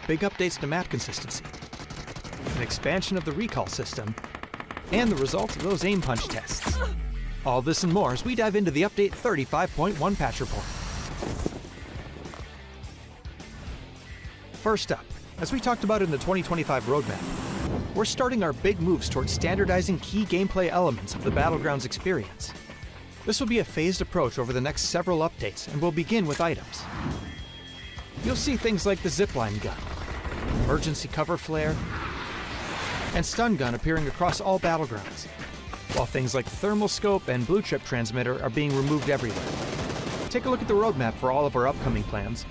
Big updates to map consistency, an expansion of the recall system, and the results of those aim punch tests. All this and more as we dive into the Update 35.1 patch report. First up, as we talked about in the 2025 roadmap, we're starting our big moves towards standardizing key gameplay elements of the Battlegrounds experience. This will be a phased approach over the next several updates, and we'll begin with items. You'll see things like the zipline gun, emergency cover flare, and stun gun appearing across all Battlegrounds, while things like the thermal scope and blue chip transmitter are being removed everywhere. Take a look at the roadmap for all of our upcoming plans,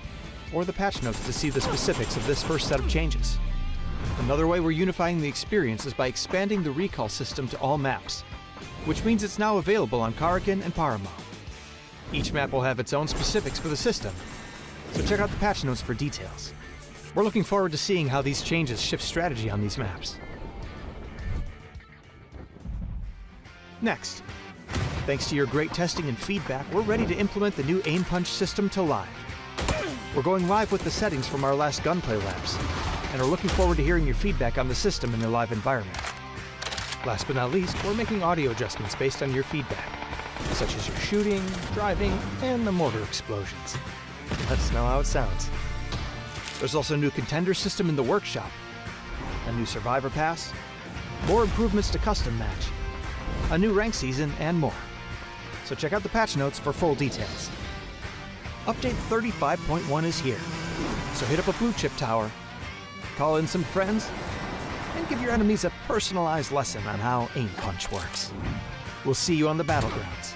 or the patch notes to see the specifics of this first set of changes. Another way we're unifying the experience is by expanding the recall system to all maps, which means it's now available on Karakin and Paramo. Each map will have its own specifics for the system, so check out the patch notes for details. We're looking forward to seeing how these changes shift strategy on these maps. Next, thanks to your great testing and feedback, we're ready to implement the new aim punch system to live. We're going live with the settings from our last gunplay labs, and are looking forward to hearing your feedback on the system in the live environment. Last but not least, we're making audio adjustments based on your feedback, such as your shooting, driving, and the mortar explosions. Let us know how it sounds. There's also a new contender system in the workshop, a new survivor pass, more improvements to custom match, a new rank season, and more. So check out the patch notes for full details. Update 35.1 is here, so hit up a blue chip tower, call in some friends, and give your enemies a personalized lesson on how aim punch works. We'll see you on the Battlegrounds.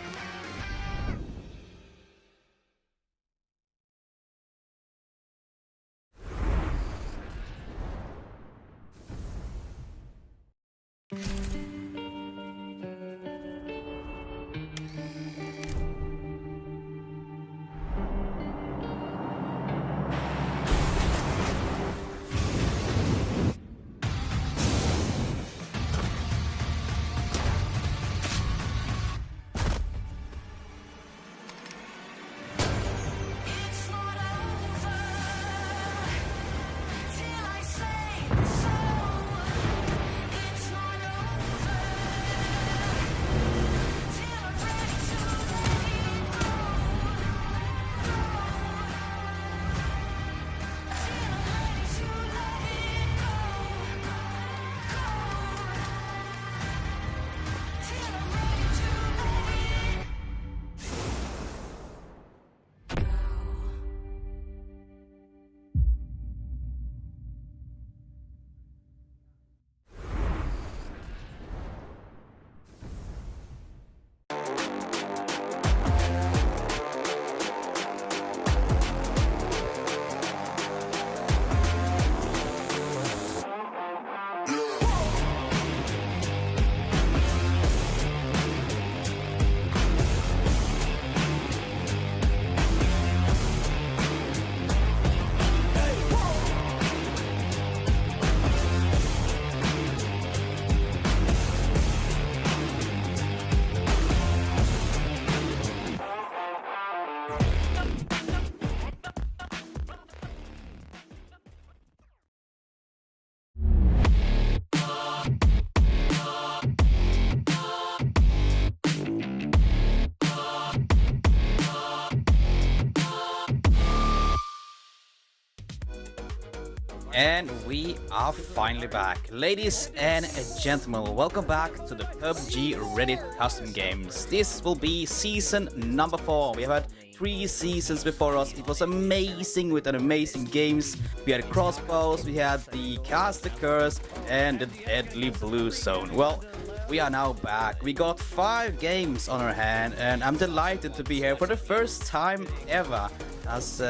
And we are finally back. Ladies and gentlemen, welcome back to the PUBG Reddit custom games. This will be season number 4. We have had 3 seasons before us. It was amazing with amazing games. We had crossbows, we had the caster curse, and the deadly blue zone. Well, we are now back. We got 5 games on our hand, and I'm delighted to be here for the first time ever as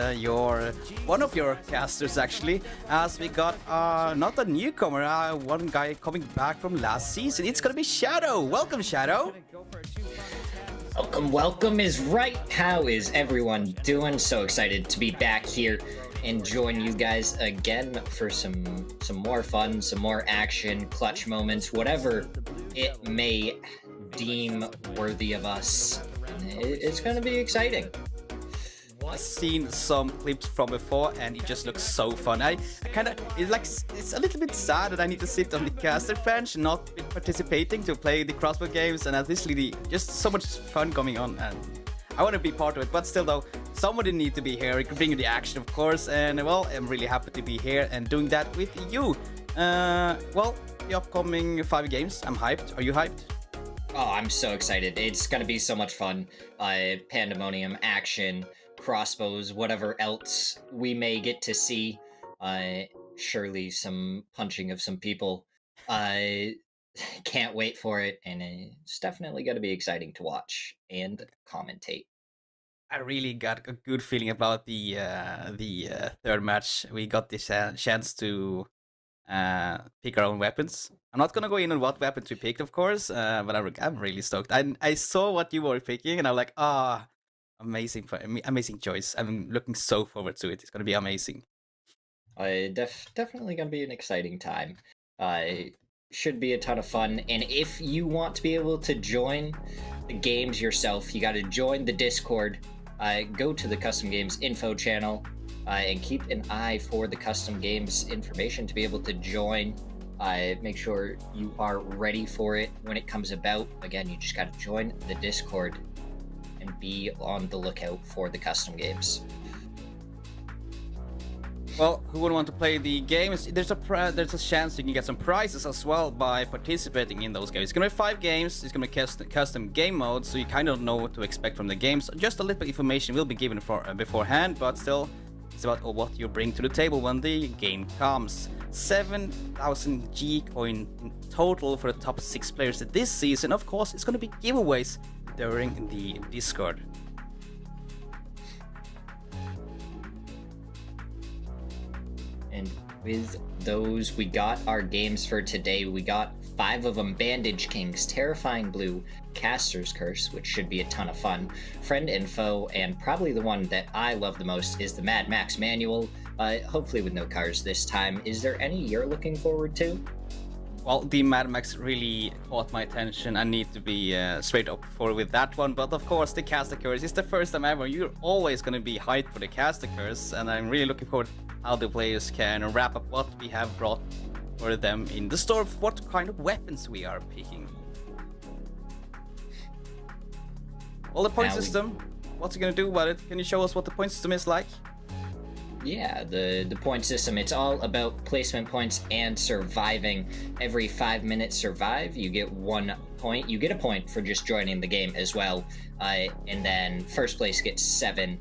one of your casters, actually, as we got not a newcomer, one guy coming back from last season. It's gonna be Shadow. Welcome, Shadow. Welcome is right. How is everyone doing? So excited to be back here and join you guys again for some more fun, some more action, clutch moments, whatever it may deem worthy of us. It's gonna be exciting. I've seen some clips from before and it just looks so fun. It's a little bit sad that I need to sit on the caster bench, not participating to play the crossbow games, and obviously just so much fun going on, and I want to be part of it. But still though, somebody need to be here, bring the action of course, and well, I'm really happy to be here and doing that with you. Well, the upcoming 5 games, I'm hyped. Are you hyped? Oh, I'm so excited. It's gonna be so much fun. Pandemonium, action, crossbows, whatever else we may get to see. Surely some punching of some people. Can't wait for it, and it's definitely going to be exciting to watch and commentate. I really got a good feeling about the third match. We got this chance to pick our own weapons. I'm not gonna go in on what weapons we picked, of course, but I'm really stoked. I saw what you were picking, and I'm like, amazing choice. I'm looking so forward to it. It's gonna be amazing. Definitely gonna be an exciting time. Should be a ton of fun. And if you want to be able to join the games yourself, you got to join the Discord. Go to the Custom Games info channel and keep an eye for the Custom Games information to be able to join. Make sure you are ready for it when it comes about. Again, you just got to join the Discord and be on the lookout for the custom games. Well, who would want to play the games? There's a chance you can get some prizes as well by participating in those games. It's gonna be 5 games. It's gonna be custom game mode, so you kind of know what to expect from the games. Just a little bit of information will be given beforehand, but still, it's about what you bring to the table when the game comes. 7,000 G coin in total for the top 6 players this season. Of course, it's gonna be giveaways during the Discord. And with those, we got our games for today. We got 5 of them: Bandage Kings, Terrifying Blue, Caster's Curse, which should be a ton of fun, Friend and Foe, and probably the one that I love the most is the Mad Max Manual, hopefully with no cars this time. Is there any you're looking forward to? Well, the Mad Max really caught my attention. I need to be straight up for with that one. But of course, the Caster Curse is the first time ever. You're always going to be hyped for the Caster Curse. And I'm really looking forward to how the players can wrap up what we have brought for them in the store. What kind of weapons we are picking. Well, the point system. What's it going to do about it? Can you show us what the point system is like? Yeah, the point system, it's all about placement points and surviving. Every 5 minutes survive, you get 1 point. You get a point for just joining the game as well. And then first place gets 7,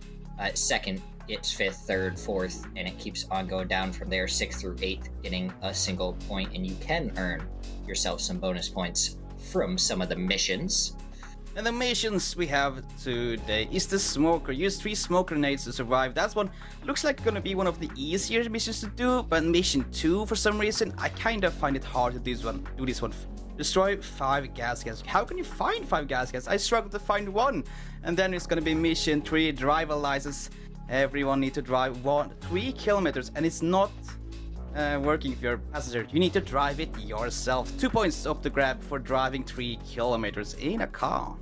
second gets 5th, 3rd, 4th, and it keeps on going down from there, 6th through 8th, getting a single point, and you can earn yourself some bonus points from some of the missions. And the missions we have today is the smoker. Use 3 smoke grenades to survive. That's one looks like gonna be one of the easier missions to do, but mission 2, for some reason, I kind of find it hard to do this one. Destroy 5 gas cans. How can you find 5 gas cans? I struggle to find one. And then it's gonna be mission 3, driver license. Everyone need to drive 3 kilometers, and it's not working if you're a passenger. You need to drive it yourself. 2 points up to grab for driving 3 kilometers in a car.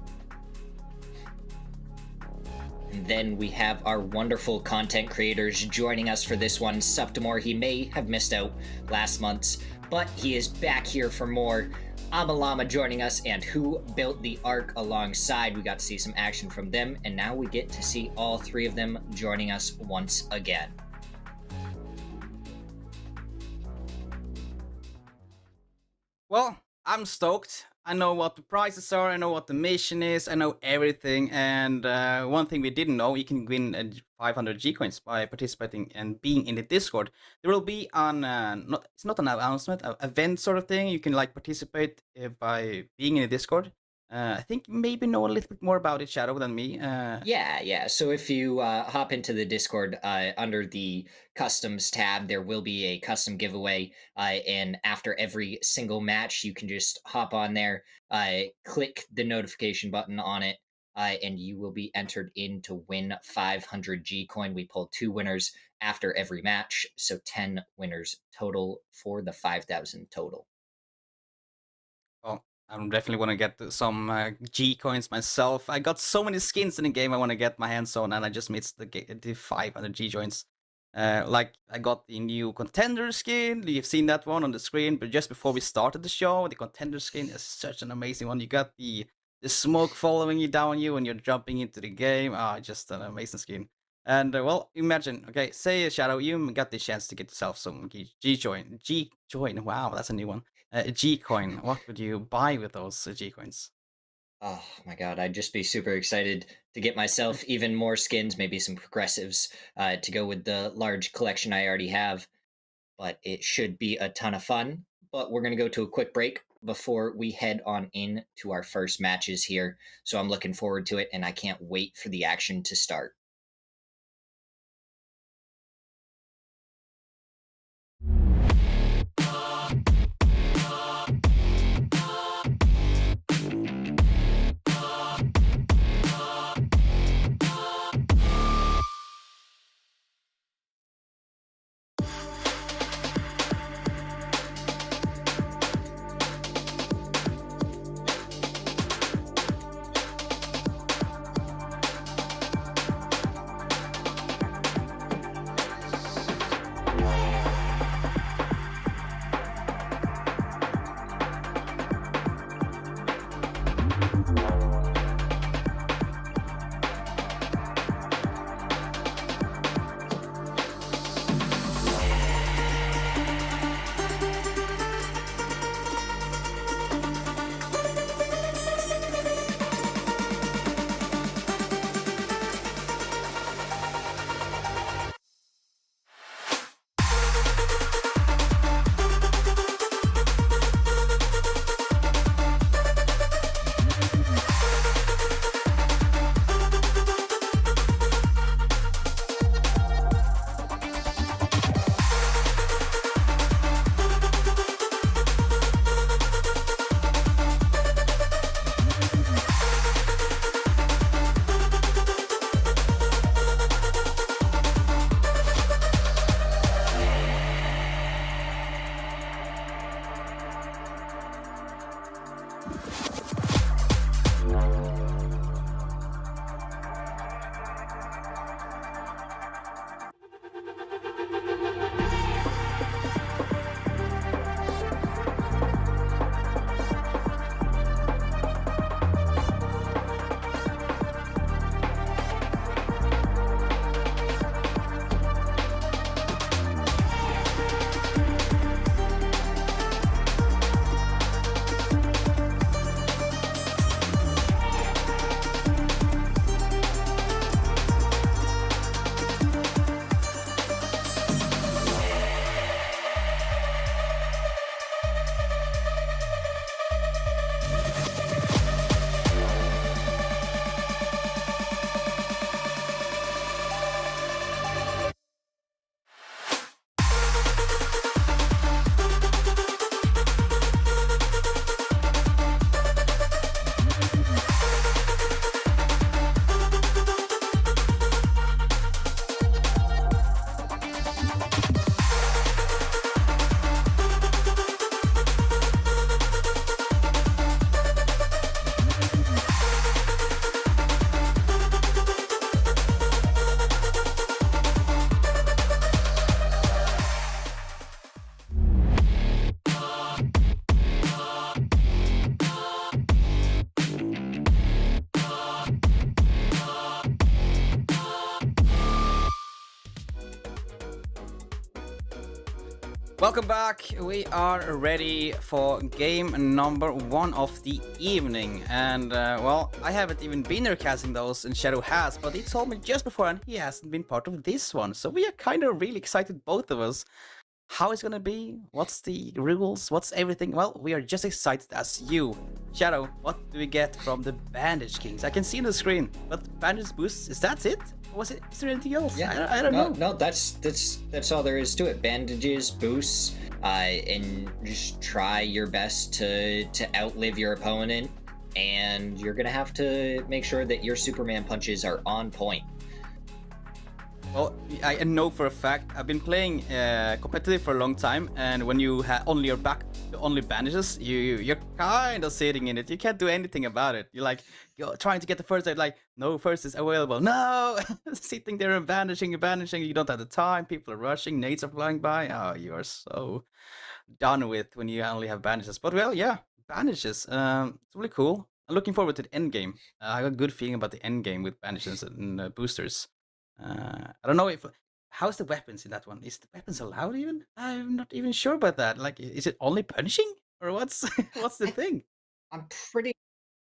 And then we have our wonderful content creators joining us for this one. Subtimore, he may have missed out last month's, but he is back here for more. Amalama joining us, and Who Built the Ark alongside. We got to see some action from them, and now we get to see all 3 of them joining us once again. Well, I'm stoked. I know what the prices are, I know what the mission is, I know everything. And one thing we didn't know, you can win 500 G coins by participating and being in the Discord. There will be it's not an announcement, an event sort of thing. You can like participate by being in the Discord. I think you maybe know a little bit more about it, Shadow, than me. Yeah. So if you hop into the Discord under the customs tab, there will be a custom giveaway. And after every single match, you can just hop on there, click the notification button on it, and you will be entered in to win 500 G coin. We pull 2 winners after every match, so 10 winners total for the 5,000 total. Well, I definitely want to get some G coins myself. I got so many skins in the game I want to get my hands on, and I just missed the 500 G coins. Like I got the new contender skin. You've seen that one on the screen, but just before we started the show, the contender skin is such an amazing one. You got the smoke following you down you when you're jumping into the game. Ah, just an amazing skin. And well, imagine, okay, say Shadow, you got the chance to get yourself some G coin. G coin. Wow, that's a new one. G coin. What would you buy with those G coins? Oh my god, I'd just be super excited to get myself even more skins, maybe some progressives to go with the large collection I already have. But it should be a ton of fun. But we're going to go to a quick break before we head on in to our first matches here. So I'm looking forward to it, and I can't wait for the action to start. Welcome back. We are ready for game number 1 of the evening. And, well, I haven't even been there casting those, and Shadow has, but he told me just before, and he hasn't been part of this one. So we are kind of really excited, both of us. How it's gonna be? What's the rules? What's everything? Well, we are just excited as you. Shadow, what do we get from the Bandage Kings? I can see on the screen, but Bandage Boosts, is that it? Is there anything else? Yeah, I don't know. No, that's all there is to it. Bandages, boosts, and just try your best to outlive your opponent. And you're gonna have to make sure that your Superman punches are on point. Well, I know for a fact, I've been playing competitive for a long time, and when you have only your back to only bandages, you're kind of sitting in it. You can't do anything about it. You're trying to get the first aid, like, no first is available. No! Sitting there and bandaging, you don't have the time, people are rushing, nades are flying by. Oh, you are so done with when you only have bandages. But well, yeah, bandages. It's really cool. I'm looking forward to the end game. I got a good feeling about the end game with bandages and boosters. I don't know if how's the weapons in that one? Is the weapons allowed even? I'm not even sure about that. Like, is it only punching or what's what's the thing? I'm pretty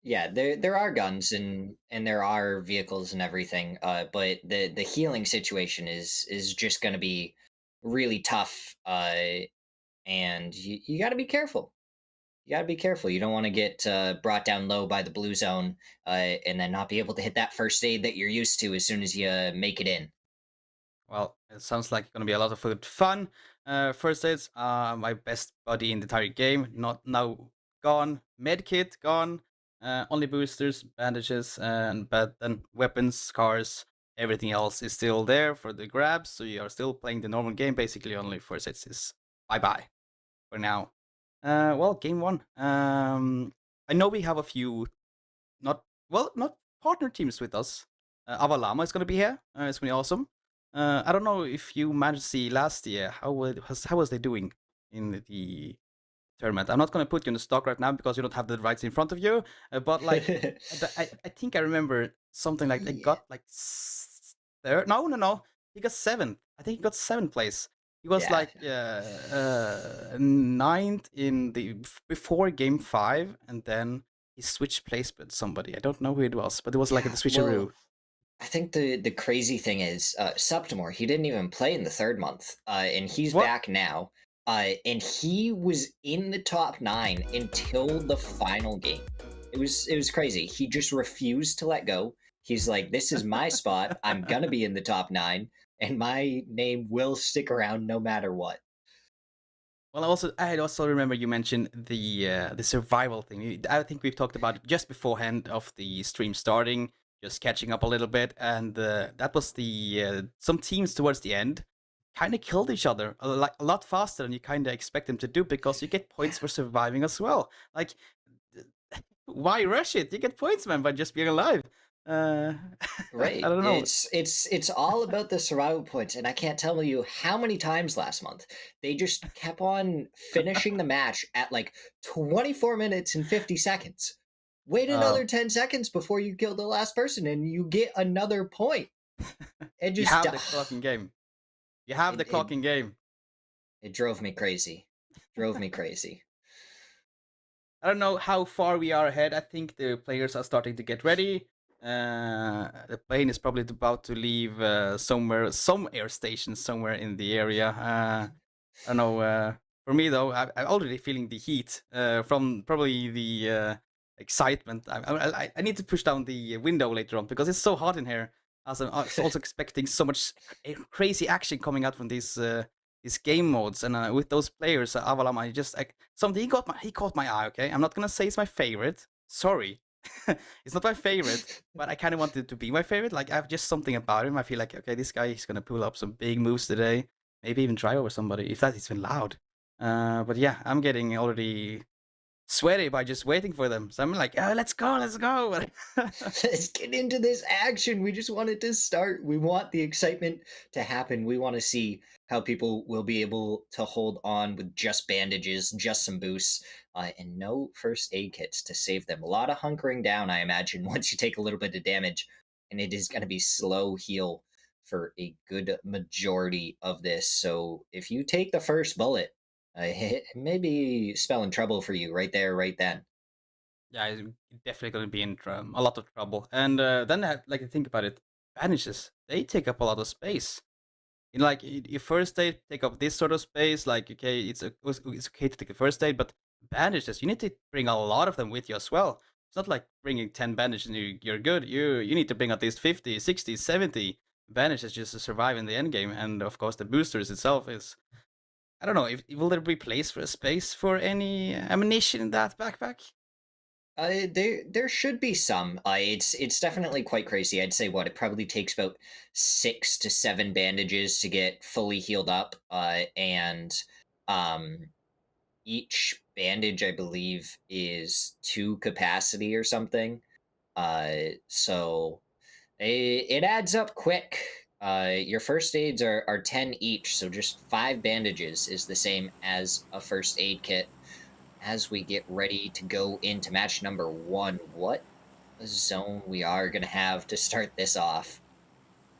Yeah, there are guns and there are vehicles and everything. But the healing situation is just gonna be really tough. And you got to be careful. You got to be careful. You don't want to get brought down low by the blue zone, and then not be able to hit that first aid that you're used to as soon as you make it in. Well, it sounds like it's gonna be a lot of good fun. First aids, my best buddy in the entire game, not now gone. Medkit gone. Only boosters, bandages, and but then weapons, cars, everything else is still there for the grabs. So you are still playing the normal game. Basically, only first aids is bye bye for now. Well, game 1. I know we have a few not partner teams with us. Avalama is gonna be here. It's gonna be awesome. I don't know if you managed to see last year how was they doing in the tournament. I'm not gonna put you in the stock right now because you don't have the rights in front of you. But like, I think I remember something like they Yeah. got like third. No. He got 7th. I think he got 7th place. He was Yeah. like 9th in the before game 5, and then he switched place with somebody. I don't know who it was, but it was like the switcheroo. Well, I think the crazy thing is Septimore. He didn't even play in the third month, and he's What? back now. And he was in the top 9 until the final game. It was crazy. He just refused to let go. He's like, "This is my spot. I'm gonna be in the top 9, and my name will stick around no matter what." Well, I also remember you mentioned the survival thing. I think we've talked about it just beforehand of the stream starting, just catching up a little bit, and that was the some teams towards the end kind of killed each other a lot faster than you kind of expect them to do because you get points for surviving as well. Like, why rush it? You get points, man, by just being alive. Right. I don't know. It's all about the survival points, and I can't tell you how many times last month they just kept on finishing the match at like 24 minutes and 50 seconds. Wait another 10 seconds before you kill the last person, and you get another point. And You just have the clocking game. You have the clocking game. It drove me crazy. Drove me crazy. I don't know how far we are ahead. I think the players are starting to get ready. The plane is probably about to leave somewhere, some air station somewhere in the area. I don't know. For me though, I'm already feeling the heat from probably the excitement. I need to push down the window later on because it's so hot in here. As I'm also expecting so much crazy action coming out from these game modes, and with those players, Avalama, something he caught my eye. Okay, I'm not gonna say it's my favorite. Sorry, it's not my favorite, but I kind of wanted it to be my favorite. Like, I have just something about him. I feel like, okay, this guy is gonna pull up some big moves today. Maybe even try over somebody if that is even loud. But yeah, I'm getting already sweaty by just waiting for them. So I'm like, oh, let's go. Let's get into this action. We just want it to start. We want the excitement to happen. We want to see how people will be able to hold on with just bandages, just some boosts, and no first aid kits to save them. A lot of hunkering down, I imagine, once you take a little bit of damage, and it is going to be slow heal for a good majority of this. So if you take the first bullet, It may be spelling trouble for you right there, right then. Yeah, I'm definitely gonna be in a lot of trouble. And then I like to think about it. Bandages, they take up a lot of space. In like your first aid take up this sort of space. Like okay, it's okay to take a first aid, but bandages you need to bring a lot of them with you as well. It's not like bringing 10 bandages and you're good. You need to bring at least 50, 60, 70 bandages just to survive in the end game. And of course, the boosters itself is. I don't know. If will there be place for a space for any ammunition in that backpack? There should be some. It's definitely quite crazy. I'd say what it probably takes about 6 to 7 bandages to get fully healed up. And um, each bandage I believe is 2 capacity or something. So it adds up quick. Your first aids are 10 each, so just 5 bandages is the same as a first aid kit. As we get ready to go into match number 1, what a zone we are gonna have to start this off.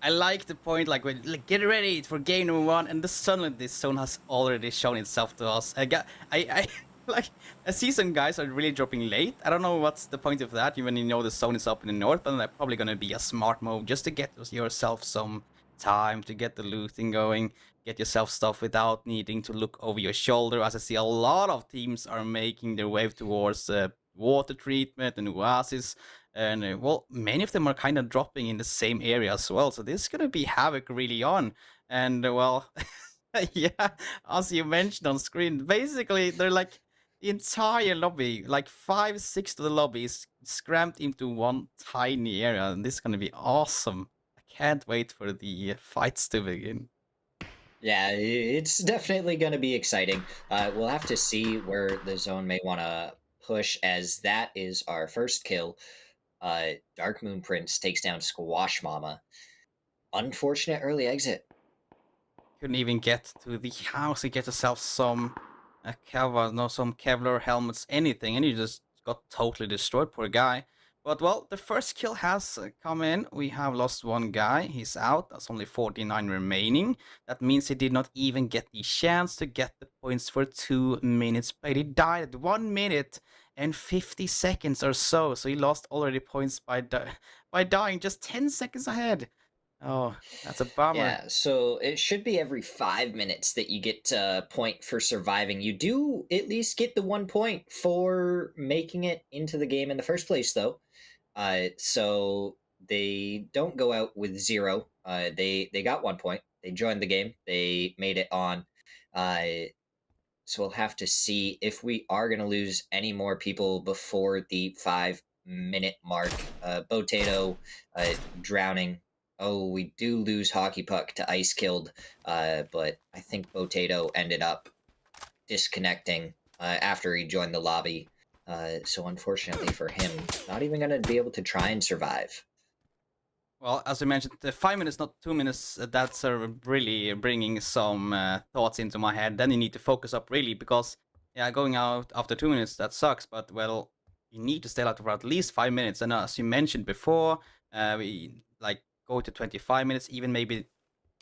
I like the point, like, when, like, get ready for game number 1, and suddenly this zone has already shown itself to us. I like, I see some guys are really dropping late. I don't know what's the point of that, even you know the zone is up in the north, but that's probably gonna be a smart move just to get yourself some time to get the looting going, get yourself stuff without needing to look over your shoulder. As I see, a lot of teams are making their way towards water treatment and oasis. And well, many of them are kind of dropping in the same area as well. So this is gonna be havoc really on. And well, yeah, as you mentioned on screen, basically they're like the entire lobby, like 5, 6 of the lobby is scrammed into one tiny area, and this is gonna be awesome. I can't wait for the fights to begin. Yeah, it's definitely going to be exciting. We'll have to see where the zone may want to push, as that is our first kill. Dark Moon Prince takes down Squash Mama. Unfortunate early exit. Couldn't even get to the house to get yourself some some Kevlar helmets, anything, and you just got totally destroyed, poor guy. But well, the first kill has come in. We have lost one guy. He's out. That's only 49 remaining. That means he did not even get the chance to get the points for 2 minutes played. He died at 1 minute and 50 seconds or so. So he lost already points by by dying just 10 seconds ahead. Oh, that's a bummer. Yeah, so it should be every 5 minutes that you get a point for surviving. You do at least get the 1 point for making it into the game in the first place, though. So they don't go out with 0. They got 1 point. They joined the game. They made it on. Uh, so we'll have to see if we are going to lose any more people before the 5 minute mark. Potato drowning. Oh, we do lose Hockey Puck to Ice Killed, but I think Potato ended up disconnecting after he joined the lobby. So unfortunately for him, not even going to be able to try and survive. Well, as we mentioned, the 5 minutes, not 2 minutes, that's really bringing some thoughts into my head. Then you need to focus up really, because, yeah, going out after 2 minutes, that sucks. But, well, you need to stay out for at least 5 minutes. And as you mentioned before, we, like, go to 25 minutes, even maybe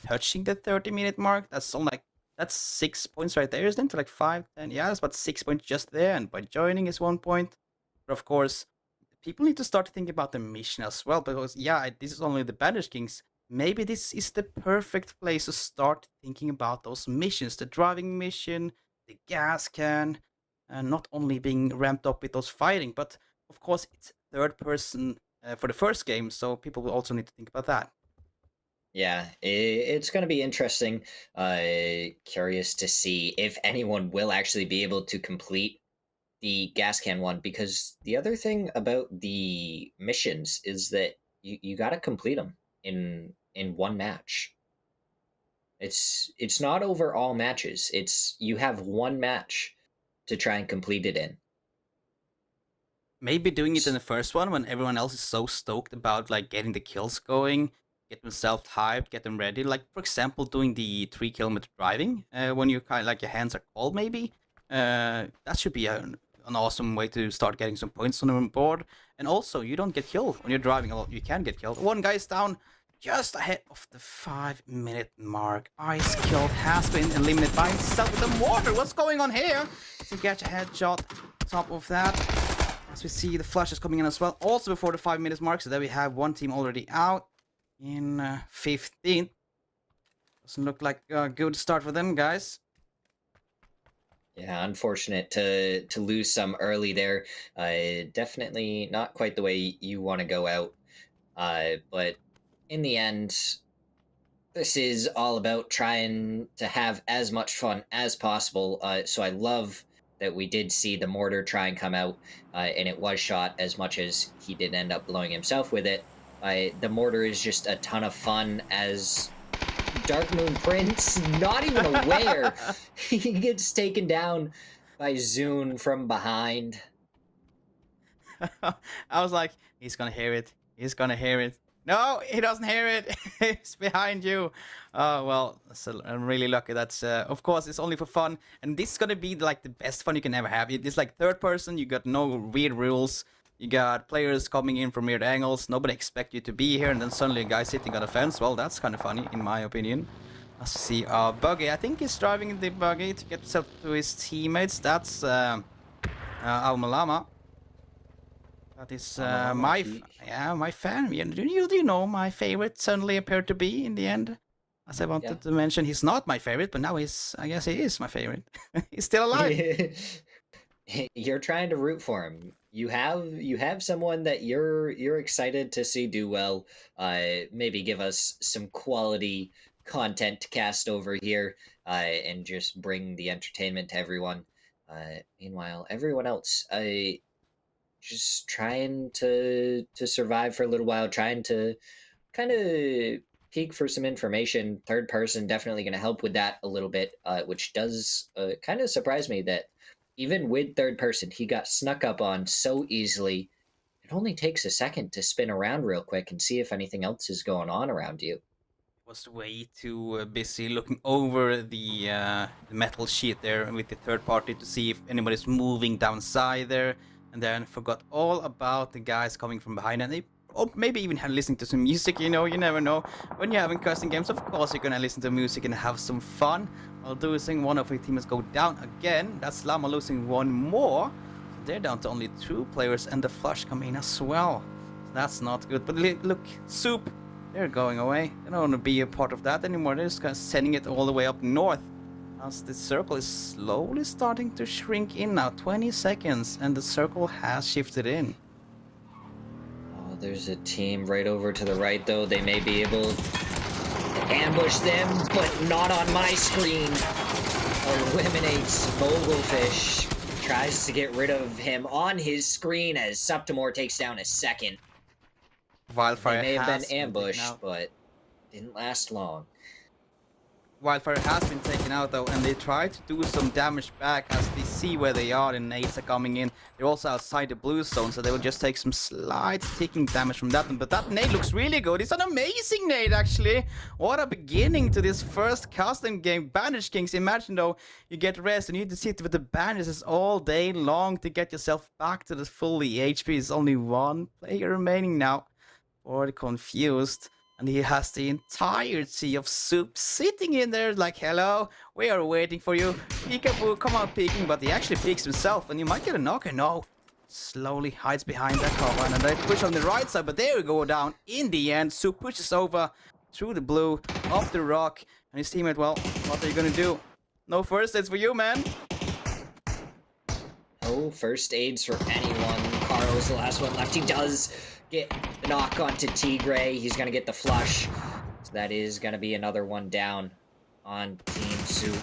touching the 30-minute mark. That's only like, that's 6 points right there, isn't it? Like 5, 10, yeah, that's about 6 points just there. And by joining is 1 point. But, of course, people need to start thinking about the mission as well, because yeah, this is only the Bandage Kings. Maybe this is the perfect place to start thinking about those missions, the driving mission, the gas can, and not only being ramped up with those fighting, but of course it's third person for the first game, so people will also need to think about that. Yeah, it's going to be interesting. Curious to see if anyone will actually be able to complete the gas can one, because the other thing about the missions is that you got to complete them in one match. It's not over all matches. It's you have one match to try and complete it in. Maybe doing it in the first one when everyone else is so stoked about like getting the kills going, get themselves hyped, get them ready. Like for example, doing the 3 kilometer driving when you kind of like your hands are cold. Maybe that should be an awesome way to start getting some points on the board. And also, you don't get killed when you're driving a lot. You can get killed. One guy's down. just ahead of the 5-minute mark. Ice Killed has been eliminated by himself with the mortar. What's going on here? To get a headshot. Top of that, as we see the flashes coming in as well. Also before the 5 minutes mark, so there we have one team already out in 15th. Doesn't look like a good start for them, guys. Yeah, unfortunate to lose some early there. Definitely not quite the way you want to go out. But in the end, this is all about trying to have as much fun as possible. So I love that we did see the mortar try and come out, and it was shot as much as he did end up blowing himself with it. The mortar is just a ton of fun as Dark Moon Prince, not even aware, he gets taken down by Zune from behind. I was like, he's gonna hear it. He's gonna hear it. No, he doesn't hear it. It's behind you. Well, so I'm really lucky. That's of course it's only for fun, and this is gonna be like the best fun you can ever have. It's like third person. You got no weird rules. You got players coming in from weird angles. Nobody expect you to be here, and then suddenly a guy sitting on a fence. Well, that's kind of funny, in my opinion. Let's see. Buggy. I think he's driving the buggy to get himself to his teammates. That's Almalama. That is my fan. You know my favorite suddenly appeared to be in the end. As I wanted to mention, he's not my favorite, but now I guess he is my favorite. He's still alive. You're trying to root for him. You have someone that you're excited to see do well. Maybe give us some quality content to cast over here, and just bring the entertainment to everyone. Meanwhile, everyone else, just trying to survive for a little while, trying to kind of peek for some information. Third person definitely going to help with that a little bit, which does kind of surprise me that even with third person, he got snuck up on so easily. It only takes a second to spin around real quick and see if anything else is going on around you. Was way too busy looking over the metal sheet there with the third party to see if anybody's moving downside there, and then forgot all about the guys coming from behind, and maybe even had listening to some music. You know, you never know. When you're having custom games, of course you're gonna listen to music and have some fun. While losing one of your teammates go down again. That's Llama losing one more. So they're down to only 2 players, and the flush come in as well. So that's not good. But look, Soup, they're going away. They don't want to be a part of that anymore. They're just kind of sending it all the way up north. As the circle is slowly starting to shrink in now. 20 seconds, and the circle has shifted in. Oh, there's a team right over to the right, though. They may be able to ambush them, but not on my screen. Eliminates Vogelfish. Tries to get rid of him on his screen as Septimore takes down a second. Wildfire may have been ambushed, but didn't last long. Wildfire has been taken out though, and they try to do some damage back as they see where they are, and nades are coming in. They're also outside the blue zone, so they will just take some slight ticking damage from that one. But that nade looks really good. It's an amazing nade, actually. What a beginning to this first custom game. Bandage Kings, imagine though, you get rest and you need to sit with the bandages all day long to get yourself back to the full HP. There's only one player remaining now. Or confused. And he has the entirety of Soup sitting in there like, hello, we are waiting for you. Peekaboo, come on peeking, but he actually peeks himself and you might get a knocker. No, slowly hides behind that cover, and they push on the right side, but there we go down. In the end, Soup pushes over through the blue, off the rock, and his teammate, well, what are you gonna do? No first aids for you, man. No first aids for anyone. Carl's the last one left. He does get the knock onto Tigray. He's gonna get the flush. So that is gonna be another one down on Team Soup.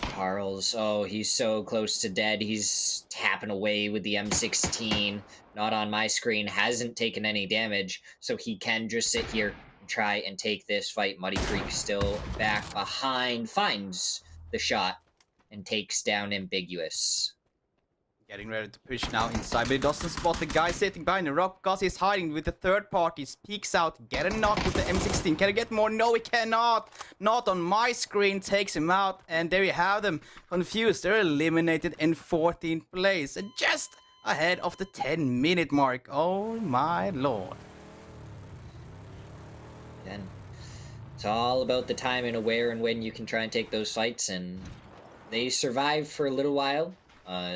Carl's, oh, he's so close to dead. He's tapping away with the M16. Not on my screen. Hasn't taken any damage, so he can just sit here and try and take this fight. Muddy Creek still back behind. Finds the shot and takes down Ambiguous. Getting ready to push now inside, but he doesn't spot the guy sitting behind the rock because he's hiding with the third parties. Peeks out, get a knock with the M16. Can he get more? No, he cannot. Not on my screen. Takes him out, and there you have them. Confused, they're eliminated in 14th place, and just ahead of the 10-minute mark. Oh my lord. And it's all about the time and where and when you can try and take those fights. And they survived for a little while,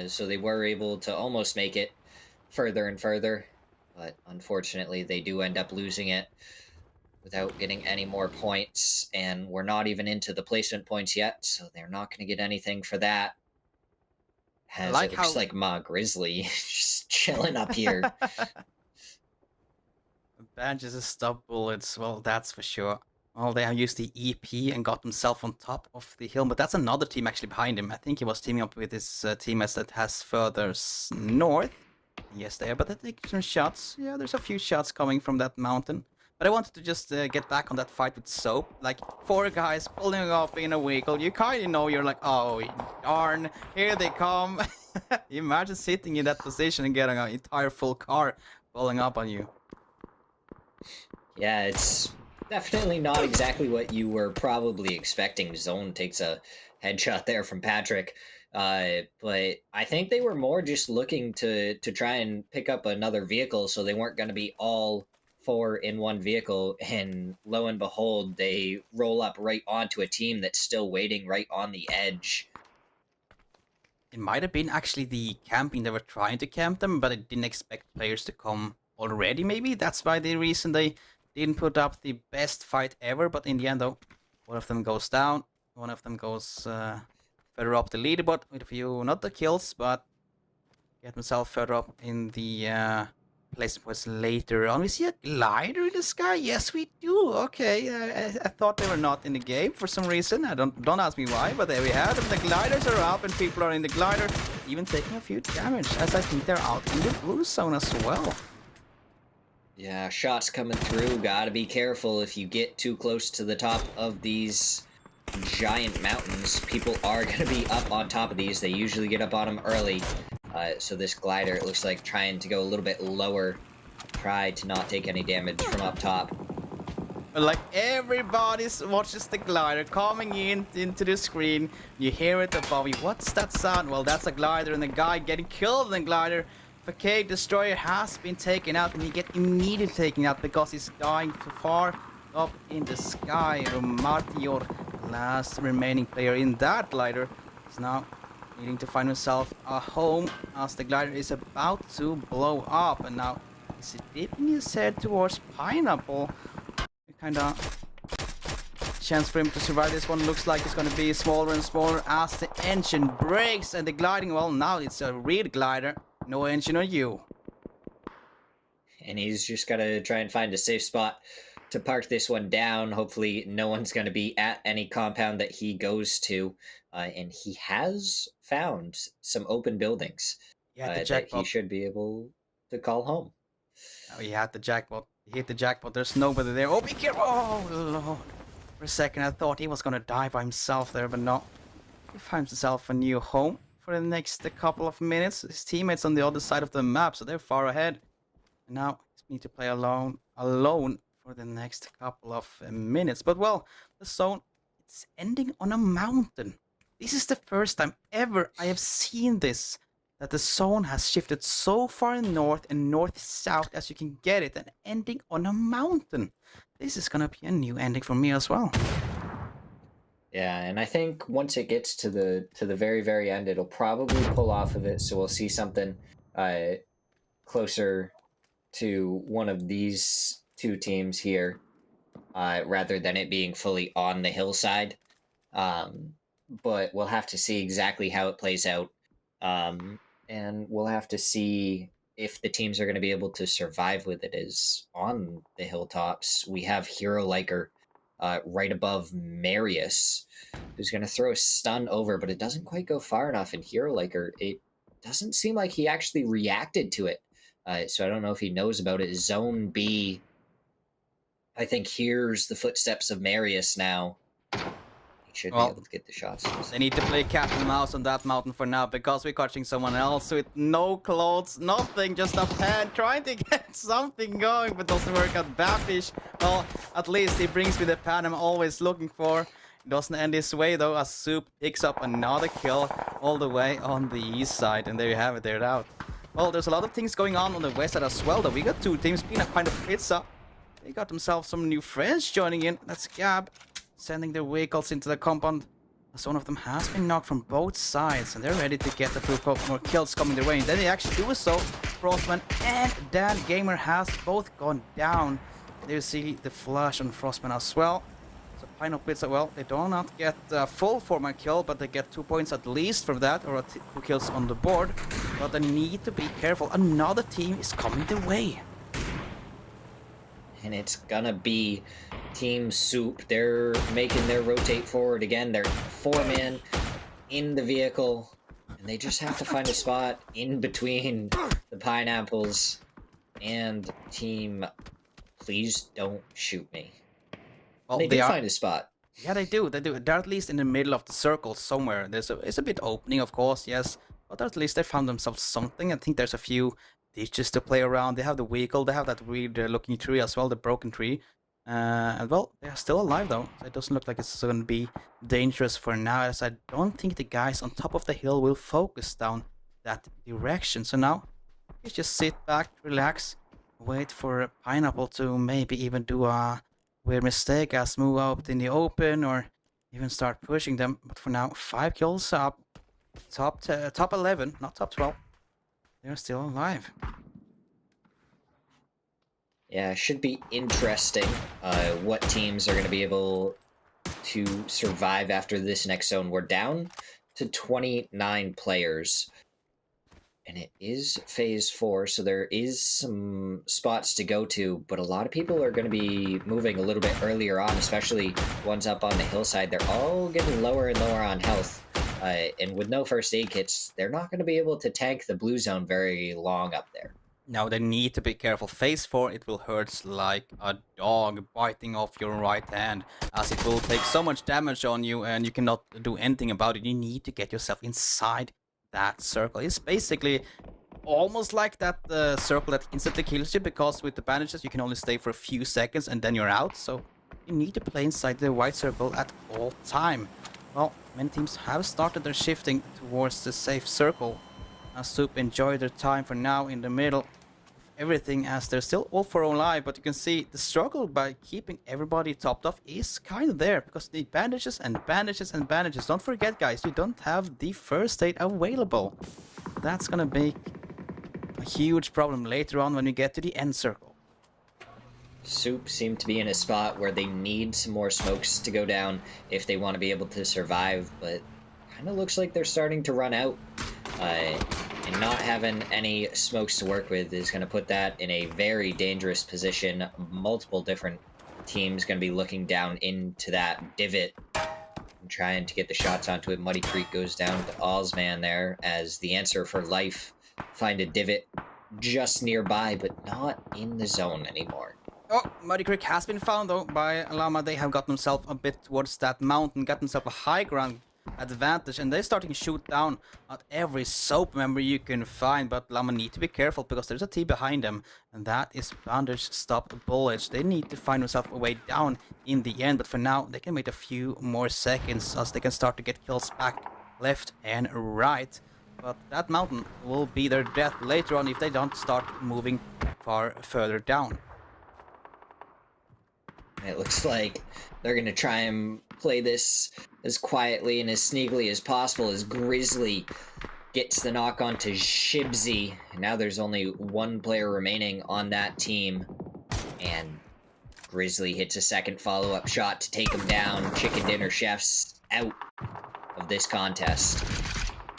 so they were able to almost make it further and further. But unfortunately, they do end up losing it without getting any more points. And we're not even into the placement points yet, so they're not going to get anything for that. As Like it looks how- like Ma Grizzly just chilling up here. Badges to stop bullets, well, that's for sure. Well, they have used the EP and got himself on top of the hill, but that's another team actually behind him. I think he was teaming up with his teammates that has further north. Yes, they are, but they take some shots. Yeah, there's a few shots coming from that mountain. But I wanted to just get back on that fight with Soap. Like, 4 guys pulling up in a vehicle. You kind of know, you're like, oh, darn, here they come. Imagine sitting in that position and getting an entire full car pulling up on you. Yeah, it's definitely not exactly what you were probably expecting. Zone takes a headshot there from Patrick. But I think they were more just looking to try and pick up another vehicle, so they weren't going to be all 4 in one vehicle. And lo and behold, they roll up right onto a team that's still waiting right on the edge. It might have been actually the camping. They were trying to camp them, but I didn't expect players to come already, maybe. That's why the reason they didn't put up the best fight ever. But in the end, though, one of them goes down. One of them goes further up the leaderboard with a few, not the kills, but get himself further up in the place was later on. We see a glider in the sky. Yes, we do. Okay, I thought they were not in the game for some reason. Don't ask me why, but there we have them. The gliders are up, and people are in the glider, even taking a few damage, as I think they're out in the blue zone as well. Yeah, shots coming through. Gotta be careful if you get too close to the top of these giant mountains. People are gonna be up on top of these. They usually get up on them early. So this glider, it looks like trying to go a little bit lower. Try to not take any damage from up top. Like everybody watches the glider coming into the screen. You hear it above you. What's that sound? Well, that's a glider and a guy getting killed in the glider. Facade Destroyer has been taken out, and he get immediately taken out because he's dying too far up in the sky. Martior, last remaining player in that glider, is now needing to find himself a home as the glider is about to blow up. And now is dipping his head towards Pineapple. Kind of chance for him to survive this one looks like it's going to be smaller and smaller as the engine breaks and the gliding. Well, now it's a real glider. No engine on you. And he's just got to try and find a safe spot to park this one down. Hopefully no one's going to be at any compound that he goes to. And he has found some open buildings that he should be able to call home. Oh, he had the jackpot. He hit the jackpot. There's nobody there. Oh, be careful. Oh, Lord. For a second, I thought he was going to die by himself there, but no. He finds himself a new home for the next couple of minutes. His teammates on the other side of the map, so they're far ahead. And now he needs to play alone for the next couple of minutes. But, well, the zone, it's ending on a mountain. This is the first time ever I have seen this, that the zone has shifted so far north and north-south as you can get it, and ending on a mountain. This is gonna be a new ending for me as well. Yeah, and I think once it gets to the very, very end, it'll probably pull off of it, so we'll see something closer to one of these 2 teams here, rather than it being fully on the hillside. But we'll have to see exactly how it plays out. And we'll have to see if the teams are going to be able to survive with it. Is on the hilltops. We have Hero Liker right above Marius, who's going to throw a stun over, but it doesn't quite go far enough. And Hero Liker, it doesn't seem like he actually reacted to it. So I don't know if he knows about it. Zone B, I think, hears the footsteps of Marius now. Should be able to get the shots. They need to play cat and mouse on that mountain for now, because we're catching someone else with no clothes, nothing, just a pen, trying to get something going, but doesn't work out. Bappish, well, at least he brings me the pen I'm always looking for. It doesn't end this way though, as Soup picks up another kill all the way on the east side, and there you have it, they're out. Well, there's a lot of things going on the west side as well though. We got 2 teams, Peanut Pint of Pizza. They got themselves some new friends joining in. That's Gab, sending their vehicles into the compound. As one of them has been knocked from both sides, and they're ready to get a few more kills coming their way. And then they actually do so. Frostman and Dan Gamer has both gone down. There you see the flash on Frostman as well. So Pineapple Blitz as well. They do not get full for kill, but they get 2 points at least from that, or 2 kills on the board. But they need to be careful. Another team is coming their way. And it's gonna be Team Soup. They're making their rotate forward again. They're 4-man in the vehicle. And they just have to find a spot in between the pineapples and Team Please Don't Shoot Me. Well, they do find a spot. Yeah, they do. They do. They're at least in the middle of the circle somewhere. It's a bit opening, of course, yes. But at least they found themselves something. I think there's a few ditches to play around. They have the vehicle. They have that weird looking tree as well, the broken tree. And well, they're still alive though. So it doesn't look like it's going to be dangerous for now, as I don't think the guys on top of the hill will focus down that direction. So now, you just sit back, relax, wait for Pineapple to maybe even do a weird mistake as move out in the open or even start pushing them. But for now, 5 kills up, top 11, not top 12. They're still alive. Yeah, it should be interesting what teams are going to be able to survive after this next zone. We're down to 29 players, and it is phase 4, so there is some spots to go to, but a lot of people are going to be moving a little bit earlier on, especially ones up on the hillside. They're all getting lower and lower on health. And with no first aid kits, they're not going to be able to tank the blue zone very long up there. Now they need to be careful. Phase 4, it will hurt like a dog biting off your right hand, as it will take so much damage on you and you cannot do anything about it. You need to get yourself inside that circle. It's basically almost like that circle that instantly kills you, because with the bandages you can only stay for a few seconds and then you're out. So you need to play inside the white circle at all time. Well, many teams have started their shifting towards the safe circle. Soup enjoy their time for now in the middle of everything, as they're still all 4 alive, but you can see the struggle by keeping everybody topped off is kind of there, because they need bandages and bandages and bandages. Don't forget, guys, you don't have the first aid available. That's gonna be a huge problem later on when you get to the end circle. Soup seem to be in a spot where they need some more smokes to go down if they want to be able to survive, but kind of looks like they're starting to run out. And not having any smokes to work with is going to put that in a very dangerous position. Multiple different teams going to be looking down into that divot and trying to get the shots onto it. Muddy Creek goes down to Ozman there as the answer for life. Find a divot just nearby, but not in the zone anymore. Oh, Muddy Creek has been found though by Llama. They have got themselves a bit towards that mountain, got themselves a high ground advantage, and they're starting to shoot down at every soap member you can find. But Llama need to be careful, because there's a team behind them, and that is Bandage Stop Bullets. They need to find themselves a way down in the end, but for now they can wait a few more seconds as they can start to get kills back left and right. But that mountain will be their death later on if they don't start moving far further down. It looks like they're going to try and play this as quietly and as sneakily as possible, as Grizzly gets the knock onto Shibsy. And now there's only 1 player remaining on that team. And Grizzly hits a second follow-up shot to take him down. Chicken Dinner Chef's out of this contest.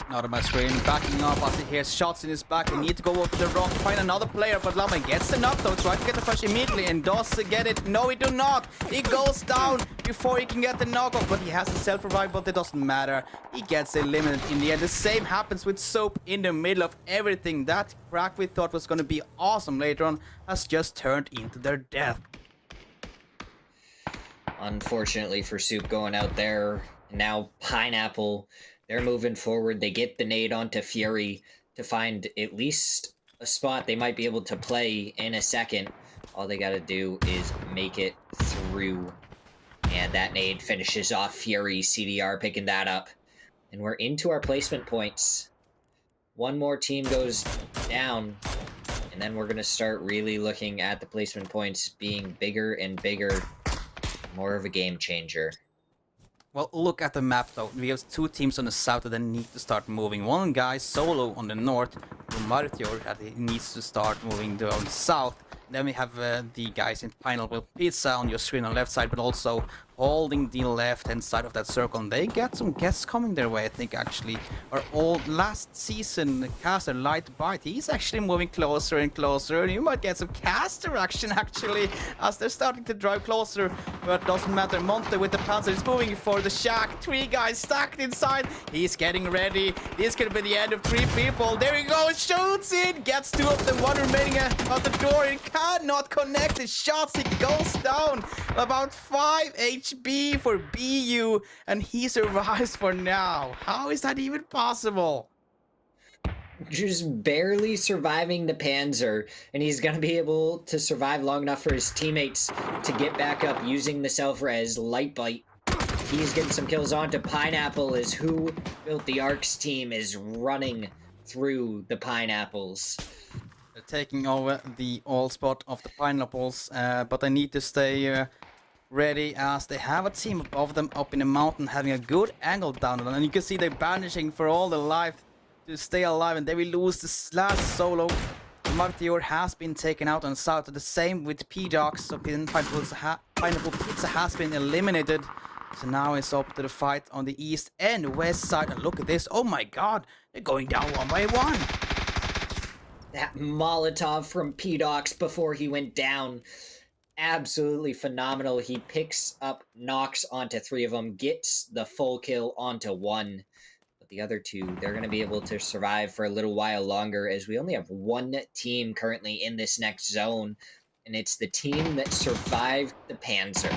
Not on my screen, backing up as he hears shots in his back. They need to go over to the rock, find another player, but Llama gets the knock though, try to get the flash immediately, and does get it. No, he do not. He goes down before he can get the knockoff, but he has a self-revive, but it doesn't matter. He gets eliminated in the end. The same happens with Soap in the middle of everything. That crack we thought was going to be awesome later on has just turned into their death. Unfortunately for Soup going out there, now Pineapple, they're moving forward. They get the nade onto Fury to find at least a spot they might be able to play in a second. All they got to do is make it through. And that nade finishes off Fury. CDR picking that up. And we're into our placement points. One more team goes down. And then we're going to start really looking at the placement points being bigger and bigger, more of a game changer. Well, look at the map though. We have two teams on the south that then need to start moving. One guy solo on the north, Martior, that he needs to start moving down south. Then we have the guys in Pineapple Pizza on your screen on the left side, but also holding the left-hand side of that circle. And they get some guests coming their way, I think, actually. Our old last season caster, Light Bite, he's actually moving closer and closer. And you might get some caster action, actually, as they're starting to drive closer. But doesn't matter. Monte with the Panzer is moving for the shack. 3 guys stacked inside. He's getting ready. This could be the end of 3 people. There he goes, shoots it, gets 2 of them, 1 remaining at the door. He cannot connect the shots. He goes down. About 5 HP for BU, and he survives for now. How is that even possible? Just barely surviving the Panzer, and he's gonna be able to survive long enough for his teammates to get back up using the self-res Light Bite. He's getting some kills onto Pineapple as Who Built the Ark's team is running through the Pineapples. They're taking over the all spot of the Pineapples, but they need to stay ready as they have a team above them up in the mountain having a good angle down on them. And you can see they're bandaging for all their life to stay alive, and they will lose this last solo. Martior has been taken out on the south. The same with P-Dogs, so Pineapple Pizza has been eliminated. So now it's up to the fight on the east and west side. And look at this, oh my god, they're going down one by one. That Molotov from P-Docs before he went down, absolutely phenomenal. He picks up knocks onto 3 of them, gets the full kill onto 1. But the other 2, they're going to be able to survive for a little while longer, as we only have 1 team currently in this next zone, and it's the team that survived the Panzer.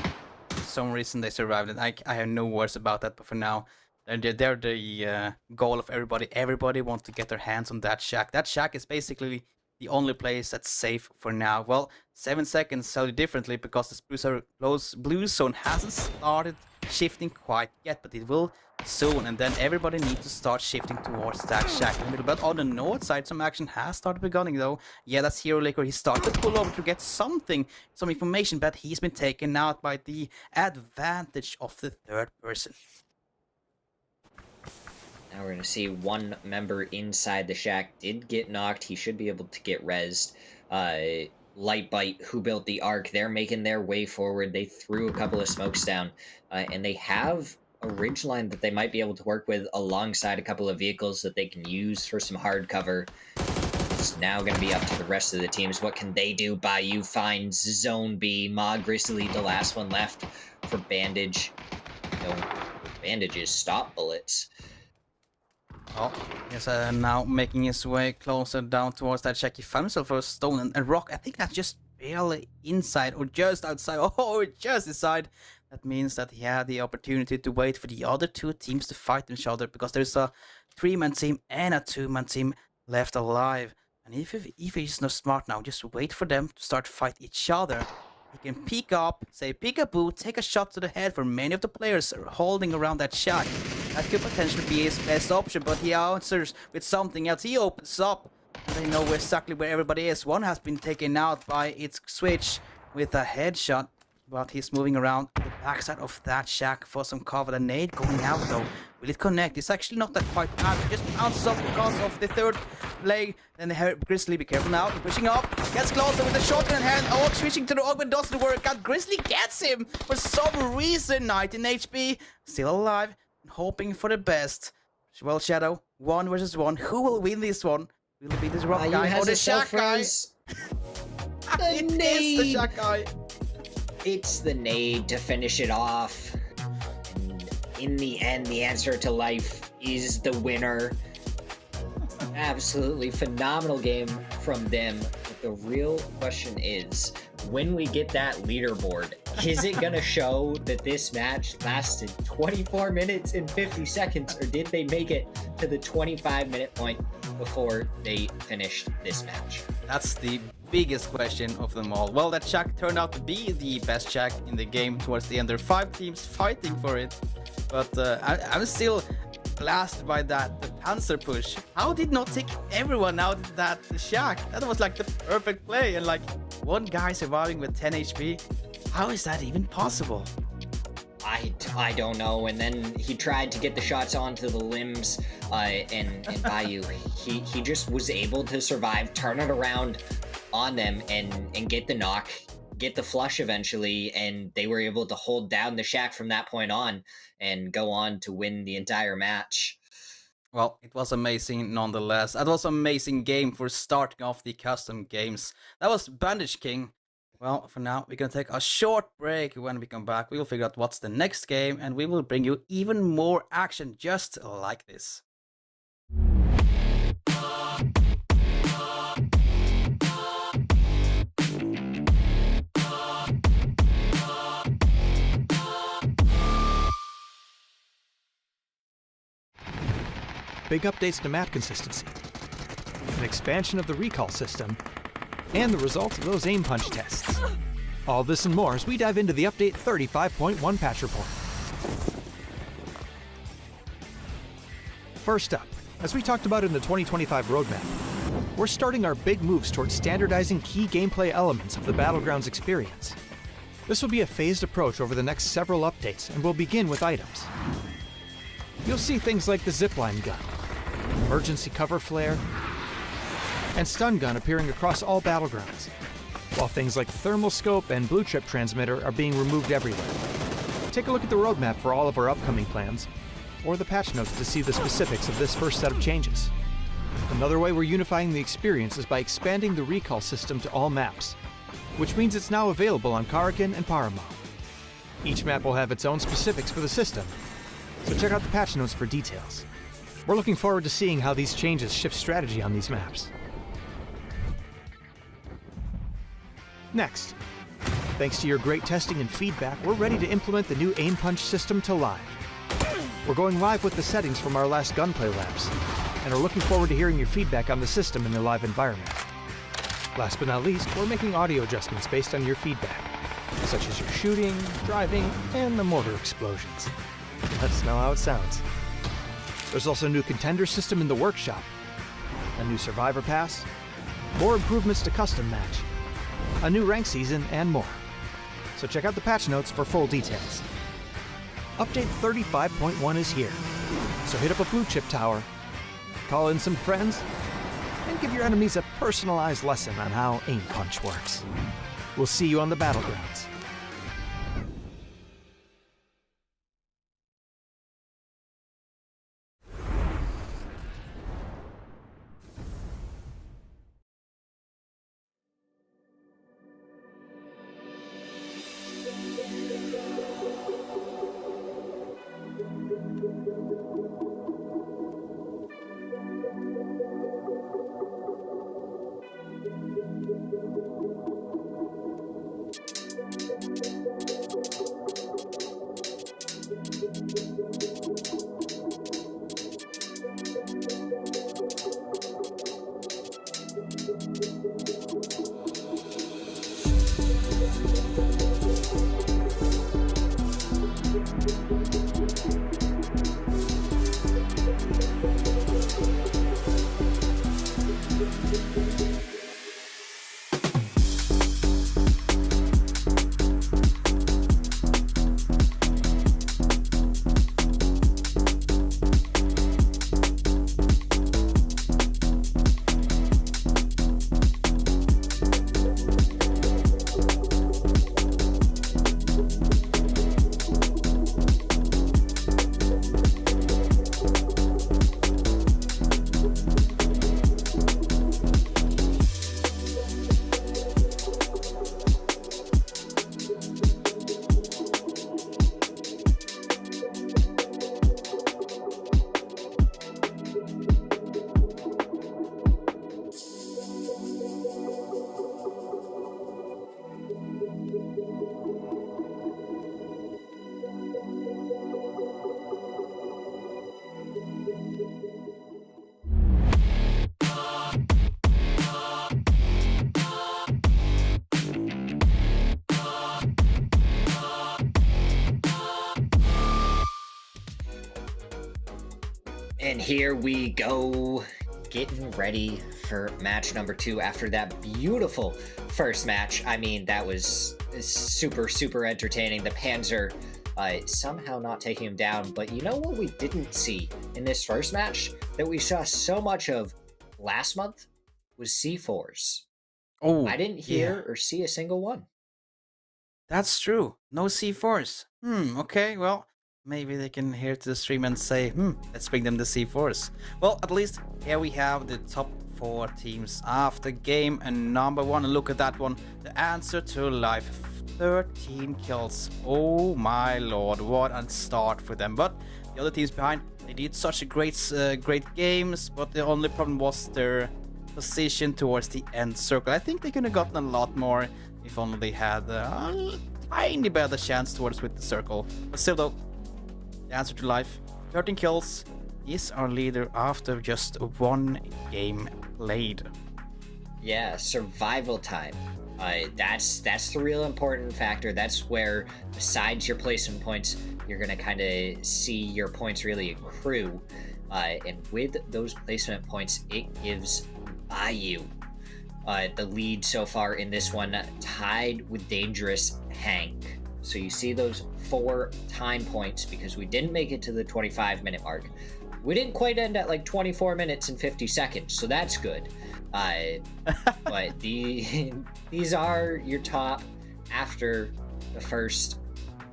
For some reason they survived, and I have no words about that, but for now, they're the goal of everybody. Everybody wants to get their hands on that shack. That shack is basically the only place that's safe for now. Well, 7 seconds tell you differently because the blue zone hasn't started shifting quite yet, but it will soon. And then everybody needs to start shifting towards that shack in the middle. But on the north side, some action has started beginning though. Yeah, that's Hero Liquor. He started to pull over to get some information, but he's been taken out by the advantage of the 3rd person. Now we're going to see 1 member inside the shack did get knocked. He should be able to get rezzed. Light Bite, Who Built the Ark, they're making their way forward. They threw a couple of smokes down, and they have a ridgeline that they might be able to work with alongside a couple of vehicles that they can use for some hard cover. It's now going to be up to the rest of the teams. What can they do? Bayou finds Zone B. Ma Grizzly, the last one left for Bandage. No, bandages stop bullets. Oh, yes, now making his way closer down towards that shack. He found himself a stone and a rock. I think that's just barely inside or just outside. Oh, just inside. That means that he had the opportunity to wait for the other 2 teams to fight each other, because there's a 3-man team and a 2-man team left alive. And if he's not smart now, just wait for them to start fight each other. He can peek up, say peekaboo, take a shot to the head for many of the players holding around that shack. That could potentially be his best option, but he answers with something else. He opens up, and they know exactly where everybody is. One has been taken out by its switch with a headshot, but he's moving around the backside of that shack for some cover. The nade going out though. Will it connect? It's actually not that quite bad. It just bounces up because of the 3rd leg. Then the Grizzly, be careful now. He's pushing up. Gets closer with the shotgun in hand. Oh, switching to the AUG, but doesn't work out. Grizzly gets him for some reason. 19 HP. Still alive. And hoping for the best. Well, Shadow, 1 versus 1. Who will win this one? Will it be this rock guy or the shack guy? It is the shack guy. It's the nade to finish it off. And in the end, the answer to life is the winner. Absolutely phenomenal game from them. But the real question is, when we get that leaderboard, is it going to show that this match lasted 24 minutes and 50 seconds, or did they make it to the 25-minute point before they finished this match? That's the biggest question of them all. Well, that shack turned out to be the best shack in the game towards the end. There are 5 teams fighting for it, but I'm still blasted by that the panzer push. How did not take everyone out of that shack? That was like the perfect play, and like one guy surviving with 10 HP. How is that even possible? I don't know. And then he tried to get the shots onto the limbs, and Bayou, he just was able to survive, turn it around on them, and get the knock, get the flush eventually, and they were able to hold down the shack from that point on and go on to win the entire match. Well, it was amazing nonetheless. That was an amazing game for starting off the custom games. That was Bandage King. Well, for now, we're gonna take a short break. When we come back, we will figure out what's the next game, and we will bring you even more action just like this. Big updates to map consistency, an expansion of the recall system, and the results of those aim punch tests. All this and more as we dive into the Update 35.1 patch report. First up, as we talked about in the 2025 roadmap, we're starting our big moves towards standardizing key gameplay elements of the Battlegrounds experience. This will be a phased approach over the next several updates, and we'll begin with items. You'll see things like the zipline gun, emergency cover flare, and stun gun appearing across all Battlegrounds, while things like the thermal scope and blue chip transmitter are being removed everywhere. Take a look at the roadmap for all of our upcoming plans, or the patch notes to see the specifics of this first set of changes. Another way we're unifying the experience is by expanding the recall system to all maps, which means it's now available on Karakin and Paramo. Each map will have its own specifics for the system, so check out the patch notes for details. We're looking forward to seeing how these changes shift strategy on these maps. Next, thanks to your great testing and feedback, we're ready to implement the new aim punch system to live. We're going live with the settings from our last gunplay labs, and are looking forward to hearing your feedback on the system in the live environment. Last but not least, we're making audio adjustments based on your feedback, such as your shooting, driving, and the mortar explosions. Let us know how it sounds. There's also a new contender system in the workshop, a new survivor pass, more improvements to custom match, a new rank season, and more. So check out the patch notes for full details. Update 35.1 is here, so hit up a blue chip tower, call in some friends, and give your enemies a personalized lesson on how aim punch works. We'll see you on the Battlegrounds. here we go, getting ready for match number 2 after that beautiful first match. I mean, that was super entertaining. The Panzer somehow not taking him down. But you know what we didn't see in this first match that we saw so much of last month was C4s. Oh, I didn't yeah, hear or see a single one. that's true. No C4s. Okay, well, maybe they can hear to the stream and say, let's bring them the C4s. Well, at least here we have the top 4 teams after game and number 1. And look at that one. The answer to life. 13 kills. Oh my lord, what a start for them. But the other teams behind, they did such a great games, but the only problem was their position towards the end circle. I think they could have gotten a lot more if only they had a tiny better chance towards with the circle. But still though, the answer to life, 13 kills, is our leader after just 1 game played. Yeah, survival time. That's the real important factor. That's where, besides your placement points, you're gonna kind of see your points really accrue. And with those placement points, it gives Bayou the lead so far in this one, tied with Dangerous Hank. So you see those 4 time points because we didn't make it to the 25-minute mark. We didn't quite end at like 24 minutes and 50 seconds, so that's good. But these are your top after the first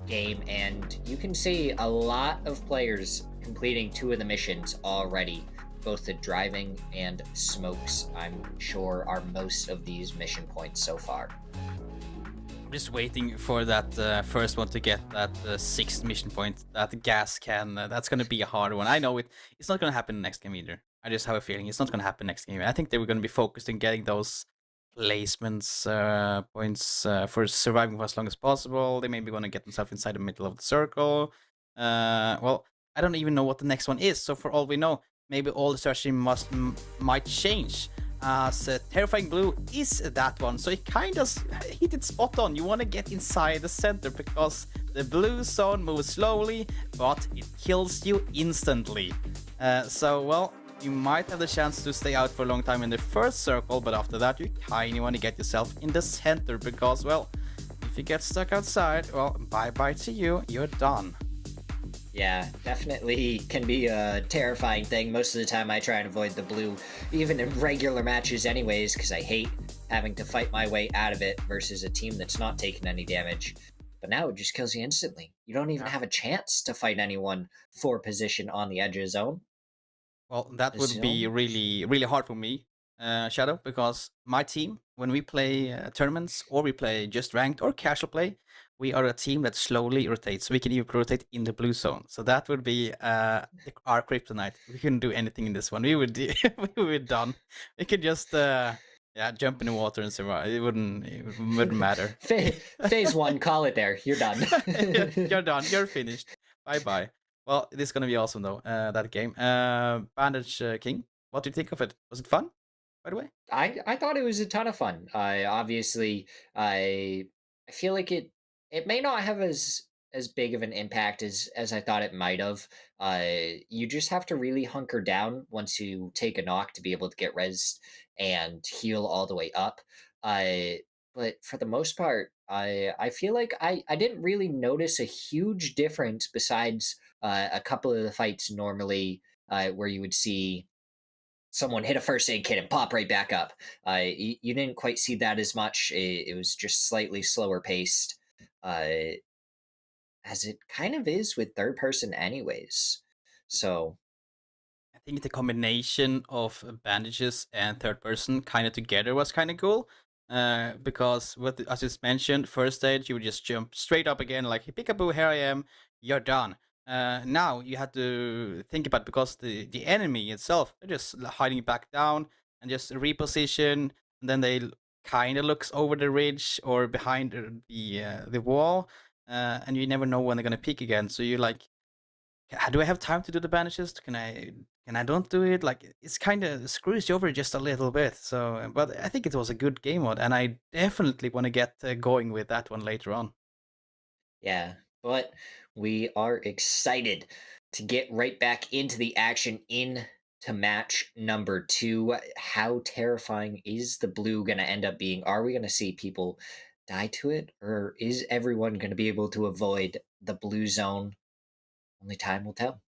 game, and you can see a lot of players completing 2 of the missions already. Both the driving and smokes, I'm sure, are most of these mission points so far. I'm just waiting for that first one to get that 6th mission point, that gas can. That's going to be a hard one. I know it's not going to happen next game either. I just have a feeling it's not going to happen next game. I think they were going to be focused on getting those placements points for surviving for as long as possible. They maybe want to get themselves inside the middle of the circle. Well, I don't even know what the next one is. So for all we know, maybe all the strategy might change. Terrifying Blue is that one, so it kind of hit it spot on. You want to get inside the center because the blue zone moves slowly, but it kills you instantly. So, well, you might have the chance to stay out for a long time in the first circle, but after that you kind of want to get yourself in the center because, well, if you get stuck outside, well, bye-bye to you, you're done. Yeah, definitely can be a terrifying thing. Most of the time I try and avoid the blue, even in regular matches anyways, because I hate having to fight my way out of it versus a team that's not taking any damage. But now it just kills you instantly. You don't even have a chance to fight anyone for position on the edge of zone. Well, that would be really hard for me, Shadow, because my team, when we play tournaments or we play just ranked or casual play, we are a team that slowly rotates. We can even rotate in the blue zone. So that would be our kryptonite. We couldn't do anything in this one. We would we were done. We could just jump in the water and survive. It wouldn't matter. Phase 1, call it there. You're done. You're done. You're finished. Bye. Well, this is gonna be awesome though. That game. Bandage King. What do you think of it? Was it fun? By the way, I thought it was a ton of fun. Obviously, I feel like it may not have as big of an impact as I thought it might have. You just have to really hunker down once you take a knock to be able to get res and heal all the way up. But for the most part, I feel like I didn't really notice a huge difference besides a couple of the fights normally where you would see someone hit a first aid kit and pop right back up. You didn't quite see that as much. It was just slightly slower paced, as it kind of is with third person anyways. So I think the combination of bandages and third person kind of together was kind of cool. Because as you mentioned, first stage you would just jump straight up again, like peekaboo, here I am, you're done. Now you have to think about, because the enemy itself, they're just hiding back down and just reposition, and then they kind of looks over the ridge or behind the wall, and you never know when they're gonna peek again. So you're like, do I have time to do the bandages? Can I don't do it? Like, it's kind of screws you over just a little bit. So, but I think it was a good game mode, and I definitely want to get going with that one later on. yeah, but we are excited to get right back into the action in to match number 2. How terrifying is the blue going to end up being? Are we going to see people die to it, or is everyone going to be able to avoid the blue zone? Only time will tell.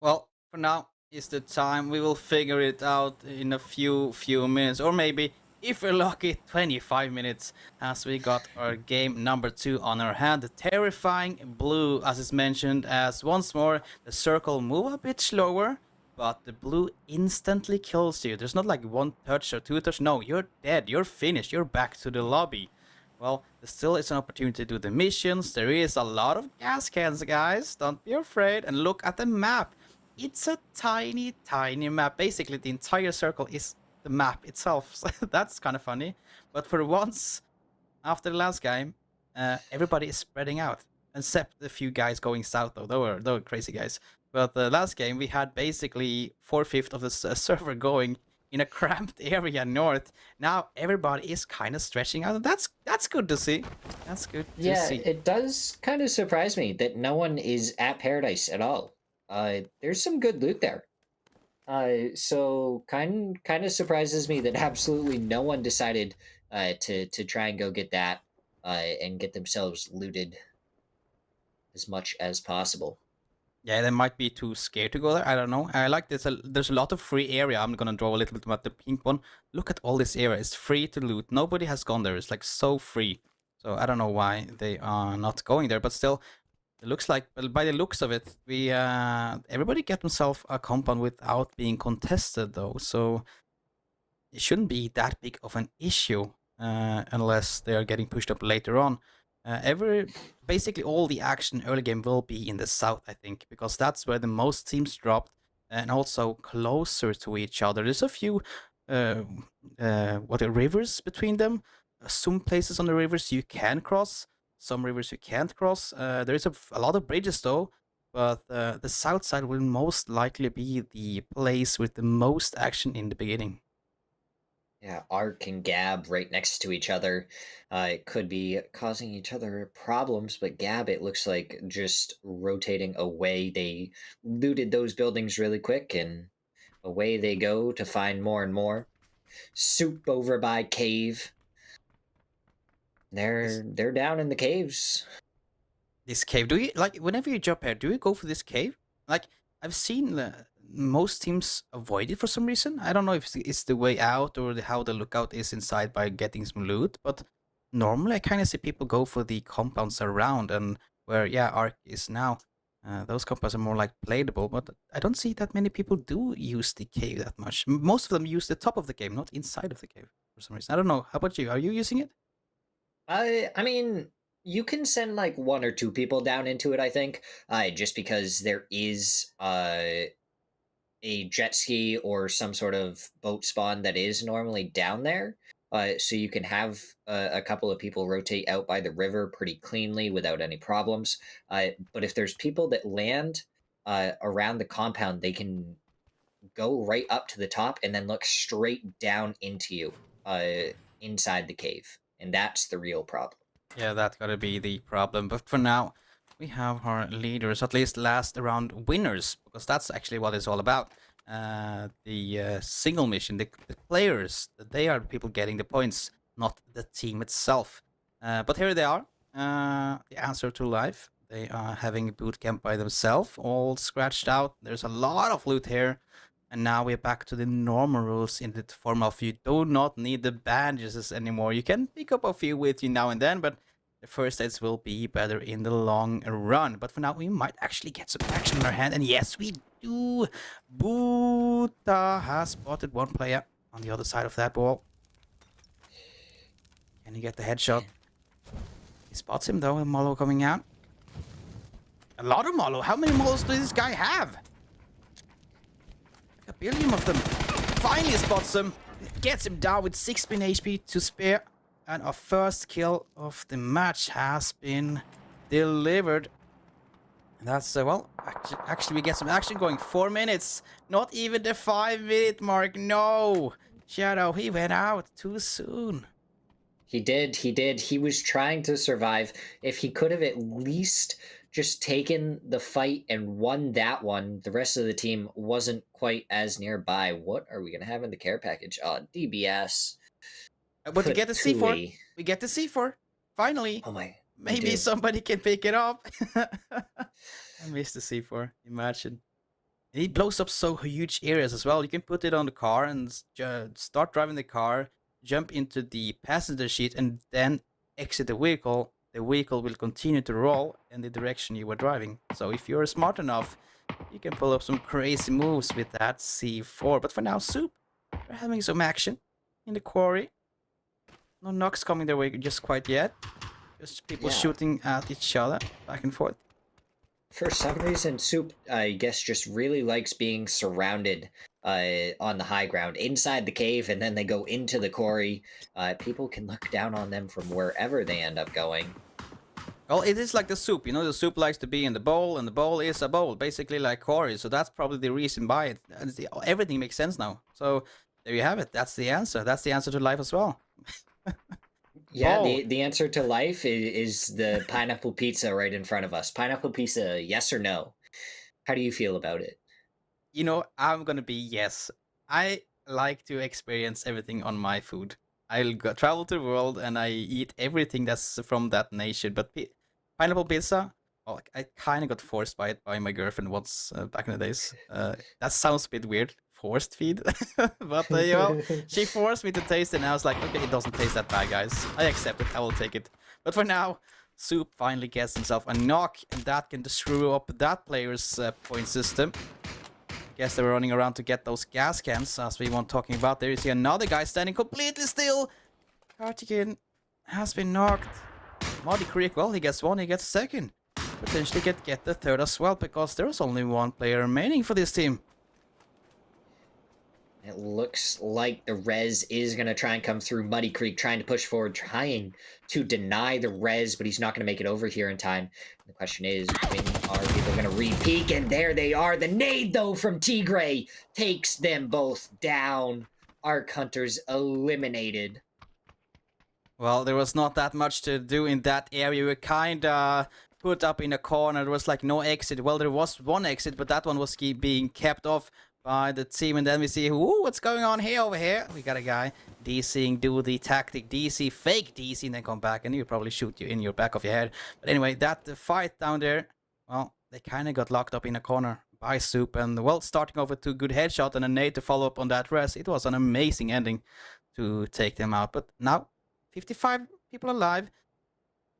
Well, for now is the time. We will figure it out in a few minutes, or maybe if we're lucky, 25 minutes, as we got our game number 2 on our hand. The terrifying blue, as is mentioned, as once more the circle move a bit slower, but the blue instantly kills you. There's not like one touch or two touch. No, you're dead. You're finished. You're back to the lobby. Well, there still is an opportunity to do the missions. There is a lot of gas cans, guys. Don't be afraid. And look at the map. It's a tiny, tiny map. Basically, the entire circle is the map itself. So that's kind of funny. But for once, after the last game, everybody is spreading out. Except a few guys going south, though. They were crazy guys. But the last game, we had basically 4/5 of the server going in a cramped area north. Now everybody is kind of stretching out. That's good to see. That's good to see. It does kind of surprise me that no one is at Paradise at all. There's some good loot there. So kind of surprises me that absolutely no one decided to try and go get that and get themselves looted as much as possible. Yeah, they might be too scared to go there. I don't know. I like this. There's a lot of free area. I'm gonna draw a little bit about the pink one. Look at all this area. It's free to loot. Nobody has gone there. It's like so free. So I don't know why they are not going there. But still, it looks like, well, by the looks of it, we everybody get themselves a compound without being contested though. So it shouldn't be that big of an issue unless they are getting pushed up later on. Basically all the action early game will be in the south, I think, because that's where the most teams dropped and also closer to each other. There's a few rivers between them. Some places on the rivers you can cross, some rivers you can't cross. There is a lot of bridges though, but the south side will most likely be the place with the most action in the beginning. Yeah, Ark and Gab right next to each other. It could be causing each other problems, but Gab, it looks like just rotating away. They looted those buildings really quick, and away they go to find more and more. Soup over by cave. They're down in the caves. This cave, do you, like, whenever you jump here, do you go for this cave? Like, I've seen most teams avoid it for some reason. I don't know if it's the way out or how the lookout is inside by getting some loot, but normally I kind of see people go for the compounds around, and where, yeah, Ark is now. Those compounds are more like playable, but I don't see that many people do use the cave that much. Most of them use the top of the cave, not inside of the cave for some reason. I don't know. How about you? Are you using it? I mean, you can send like 1 or 2 people down into it, I think, just because there is a jet ski or some sort of boat spawn that is normally down there. So you can have a couple of people rotate out by the river pretty cleanly without any problems. But if there's people that land around the compound, they can go right up to the top and then look straight down into you inside the cave. And that's the real problem. Yeah, that's gotta be the problem. But for now, we have our leaders, at least last round winners, because that's actually what it's all about. The single mission, the players, they are the people getting the points, not the team itself. But here they are, the answer to life. They are having a boot camp by themselves, all scratched out. There's a lot of loot here. And now we're back to the normal rules in the form of you do not need the bandages anymore. You can pick up a few with you now and then, but the first aids will be better in the long run. But for now, we might actually get some action in our hand. And yes, we do. Buta has spotted one player on the other side of that wall. Can he get the headshot? He spots him though, a Molo coming out. A lot of Molo. How many Molos does this guy have? A billion of them. Finally spots him. Gets him down with 16 HP to spare. And our first kill of the match has been delivered. And that's, well, actually we get some action going. 4 minutes. Not even the 5-minute mark. No. Shadow, he went out too soon. He did. He was trying to survive. If he could have at least just taken the fight and won that one. The rest of the team wasn't quite as nearby. What are we gonna have in the care package? DBS. But we get the C4. Tui. We get the C4. Finally. Oh my. we Maybe do. somebody can pick it up. I missed the C4. Imagine. And it blows up so huge areas as well. You can put it on the car and start driving the car, jump into the passenger seat, and then exit the vehicle. The vehicle will continue to roll in the direction you were driving. So if you're smart enough, you can pull up some crazy moves with that C4. But for now, Soup, they're having some action in the quarry. No knocks coming their way just quite yet. Just people shooting at each other back and forth. For some reason, Soup, I guess, just really likes being surrounded on the high ground inside the cave, and then they go into the quarry. People can look down on them from wherever they end up going. Well, it is like the Soup, you know, the Soup likes to be in the bowl, and the bowl is a bowl, basically like quarry. So that's probably the reason why it. Everything makes sense now. So there you have it. That's the answer. That's the answer to life as well. Yeah, the answer to life is the pineapple pizza right in front of us. Pineapple pizza, yes or no? How do you feel about it? You know, I'm gonna be yes. I like to experience everything on my food. I'll travel to the world and I eat everything that's from that nation. But pineapple pizza, well, I kind of got forced by it by my girlfriend once back in the days. That sounds a bit weird. Forced feed, but you know, she forced me to taste it, and I was like, okay, it doesn't taste that bad, guys. I accept it. I will take it. But for now, Soup finally gets himself a knock, and that can screw up that player's point system. Guess they were running around to get those gas cans, as we weren't talking about. There you see another guy standing completely still. Cartigan has been knocked. Muddy Creek, well, he gets one, he gets a second. Potentially get the third as well, because there's only one player remaining for this team. It looks like the res is going to try and come through. Muddy Creek trying to push forward, trying to deny the res, but he's not going to make it over here in time. The question is, when are people going to re-peek? And there they are. The nade, though, from Tigray takes them both down. Arc Hunters eliminated. Well, there was not that much to do in that area. We were kind of put up in a corner. There was like no exit. Well, there was one exit, but that one was being kept off by the team. And then we see, ooh, what's going on here over here? We got a guy DCing, do the tactic DC, fake DC, and then come back, and he'll probably shoot you in your back of your head. But anyway, that fight down there, well, they kind of got locked up in a corner by Soup. And well, starting off with 2 good headshots and a nade to follow up on that res, it was an amazing ending to take them out. But now, 55 people alive.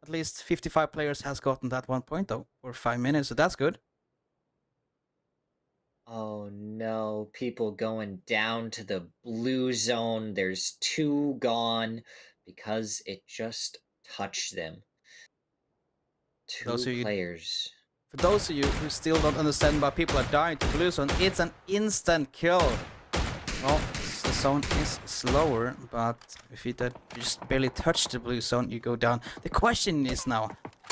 At least 55 players has gotten that 1 point, though, for 5 minutes, so that's good. Oh no, people going down to the blue zone. There's 2 gone because it just touched them. 2 players. For those of you who still don't understand why people are dying to blue zone, it's an instant kill. Well, the zone is slower, but if you just barely touch the blue zone, you go down. The question is now,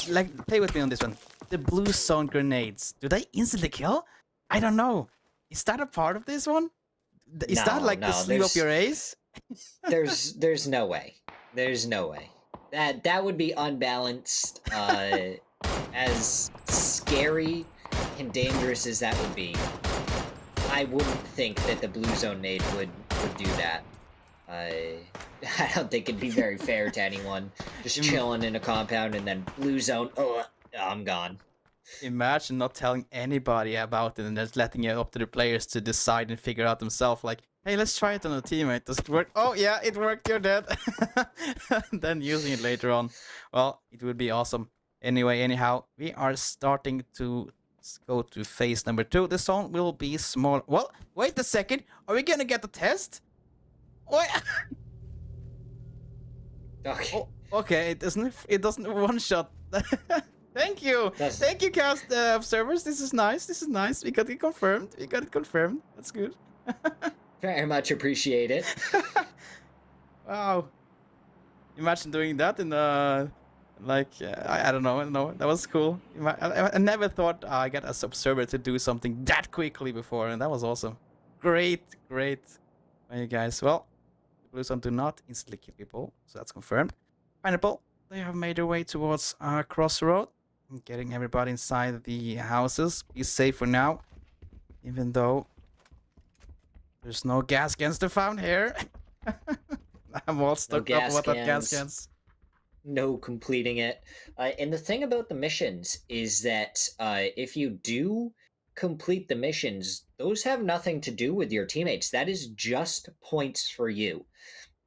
like, play with me on this one. The blue zone grenades, do they instantly kill? I don't know. Is that a part of this one? Is that like the sleeve of your ace? there's no way. There's no way. That would be unbalanced. As scary and dangerous as that would be, I wouldn't think that the blue zone nade would do that. I don't think it'd be very fair to anyone. Just chilling in a compound and then blue zone, oh, I'm gone. Imagine not telling anybody about it and just letting it up to the players to decide and figure out themselves, like, hey, let's try it on a teammate. Does it work? Oh yeah, it worked, you're dead. Then using it later on. Well, it would be awesome. Anyway, anyhow, we are starting to go to phase number 2. The zone will be small. Well, wait a second. Are we gonna get the test? What? Okay. Oh, okay, it doesn't one shot. Thank you. Thank you, cast observers. This is nice. This is nice. We got it confirmed. That's good. Very much appreciate it. Wow. Imagine doing that in I don't know. That was cool. I never thought I got as observer to do something that quickly before, and that was awesome. Great. Hey guys. Well, the blue zone do not instantly kill people, so that's confirmed. Pineapple, they have made their way towards our crossroad. Getting everybody inside the houses. Be safe for now. Even though there's no gas cans to found here. I'm all stuck up with that gas cans. No completing it. And the thing about the missions is that if you do complete the missions, those have nothing to do with your teammates. That is just points for you.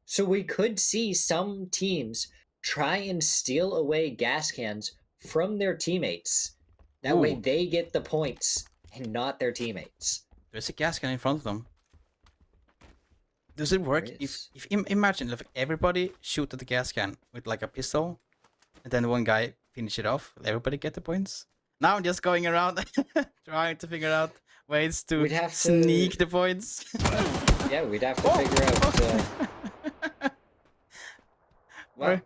So we could see some teams try and steal away gas cans from their teammates. That way they get the points and not their teammates. There's a gas can in front of them. Does it work if imagine if everybody shoot at the gas can with like a pistol, and then one guy finish it off? Will everybody get the points? Now I'm just going around trying to figure out ways to sneak the points. Yeah, we'd have to figure out. Well,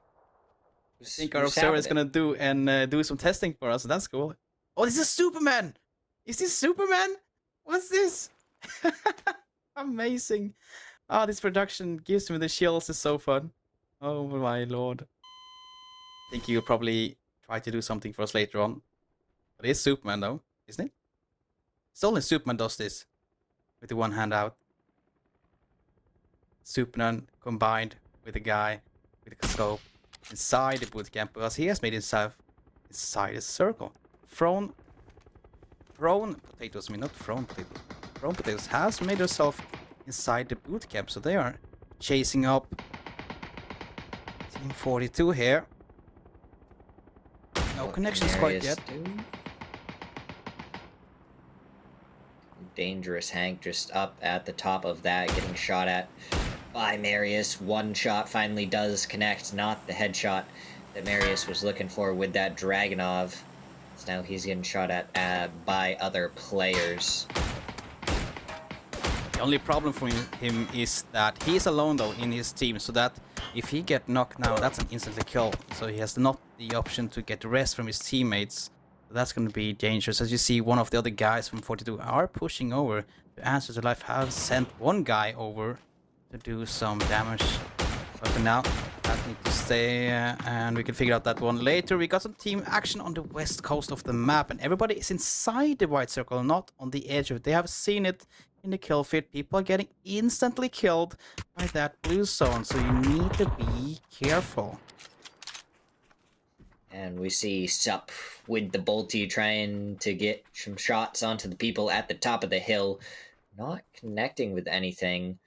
I think our observer is gonna do some testing for us. That's cool. Oh, this is Superman. Is this Superman? What's this? Amazing. Oh, this production gives me the chills. Is so fun. Oh my lord. I think you'll probably try to do something for us later on. But it's Superman though, isn't it? It's only Superman does this. With the one hand out. Superman combined with a guy with a scope inside the bootcamp, because he has made himself inside a circle. Thrown potatoes, I mean not thrown potatoes. Thrown potatoes has made herself inside the bootcamp, so they are chasing up Team 42 here. No connections quite yet. Dangerous Hank just up at the top of that, getting shot at by Marius. One shot finally does connect, not the headshot that Marius was looking for with that Dragunov. So now he's getting shot at by other players. The only problem for him is that he's alone though in his team, so that if he get knocked now, that's an instantly kill. So he has not the option to get rest from his teammates. So that's going to be dangerous. As you see, one of the other guys from 42 are pushing over. The Answers to Life have sent one guy over to do some damage. But for now, that needs to stay, and we can figure out that one later. We got some team action on the west coast of the map, and everybody is inside the white circle, not on the edge of it. They have seen it in the kill feed. People are getting instantly killed by that blue zone, so you need to be careful. And we see Sup with the bolty trying to get some shots onto the people at the top of the hill. Not connecting with anything.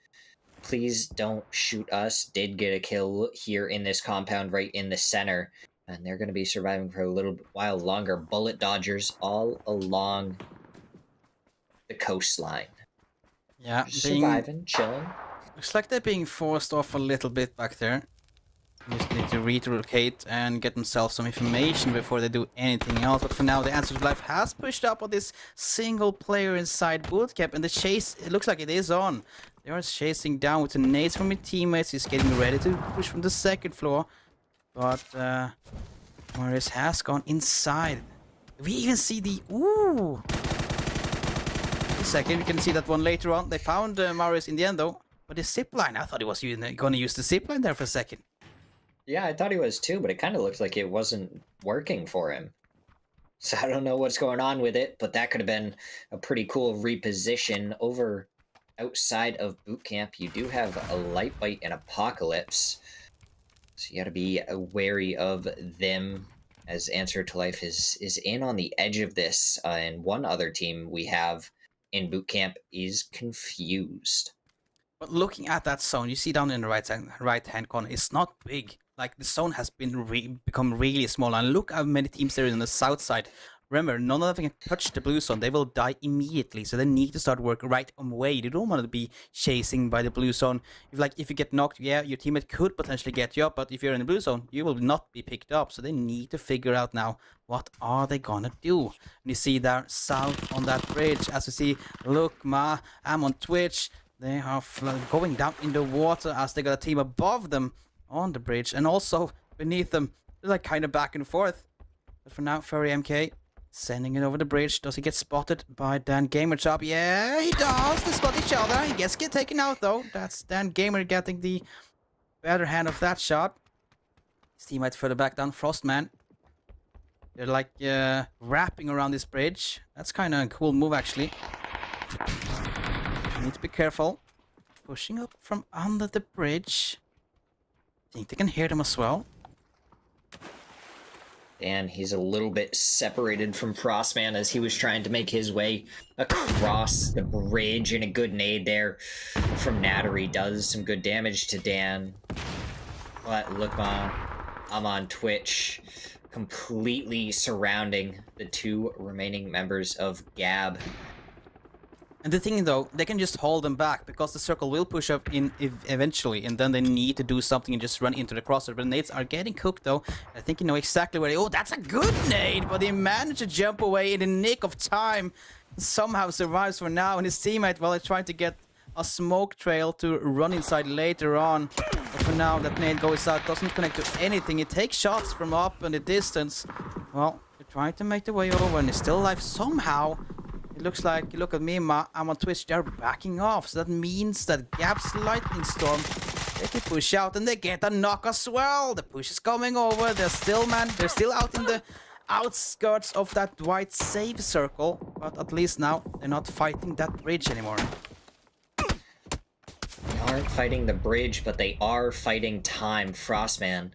Please don't shoot us. Did get a kill here in this compound right in the center. And they're going to be surviving for a little while longer. Bullet dodgers all along the coastline. Yeah, surviving, chilling. Looks like they're being forced off a little bit back there. Just need to relocate and get themselves some information before they do anything else. But for now, the Answer to Life has pushed up on this single player inside bootcamp, and the chase, it looks like it is on. They are chasing down with the nades from his teammates. He's getting ready to push from the second floor. But Marius has gone inside. We even see the... Ooh! A second, we can see that one later on. They found Marius in the end though. But the zipline, I thought he was going to use the zipline there for a second. Yeah, I thought he was too, but it kind of looked like it wasn't working for him. So I don't know what's going on with it, but that could have been a pretty cool reposition over outside of boot camp. You do have a Light Bite and Apocalypse, so you got to be wary of them, as Answer to Life is in on the edge of this. And one other team we have in boot camp is Confused. But looking at that zone, you see down in the right hand corner, it's not big. Like, the zone has been become really small. And look how many teams there is on the south side. Remember, none of them can touch the blue zone. They will die immediately. So they need to start work right away. They don't want to be chasing by the blue zone. If you get knocked, yeah, your teammate could potentially get you up. But if you're in the blue zone, you will not be picked up. So they need to figure out now, what are they gonna do? And you see there south on that bridge, as you see, look, I'm on Twitch. They are going down in the water as they got a team above them on the bridge, and also beneath them. They're like kind of back and forth. But for now, Furry MK sending it over the bridge. Does he get spotted by Dan Gamer Chop? Yeah, he does. They spot each other. He gets taken out though. That's Dan Gamer getting the better hand of that shot. His teammate further back down, Frostman. They're like wrapping around this bridge. That's kind of a cool move, actually. Need to be careful. Pushing up from under the bridge. Think they can hear them as well. And he's a little bit separated from Frostman as he was trying to make his way across the bridge, and a good nade there from Nattery does some good damage to Dan. But look, I'm on Twitch, completely surrounding the two remaining members of Gab. And the thing though, they can just hold them back because the circle will push up in eventually, and then they need to do something and just run into the crosser. But nades are getting cooked though. I think you know exactly where they... Oh, that's a good nade! But he managed to jump away in the nick of time. Somehow survives for now, and his teammate, well, is trying to get a smoke trail to run inside later on. But for now, that nade goes out, doesn't connect to anything. It takes shots from up in the distance. Well, they're trying to make their way over, and he's still alive somehow. It looks like, look at me, I'm on Twitch, they're backing off. So that means that Gab's Lightning Storm, they can push out and they get a knock as well. The push is coming over. They're still out in the outskirts of that white save circle. But at least now, they're not fighting that bridge anymore. They aren't fighting the bridge, but they are fighting time. Frostman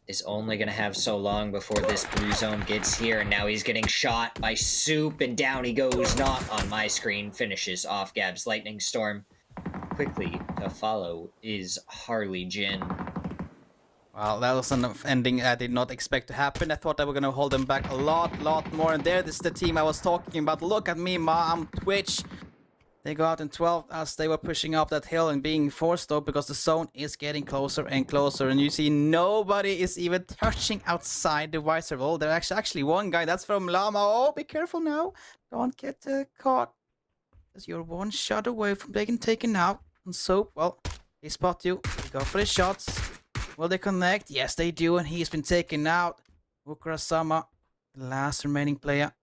is only gonna have so long before this blue zone gets here, and now he's getting shot by Soup, and down he goes, not on my screen, finishes off Gab's Lightning Storm. Quickly to follow is Harley Jin. Well, that was an ending I did not expect to happen. I thought they were gonna hold them back a lot more, and there, this is the team I was talking about. Look at me, I'm Twitch. They go out in 12 as they were pushing up that hill and being forced though, because the zone is getting closer and closer, and you see nobody is even touching outside the white circle. There's actually one guy, that's from Llama. Oh, be careful now. Don't get caught. Because you're one shot away from being taken out. And so, well, they spot you. They go for the shots. Will they connect? Yes, they do, and he's been taken out. Ukurasama, the last remaining player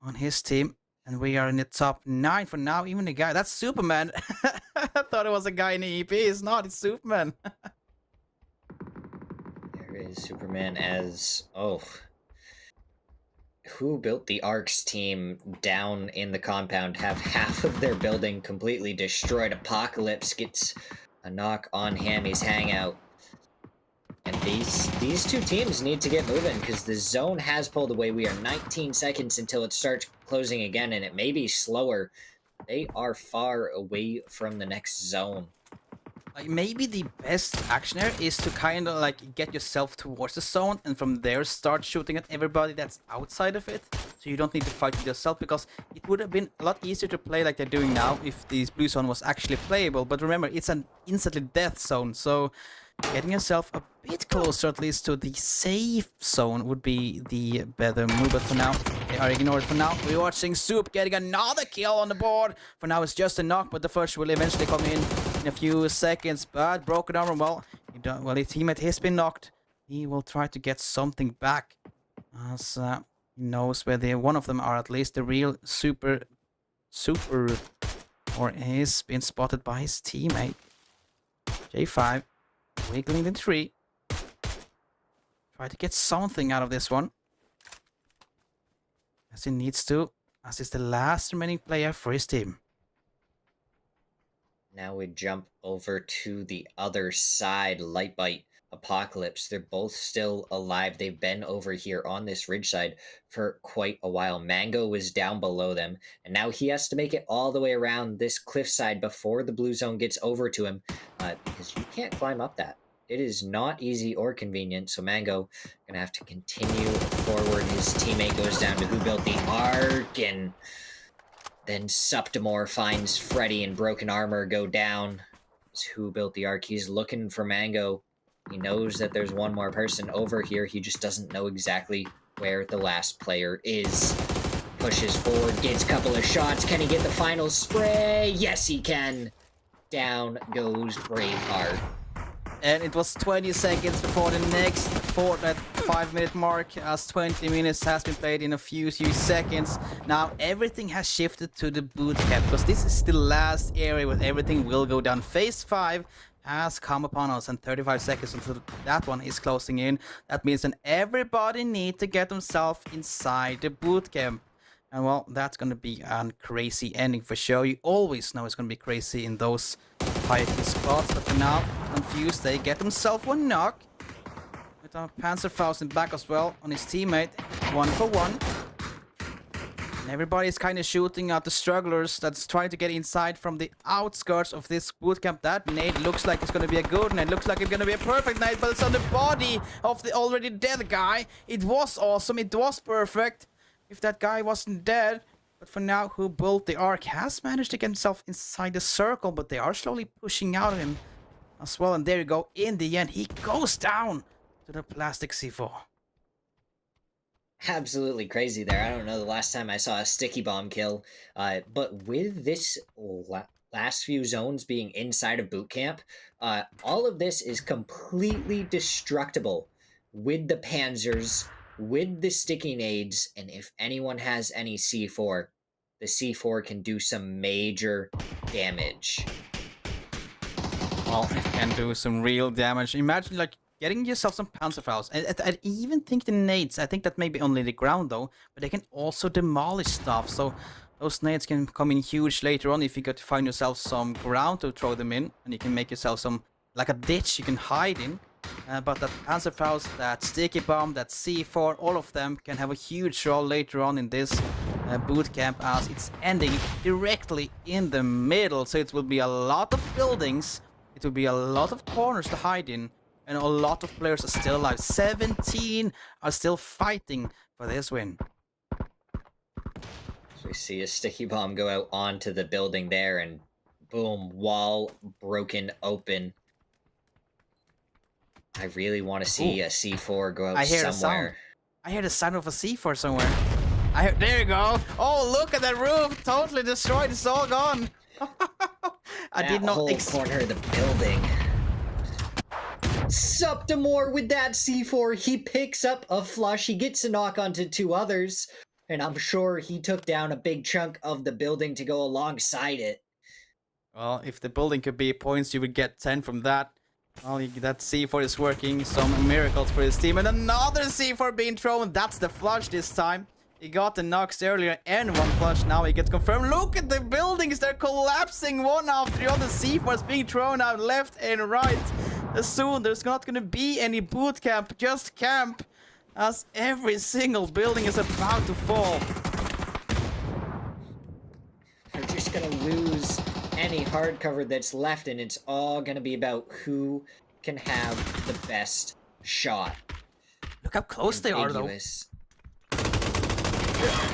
on his team. And we are in the top 9 for now. Even the guy, that's Superman. I thought it was a guy in the EP. It's not, it's Superman. There is Superman as... Oh. Who built the Arcs team down in the compound have half of their building completely destroyed. Apocalypse gets a knock on Hammy's hangout. And these two teams need to get moving because the zone has pulled away. We are 19 seconds until it starts closing again, and it may be slower. They are far away from the next zone. Like, maybe the best action here is to kind of like get yourself towards the zone and from there start shooting at everybody that's outside of it. So you don't need to fight with yourself, because it would have been a lot easier to play like they're doing now if this blue zone was actually playable. But remember, it's an instantly death zone, so getting yourself a bit closer at least to the safe zone would be the better move. But for now, they are ignored for now. We're watching Soup getting another kill on the board. For now, it's just a knock, but the first will eventually come in a few seconds. But broken armor, well, his teammate has been knocked. He will try to get something back, as he knows where one of them are, at least the real super, or he's been spotted by his teammate. J5. Wiggling the tree. Try to get something out of this one, as he needs to, as he's the last remaining player for his team. Now we jump over to the other side. Lightbite, Apocalypse, they're both still alive. They've been over here on this ridge side for quite a while. Mango was down below them, and now he has to make it all the way around this cliffside before the blue zone gets over to him, because you can't climb up that. It is not easy or convenient, so Mango gonna have to continue forward. His teammate goes down to Who Built the Ark, and then Suptimore finds Freddy and Broken Armor go down. It's Who Built the Ark. He's looking for Mango. He knows that there's one more person over here. He just doesn't know exactly where the last player is. Pushes forward, gets a couple of shots. Can he get the final spray? Yes, he can. Down goes Braveheart. And it was 20 seconds before the next 5-minute mark, as 20 minutes has been played in a few seconds. Now everything has shifted to the boot camp, because this is the last area where everything will go down. Phase 5 has come upon us, and 35 seconds until that one is closing in. That means that everybody need to get themselves inside the boot camp. And well, that's gonna be a crazy ending for sure. You always know it's gonna be crazy in those fighting spots. But for now, Confused, they get themselves one knock. With a Panzerfaust in back as well on his teammate. 1-for-1. And everybody's kind of shooting at the strugglers that's trying to get inside from the outskirts of this bootcamp. That nade looks like it's going to be a good nade. Looks like it's going to be a perfect nade, but it's on the body of the already dead guy. It was awesome. It was perfect. If that guy wasn't dead. But for now, who built the arc has managed to get himself inside the circle, but they are slowly pushing out of him as well. And there you go. In the end, he goes down to the plastic C4. Absolutely crazy there. I don't know the last time I saw a sticky bomb kill, but with this last few zones being inside of boot camp, all of this is completely destructible with the panzers, with the sticky nades, and if anyone has any C4, the C4 can do some major damage. Well, it can do some real damage. Imagine like getting yourself some Panzerfaust. I even think the nades, I think that may be only the ground though, but they can also demolish stuff. So those nades can come in huge later on if you got to find yourself some ground to throw them in. And you can make yourself some, like a ditch you can hide in. But that Panzerfaust, that sticky bomb, that C4, all of them can have a huge role later on in this boot camp as it's ending directly in the middle. So it will be a lot of buildings. It will be a lot of corners to hide in. And a lot of players are still alive. 17 are still fighting for this win. So we see a sticky bomb go out onto the building there, and boom, wall broken open. I really want to see a C4 go out somewhere. I hear the sound of a C4 somewhere. There you go. Oh, look at that roof. Totally destroyed. It's all gone. I did not whole corner of the building. Subtimore with that C4, he picks up a flush, he gets a knock onto two others, and I'm sure he took down a big chunk of the building to go alongside it. Well, if the building could be points, you would get 10 from that. Well, that C4 is working some miracles for his team, and another C4 being thrown. That's the flush this time. He got the knocks earlier and one flush. Now he gets confirmed. Look at the buildings, they're collapsing one after the other. C4 is being thrown out left and right. Soon there's not gonna be any boot camp, just camp, as every single building is about to fall. We're just gonna lose any hard cover that's left, and it's all gonna be about who can have the best shot. Look how close they are though.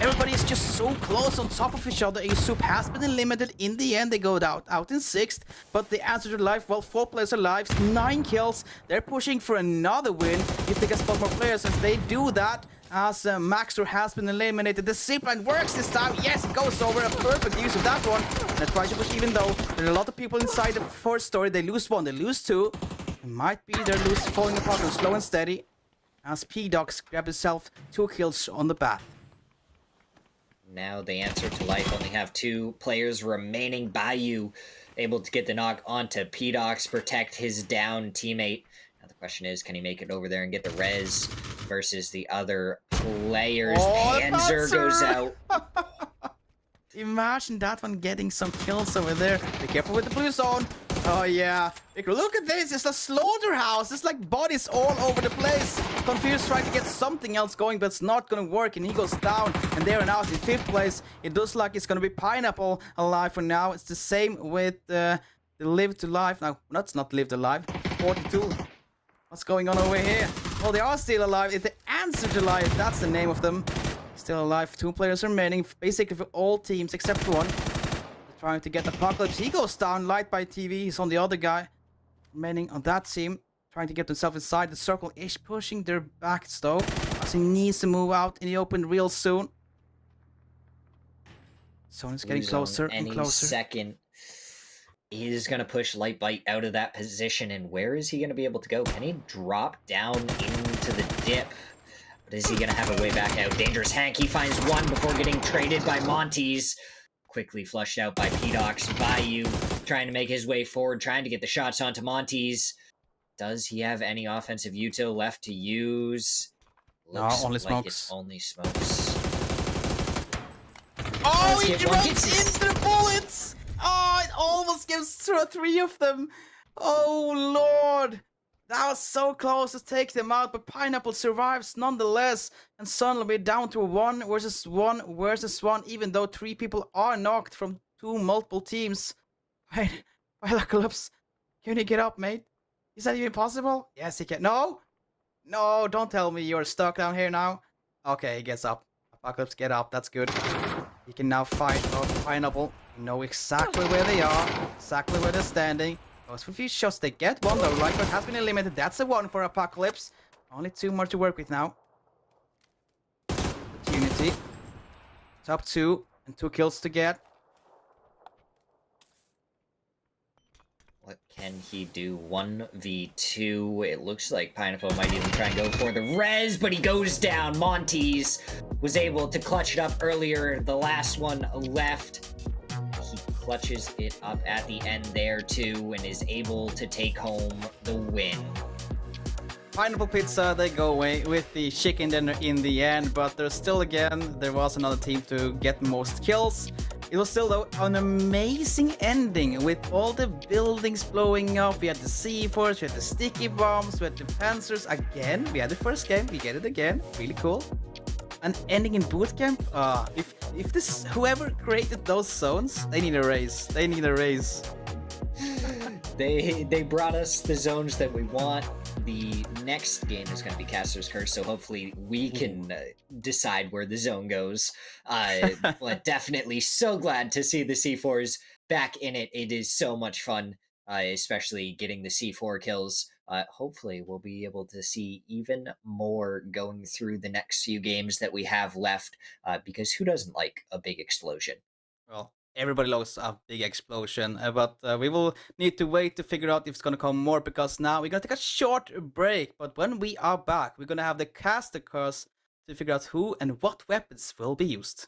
Everybody is just so close on top of each other. Yusuf has been eliminated. In the end, they go out in 6th. But the answer to life, well, 4 players alive, 9 kills. They're pushing for another win if they can spot more players. As they do that, as Maxter has been eliminated. The zipline works this time. Yes, it goes over. A perfect use of that one. They try to push even though there are a lot of people inside the first story. They lose 1, they lose 2. It might be they're falling apart and slow and steady. As P-Docs grab himself 2 kills on the path. Now the answer to life, only have 2 players remaining. Bayou able to get the knock onto P-Docs, protect his down teammate. Now the question is, can he make it over there and get the res versus the other players? Panzer goes out. Imagine that one getting some kills over there. Be careful with the blue zone. Oh yeah. Look at this. It's a slaughterhouse. It's like bodies all over the place. Confused trying to get something else going, but it's not going to work. And he goes down. And there and out in 5th place. It looks like it's going to be Pineapple alive for now. It's the same with the Live to Live. Now, that's not Live to Live. 42. What's going on over here? Well, they are still alive. It's the Answer to Life. That's the name of them. Still alive. 2 players remaining. Basically for all teams except one. Trying to get Apocalypse. He goes down. Light by TV. He's on the other guy. Remaining on that team. Trying to get himself inside the circle. Ish pushing their backs though. As he needs to move out in the open real soon. Zone is getting closer and closer. Second. He's going to push Lightbite out of that position. And where is he going to be able to go? Can he drop down into the dip? But is he going to have a way back out? Dangerous Hank. He finds one before getting traded by Monty's. quickly flushed out by P-Dox. Bayou trying to make his way forward, trying to get the shots onto Montes. Does he have any offensive util left to use? Looks only like smokes. it's only smokes. Oh, Let's he get one. runs Gets into the bullets! Oh, it almost gives three of them. Oh, Lord. That was so close to take them out, but Pineapple survives nonetheless. And suddenly we're down to 1 versus 1 versus 1, even though 3 people are knocked from 2 multiple teams. Wait, Apocalypse, can you get up, mate? Is that even possible? Yes, he can. No! No, don't tell me you're stuck down here now. Okay, he gets up. Apocalypse, get up. That's good. He can now fight off Pineapple. You know exactly where they are, exactly where they're standing. Goes for a few shots. They get one though. Right, but has been eliminated. That's a 1 for Apocalypse. Only 2 more to work with now. Opportunity. Top 2 and 2 kills to get. What can he do? 1v2. It looks like Pineapple might even try and go for the res, but he goes down. Montes was able to clutch it up earlier. The last one left. He clutches it up at the end there too and is able to take home the win. Pineapple Pizza, they go away with the chicken dinner in the end, but there's still there was another team to get most kills. It was still though an amazing ending with all the buildings blowing up. We had the C4s, we had the sticky bombs, we had the panzers again. We had the first game, we get it again. Really cool. And ending in bootcamp. If this whoever created those zones, they need a raise. They need a raise. They brought us the zones that we want. The next game is going to be Caster's Curse, so hopefully we can decide where the zone goes. But definitely so glad to see the C4s back in it. It is so much fun, especially getting the C4 kills. Hopefully we'll be able to see even more going through the next few games that we have left, because who doesn't like a big explosion? Well, everybody loves a big explosion, but we will need to wait to figure out if it's going to come more, because now we're going to take a short break. But when we are back, we're going to have the Caster Curse to figure out who and what weapons will be used.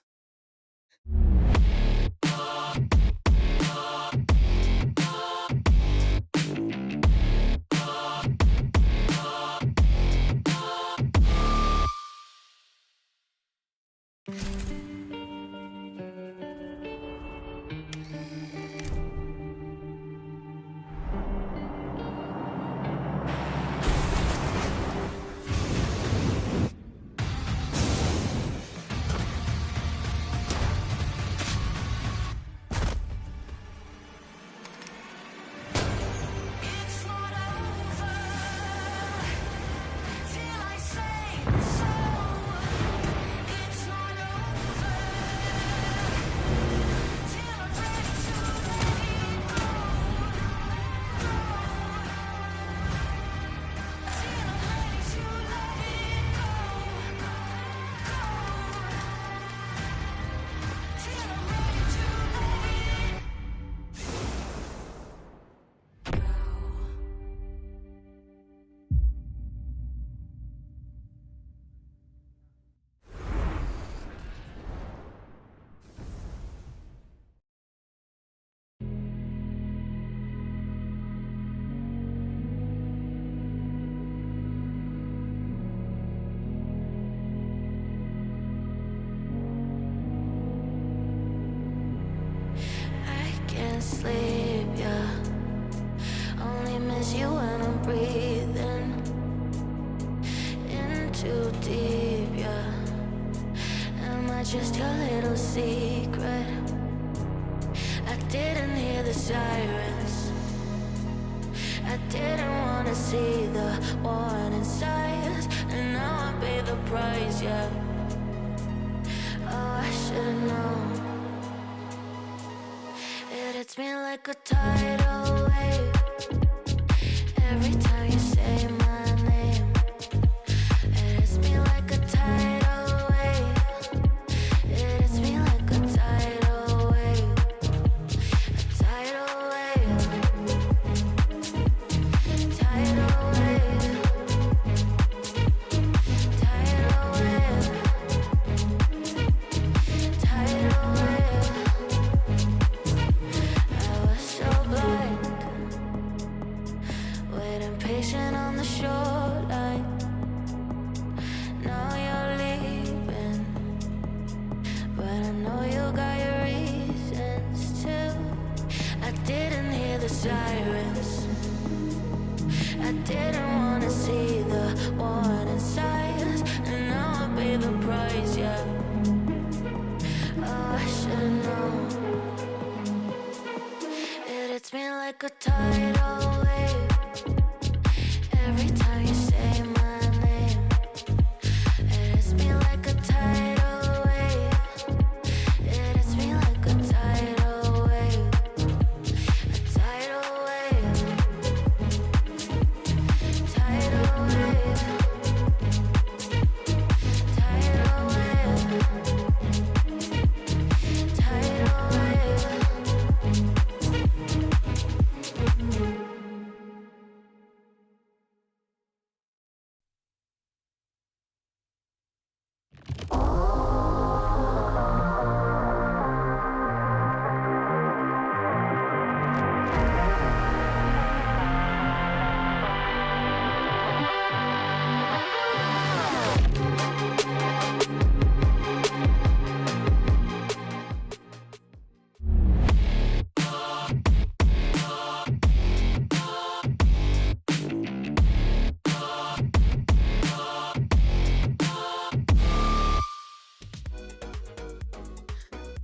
Sleep, yeah. Only miss you when I'm breathing in too deep, yeah. Am I just your little secret? I didn't hear the sirens. I didn't want to see the warning signs, and now I pay the price, yeah. Oh, I should've known. It hits me like a tidal wave every time you say my name. It hits me like a tidal wave. It hits me like a tidal wave. A tidal wave. Tidal wave. Tidal wave. Tidal wave. like a tidal wave. Every time you say my name, it hits me like a tidal wave. It hits me like a tidal wave. A tidal wave. Tidal wave. Tidal wave. Tidal wave.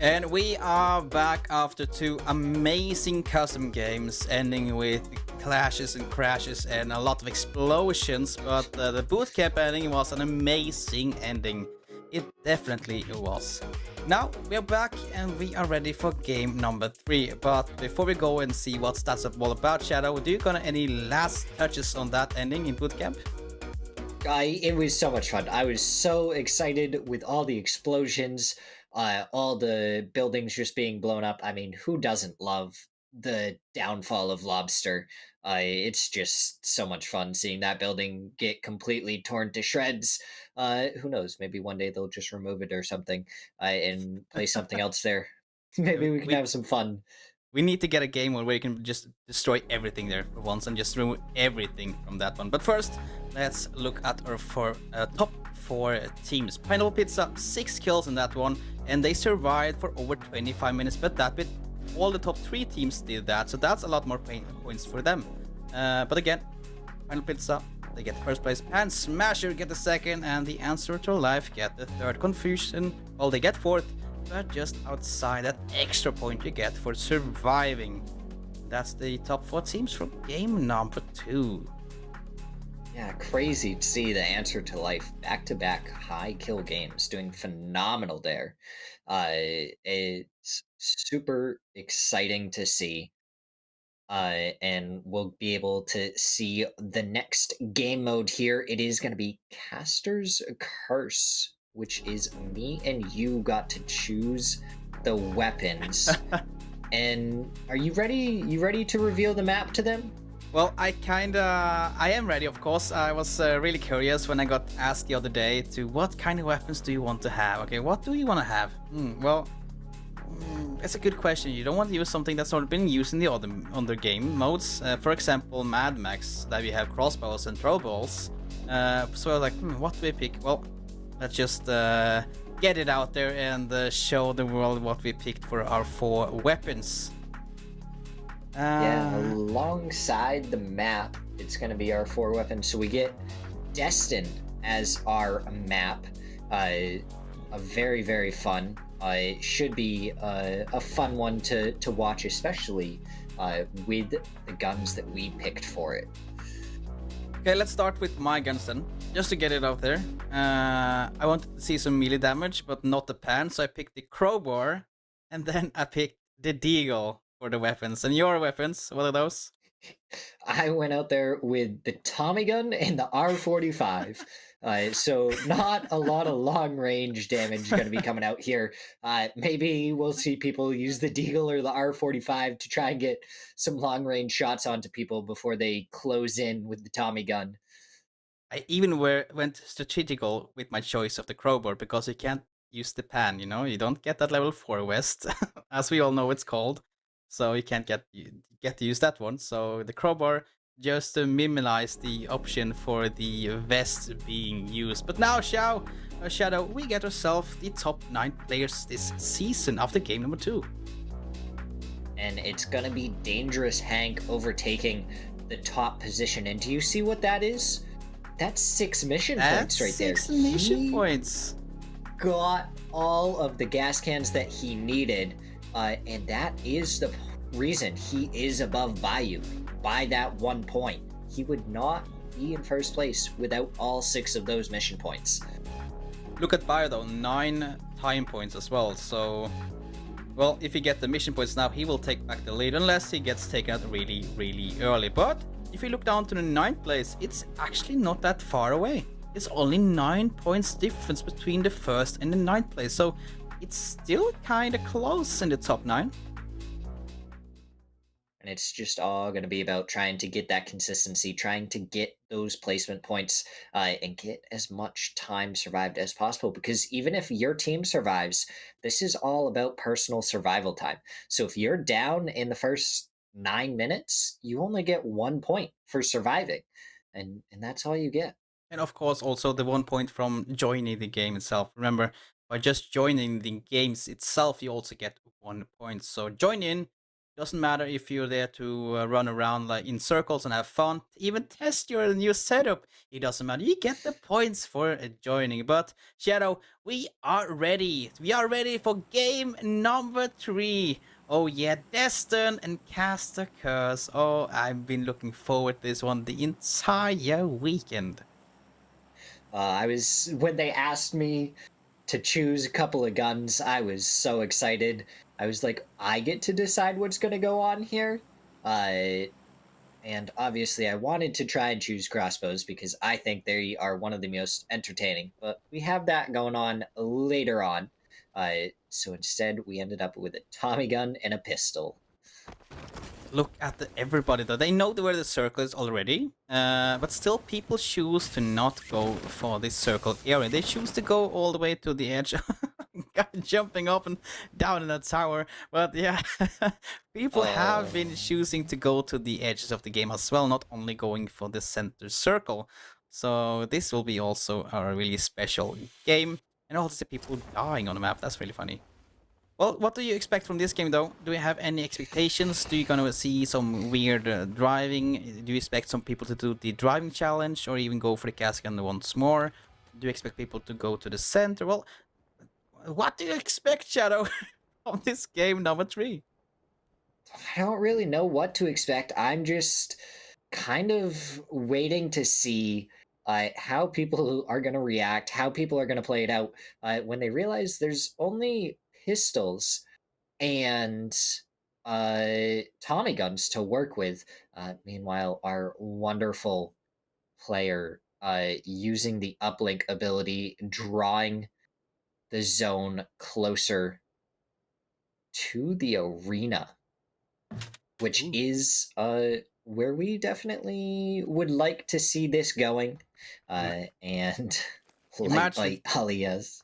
And we are back after 2 amazing custom games, ending with clashes and crashes and a lot of explosions, but the bootcamp ending was an amazing ending. It definitely was. Now we are back and we are ready for game number 3, but before we go and see what that's all about, Shadow, do you got any last touches on that ending in bootcamp? It was so much fun. I was so excited with all the explosions, all the buildings just being blown up. I mean, who doesn't love the downfall of Lobster? It's just so much fun seeing that building get completely torn to shreds. Who knows? Maybe one day they'll just remove it or something and place something else there. Maybe we can have some fun. We need to get a game where we can just destroy everything there for once and just remove everything from that one. But first, let's look at our top 4 teams. Pineapple Pizza, 6 kills in that one, and they survived for over 25 minutes, but that bit, all the top 3 teams did that, so that's a lot more points for them. But again, Pineapple Pizza, they get first place, Pan Smasher get the second, and the Answer to Life get the third. Confusion, well, they get fourth, but just outside that extra point you get for surviving. That's the top 4 teams from game number 2. Yeah, crazy to see the Answer to Life back-to-back high kill games doing phenomenal there. It's super exciting to see. And we'll be able to see the next game mode here. It is going to be Caster's Curse, which is me and you got to choose the weapons. And are you ready? You ready to reveal the map to them? Well, I am ready, of course. I was really curious when I got asked the other day to what kind of weapons do you want to have? Okay, what do you want to have? It's a good question. You don't want to use something that's not been used in the other game modes. For example, Mad Max, that we have crossbows and throwballs. So I was like, what do we pick? Well, let's just get it out there and show the world what we picked for our 4 weapons. Yeah, alongside the map, it's going to be our 4 weapons. So we get Destined as our map. A very, very fun. It should be a fun one to watch, especially with the guns that we picked for it. Okay, let's start with my guns then, just to get it out there. I wanted to see some melee damage, but not the pan, so I picked the crowbar, and then I picked the deagle for the weapons. And your weapons, what are those? I went out there with the Tommy gun and the R45. So not a lot of long range damage going to be coming out here. Maybe we'll see people use the Deagle or the R45 to try and get some long range shots onto people before they close in with the Tommy gun. I even went strategical with my choice of the crowbar because you can't use the pan, you don't get that level 4 West, as we all know it's called. So you can't get to use that one. So the crowbar, just to minimize the option for the vest being used. But now, Shadow, we get ourselves the top 9 players this season after game number 2. And it's gonna be Dangerous Hank overtaking the top position. And do you see what that is? That's 6 mission points right there. 6 mission points. Got all of the gas cans that he needed. And that is the reason he is above Bayou by that 1 point. He would not be in first place without all 6 of those mission points. Look at Bio though, 9 time points as well, so... Well, if he gets the mission points now, he will take back the lead, unless he gets taken out really, really early. But if you look down to the 9th place, it's actually not that far away. It's only 9 points difference between the 1st and the 9th place, so it's still kind of close in the top 9. And it's just all going to be about trying to get that consistency, trying to get those placement points, and get as much time survived as possible. Because even if your team survives, this is all about personal survival time. So if you're down in the first 9 minutes, you only get 1 point for surviving, and that's all you get. And of course, also the 1 point from joining the game itself. Remember, by just joining the games itself, you also get 1 point. So join in. Doesn't matter if you're there to run around like in circles and have fun, even test your new setup. It doesn't matter. You get the points for joining. But Shadow, we are ready. We are ready for game number 3. Oh yeah, Destin and Cast a Curse. Oh, I've been looking forward to this one the entire weekend. When they asked me to choose a couple of guns, I was so excited. I was like, I get to decide what's going to go on here. And obviously I wanted to try and choose crossbows because I think they are one of the most entertaining. But we have that going on later on. So instead, we ended up with a Tommy gun and a pistol. Look at everybody though. They know where the circle is already, but still people choose to not go for this circle area. They choose to go all the way to the edge. Guy jumping up and down in a tower. But yeah, people have been choosing to go to the edges of the game as well, not only going for the center circle. So this will be also a really special game. And also people dying on the map. That's really funny. Well, what do you expect from this game, though? Do you have any expectations? Do you gonna see some weird driving? Do you expect some people to do the driving challenge, or even go for the cast gun once more? Do you expect people to go to the center? Well, what do you expect, Shadow, from this game number 3? I don't really know what to expect. I'm just kind of waiting to see how people are going to react, how people are going to play it out when they realize there's only pistols and Tommy guns to work with. Meanwhile, our wonderful player using the uplink ability, drawing the zone closer to the arena, which is where we definitely would like to see this going. And like Alias.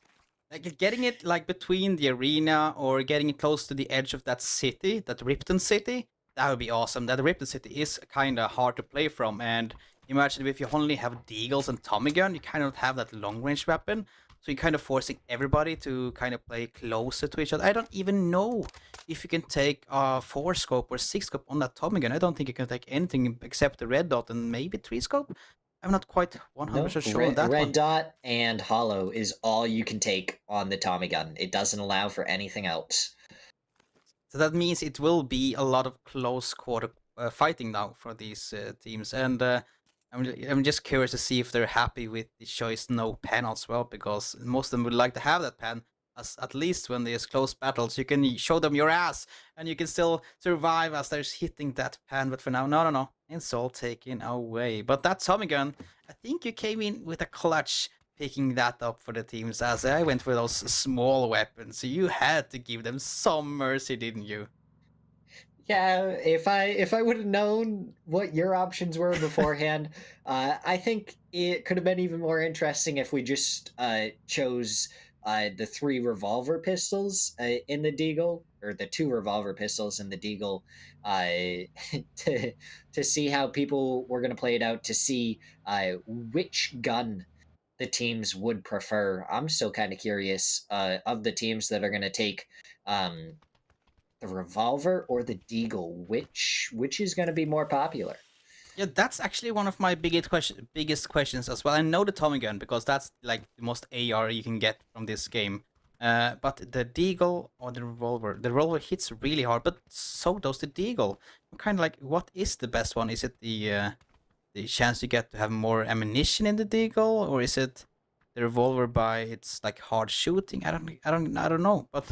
Like getting it like between the arena or getting it close to the edge of that city, that Ripton city, that would be awesome. That Ripton city is kind of hard to play from, and imagine if you only have deagles and Tommy gun, you kind of have that long range weapon, so you're kind of forcing everybody to kind of play closer to each other. I don't even know if you can take a 4-scope or 6-scope on that Tommy gun. I don't think you can take anything except the red dot and maybe 3-scope. I'm not quite 100% sure on that red one. dot and hollow is all you can take on the Tommy gun. It doesn't allow for anything else. So that means it will be a lot of close quarter fighting now for these teams. And I'm just curious to see if they're happy with the choice no pen as well, because most of them would like to have that pen. As at least when there's close battles, you can show them your ass, and you can still survive as they're hitting that pan. But for now, no, it's all taken away. But that Tommy gun, I think you came in with a clutch picking that up for the teams, as I went for those small weapons. So you had to give them some mercy, didn't you? Yeah, if I would have known what your options were beforehand, I think it could have been even more interesting if we just chose the 3 revolver pistols in the deagle, or the 2 revolver pistols in the deagle, to see how people were going to play it out, to see which gun the teams would prefer. I'm still kind of curious of the teams that are going to take the revolver or the deagle, which is going to be more popular. Yeah, that's actually one of my biggest questions as well. I know the Tommy gun because that's like the most AR you can get from this game. But the deagle or the revolver hits really hard, but so does the deagle. I'm kind of like, what is the best one? Is it the chance you get to have more ammunition in the deagle, or is it the revolver by its like hard shooting? I don't know. But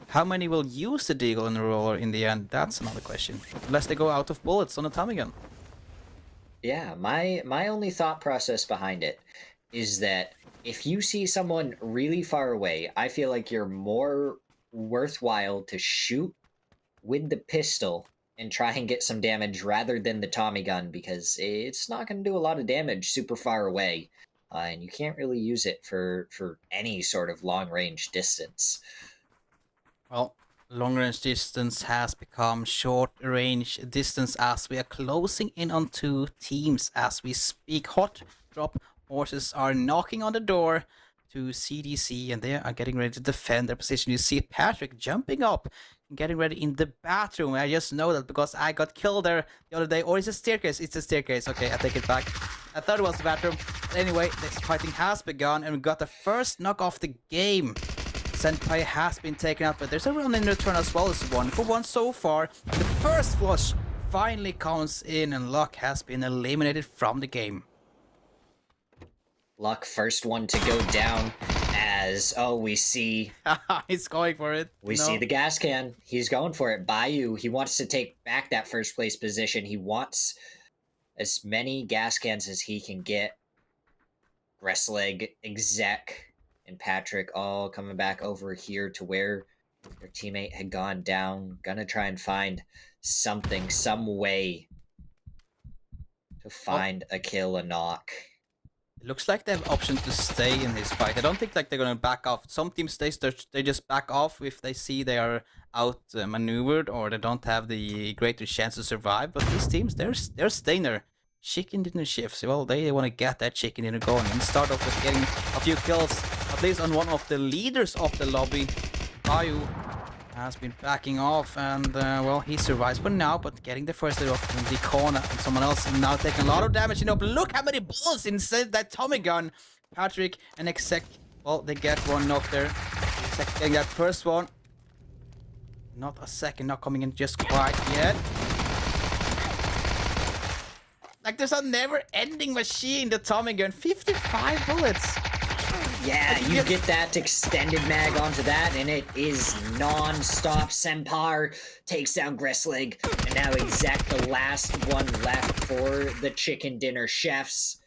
how many will use the deagle and the revolver in the end? That's another question. Unless they go out of bullets on the Tommy gun. Yeah, my only thought process behind it is that if you see someone really far away, I feel like you're more worthwhile to shoot with the pistol and try and get some damage rather than the Tommy gun, because it's not going to do a lot of damage super far away, and you can't really use it for any sort of long range distance. Well, long range distance has become short range distance as we are closing in on two teams as we speak. Hot drop horses are knocking on the door to CDC and they are getting ready to defend their position. You see Patrick jumping up and getting ready in the bathroom. I just know that because I got killed there the other day. Or is it a staircase? It's a staircase. Okay, I take it back. I thought it was the bathroom. But anyway, this fighting has begun and we got the first knock off the game. Senpai has been taken out, but there's a run in return as well as 1-for-1 so far. The first flush finally comes in and Luck has been eliminated from the game. Luck, first one to go down as, oh, we see... He's going for it. We see the gas can. He's going for it. Bayou, he wants to take back that first place position. He wants as many gas cans as he can get. Gressleg, Exec, and Patrick all coming back over here to where their teammate had gone down. Gonna try and find something, some way to find a kill, a knock. It looks like they have option to stay in this fight. I don't think like they're gonna back off. Some teams they just back off if they see they are out maneuvered or they don't have the greater chance to survive. But these teams, they're staying there. Chicken dinner shifts. Well, they want to get that chicken dinner going and start off with getting a few kills, at least on one of the leaders of the lobby. Bayou has been backing off and well, he survives for now, but getting the first hit off in the corner and someone else now taking a lot of damage. But look how many bullets inside that Tommy gun. Patrick and Exec, well, they get one knock there. Exec getting that first one. Not a second, not coming in just quite yet. Like there's a never-ending machine, the Tommy gun. 55 bullets. Yeah, you get that extended mag onto that, and it is non-stop. Senpai takes down Gressleg, and now Exec, the last one left for the chicken dinner chefs.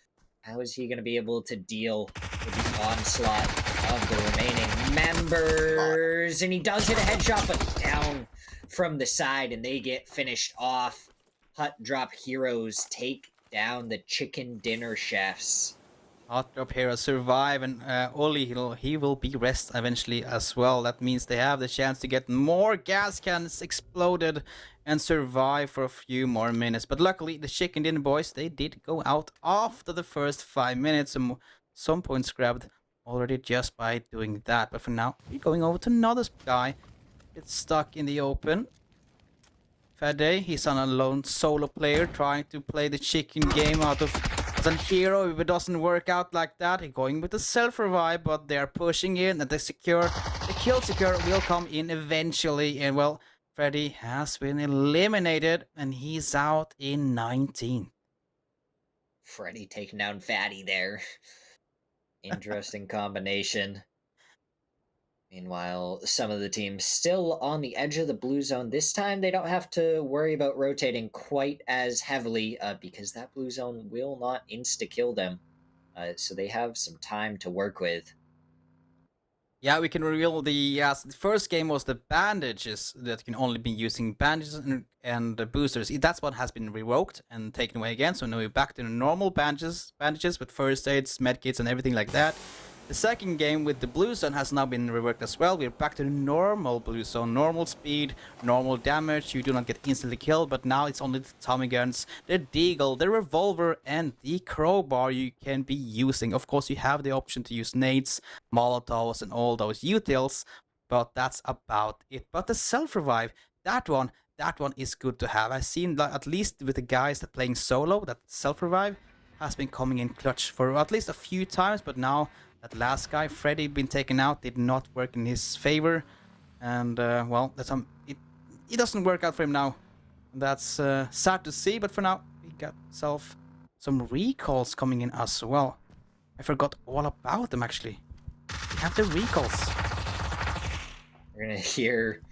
How is he going to be able to deal with the onslaught of the remaining members? And he does hit a headshot, but down from the side, and they get finished off. Hut Drop Heroes take down the chicken dinner chefs. Hot Drop Heroes survive, and Oli, he will be rest eventually as well. That means they have the chance to get more gas cans exploded and survive for a few more minutes. But luckily, the Chicken Dinner boys, they did go out after the first 5 minutes. And some points grabbed already just by doing that. But for now, we're going over to another guy. It's stuck in the open. Fede, he's on a lone solo player trying to play the chicken game out of as a hero. If it doesn't work out like that, he's going with the self-revive, but they're pushing in and the kill secure will come in eventually. And well, Freddy has been eliminated and he's out in 19th. Freddy taking down Fatty there. Interesting combination. Meanwhile, some of the teams still on the edge of the blue zone. This time, they don't have to worry about rotating quite as heavily because that blue zone will not insta-kill them. So they have some time to work with. Yeah, we can reveal the first game was the bandages that can only be using bandages and the boosters. That's what has been revoked and taken away again. So now we're back to the normal bandages with first aids, medkits, and everything like that. The second game with the blue zone has now been reworked as well. We're back to the normal blue zone, normal speed, normal damage. You do not get instantly killed, but now it's only the Tommy guns, the deagle, the revolver, and the crowbar you can be using. Of course, you have the option to use nades, molotovs, and all those utils, but that's about it. But the self-revive, that one is good to have. I've seen, at least with the guys that playing solo, that self-revive has been coming in clutch for at least a few times, but now That last guy, Freddy, been taken out, did not work in his favor. And, well, it doesn't work out for him now. That's sad to see, but for now, we got some recalls coming in as well. I forgot all about them, actually. We have the recalls. We're gonna hear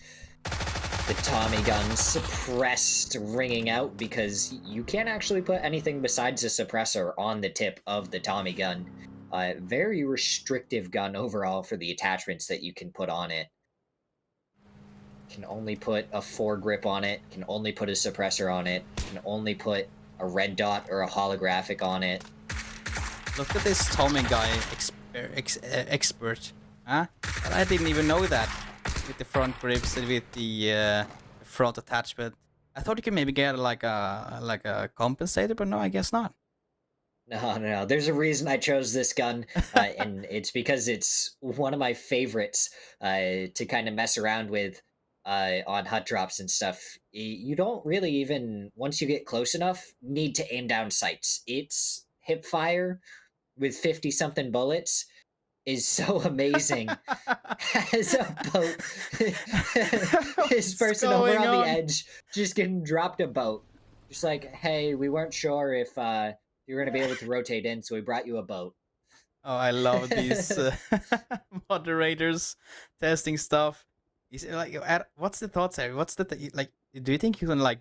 the Tommy gun suppressed ringing out because you can't actually put anything besides a suppressor on the tip of the Tommy gun. Very restrictive gun overall for the attachments that you can put on it. Can only put a foregrip on it, can only put a suppressor on it, can only put a red dot or a holographic on it. Look at this Tommy guy expert. Huh? I didn't even know that. With the front grips and with the front attachment. I thought you could maybe get like a compensator, but no, I guess not. No. There's a reason I chose this gun, and it's because it's one of my favorites to kind of mess around with on hut drops and stuff. You don't really even, once you get close enough, need to aim down sights. It's hip fire with 50-something bullets is so amazing. As a boat, this person over on the edge just getting dropped a boat. Just like, hey, we weren't sure if you were going to be able to rotate in, so we brought you a boat. Oh, I love these moderators testing stuff. Is it like, what's the thoughts here? What's the like? Do you think you can like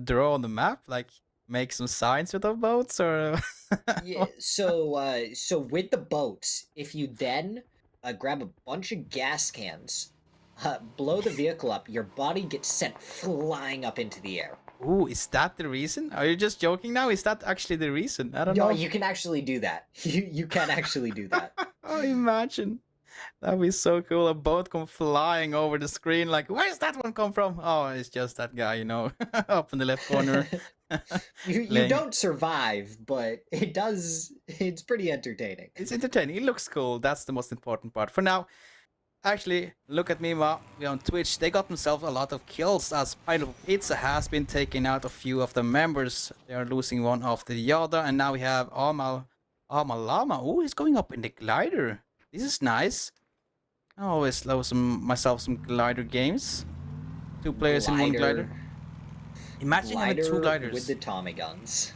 draw on the map, like make some signs with the boats, or? Yeah. So with the boats, if you then grab a bunch of gas cans, blow the vehicle up, your body gets sent flying up into the air. Ooh, is that the reason? Are you just joking now? Is that actually the reason? I don't know. No, you can actually do that. You can actually do that. Oh, imagine. That'd be so cool. A boat come flying over the screen like, where's that one come from? Oh, it's just that guy, you know, up in the left corner. You don't survive, but it's pretty entertaining. It's entertaining. It looks cool. That's the most important part. For now, actually, look at me, we're on Twitch. They got themselves a lot of kills as Pineapple Pizza has been taking out a few of the members. They are losing one after the other. And now we have Amal Lama. Oh, he's going up in the glider. This is nice. I always love myself some glider games. 2 players in one glider. Imagine having 2 gliders. With the Tommy guns.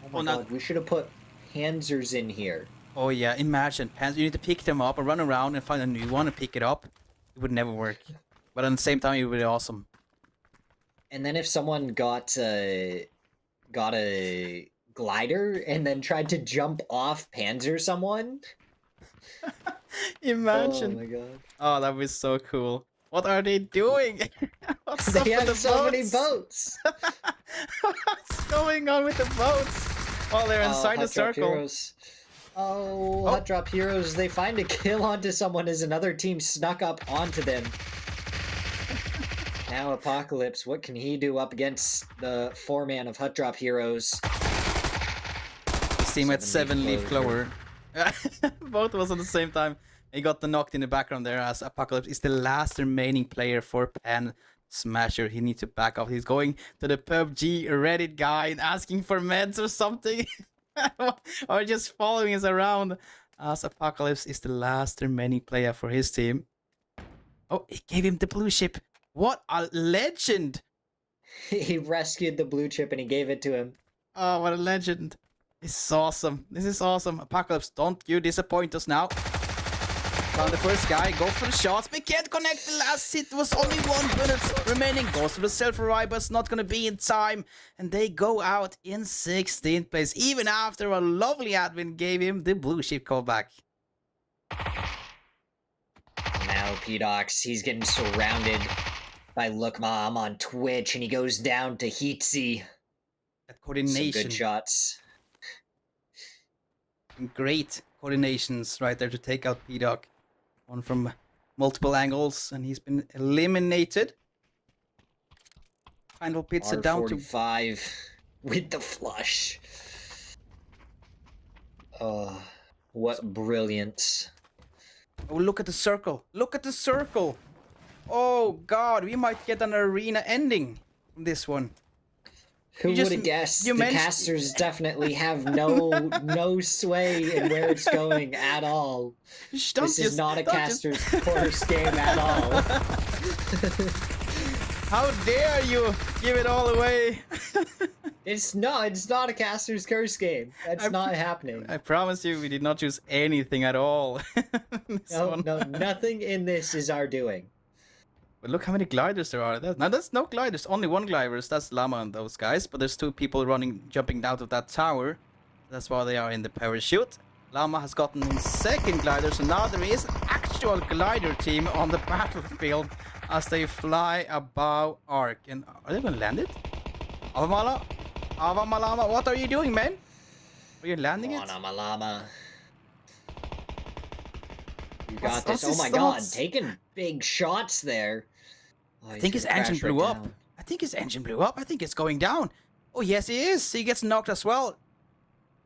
Oh my Now, god, we should have put Panzers in here. oh yeah, imagine. You need to pick them up and run around and find a new one and pick it up. It would never work. But at the same time, it would be awesome. And then if someone got a glider and then tried to jump off Panzer someone. Imagine. Oh my god. Oh, that was so cool. What are they doing? What's up They with have the so many boats? boats. What's going on with the boats? Oh, they're inside the Hot Drop circle. Heroes. Hot Drop Heroes. They find a kill onto someone as another team snuck up onto them. Now Apocalypse, what can he do up against the 4-man of Hut Drop Heroes? His team at 7-leaf clover. Both was at the same time. He got the knocked in the background there as Apocalypse is the last remaining player for Pan Smasher. He needs to back off. He's going to the PUBG Reddit guy and asking for meds or something. Or just following us around as Apocalypse is the last remaining player for his team. Oh, he gave him the blue chip. What a legend! He rescued the blue chip and he gave it to him. Oh, what a legend. This is awesome. This is awesome. Apocalypse, don't you disappoint us now. Found the first guy, go for the shots, but can't connect the last hit. Was only 1 bullet remaining. Goes for the self-revive, but it's not gonna be in time. And they go out in 16th place, even after a lovely admin gave him the blue chip callback. Now P-Dox, he's getting surrounded by Look Mom on Twitch, and he goes down to Heatsy. That coordination. Some good shots. Great coordinations right there to take out P-Doc. One from multiple angles, and he's been eliminated. Final Pizza down to R45 with the flush. Oh, what brilliance. Oh, look at the circle. Look at the circle. Oh, God. We might get an arena ending from this one. Who You just- would have guessed? you The mentioned- casters definitely have no sway in where it's going at all. This is not a caster's course game at all. How dare you give it all away? It's not a caster's curse game. That's not happening. I promise you, we did not choose anything at all. No, nothing in this is our doing. But look how many gliders there are. Now that's no gliders, only one gliders. That's Llama and those guys. But there's two people jumping out of that tower. That's why they are in the parachute. Llama has gotten his second glider, so now there is an actual glider team on the battlefield as they fly above Ark. And are they gonna land it? Avamalama, what are you doing, man? Are you landing it? Malama. You got What's this. Oh his my god, thoughts? taking big shots there. Oh, I think his engine blew up. I think his engine blew up. I think it's going down. Oh, yes, he is. He gets knocked as well.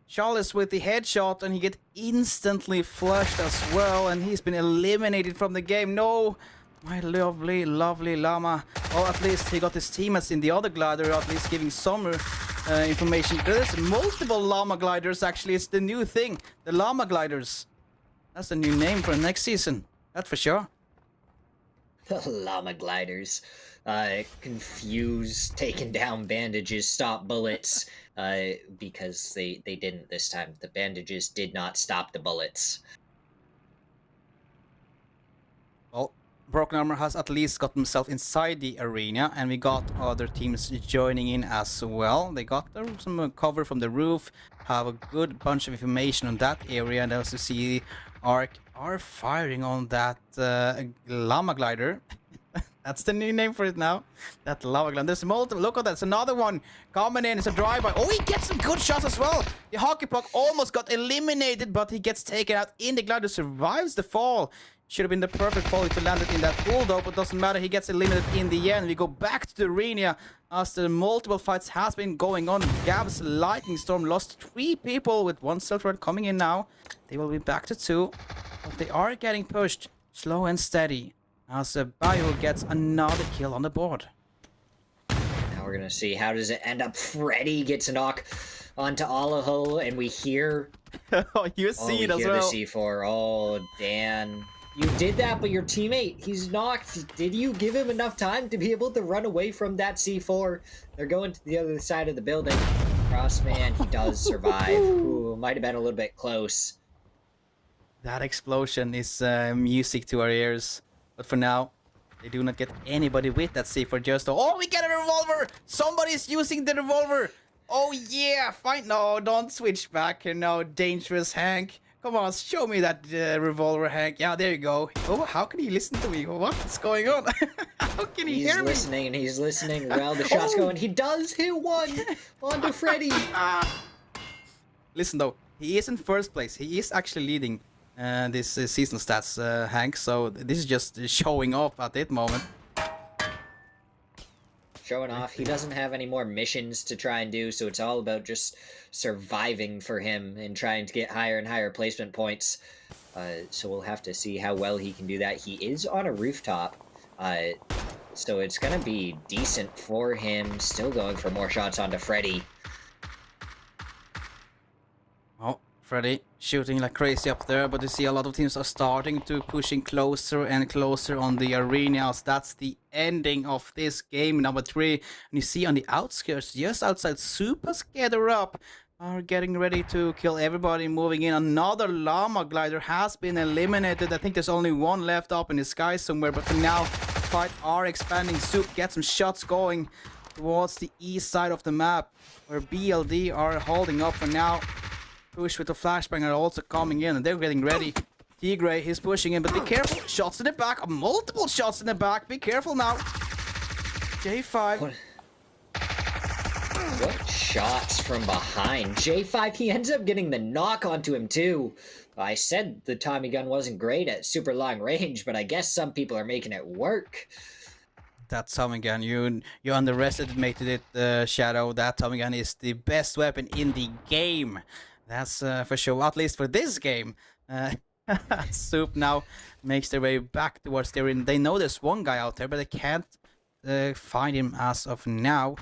Charles with the headshot, and he gets instantly flushed as well, and he's been eliminated from the game. No, my lovely, lovely Llama. Oh, at least he got his teammates in the other glider, at least giving some information. There's multiple Llama gliders, actually. It's the new thing, the Llama gliders. That's the new name for next season. That's for sure. The llama gliders. Confused, taking down bandages, stop bullets. Because they didn't this time. The bandages did not stop the bullets. Well, Broken Armor has at least got himself inside the arena, and we got other teams joining in as well. They got some cover from the roof, have a good bunch of information on that area, and also see Ark are firing on that llama glider. That's the new name for it now. That lava glider. There's multiple. Look at that. It's another one coming in. It's a drive-by. Oh, he gets some good shots as well. The hockey puck almost got eliminated, but he gets taken out in the glider. Survives the fall. Should have been the perfect fall if he landed in that pool, though, but doesn't matter. He gets eliminated in the end. We go back to the arena as the multiple fights has been going on. Gab's Lightning Storm lost 3 people with 1 silver red coming in now. They will be back to 2, but they are getting pushed slow and steady as Bio gets another kill on the board. Now we're gonna see how does it end up. Freddy gets a knock onto Alaho, and we hear You see it as the well. C4. Oh, Dan. You did that, but your teammate, he's knocked. Did you give him enough time to be able to run away from that C4? They're going to the other side of the building. Crossman, he does survive. Ooh, might have been a little bit close. That explosion is music to our ears. But for now, they do not get anybody with that C4 just... Oh, we get a revolver! Somebody's using the revolver! Oh yeah, fine. No, don't switch back. No, dangerous Hank. Come on, show me that revolver, Hank. Yeah, there you go. Oh, how can he listen to me? What's going on? How can he hear me? He's listening. Well, the shot's going. He does hit one onto Freddy. Listen, though, he is in first place. He is actually leading this season stats, Hank. So this is just showing off at that moment. Showing off. He doesn't have any more missions to try and do, so it's all about just surviving for him and trying to get higher and higher placement points. So we'll have to see how well he can do that. He is on a rooftop, so it's going to be decent for him. Still going for more shots onto Freddy. Oh, Freddy shooting like crazy up there, but you see a lot of teams are starting to pushing closer and closer on the arenas. That's the ending of this game, number 3. And you see on the outskirts, just outside, Super Gather Up are getting ready to kill everybody, moving in. Another llama glider has been eliminated. I think there's only one left up in the sky somewhere, but for now, the fight are expanding. Soup gets some shots going towards the east side of the map, where BLD are holding up for now. Push with the flashbang are also coming in, and they're getting ready. T-Gray is pushing in, but be careful. Shots in the back, multiple shots in the back. Be careful now. J5. What shots from behind? J5, he ends up getting the knock onto him too. I said the Tommy gun wasn't great at super long range, but I guess some people are making it work. That Tommy gun, you underestimated it, Shadow. That Tommy gun is the best weapon in the game. That's for sure, at least for this game. Soup now makes their way back towards their inn. They know there's one guy out there, but they can't find him as of now.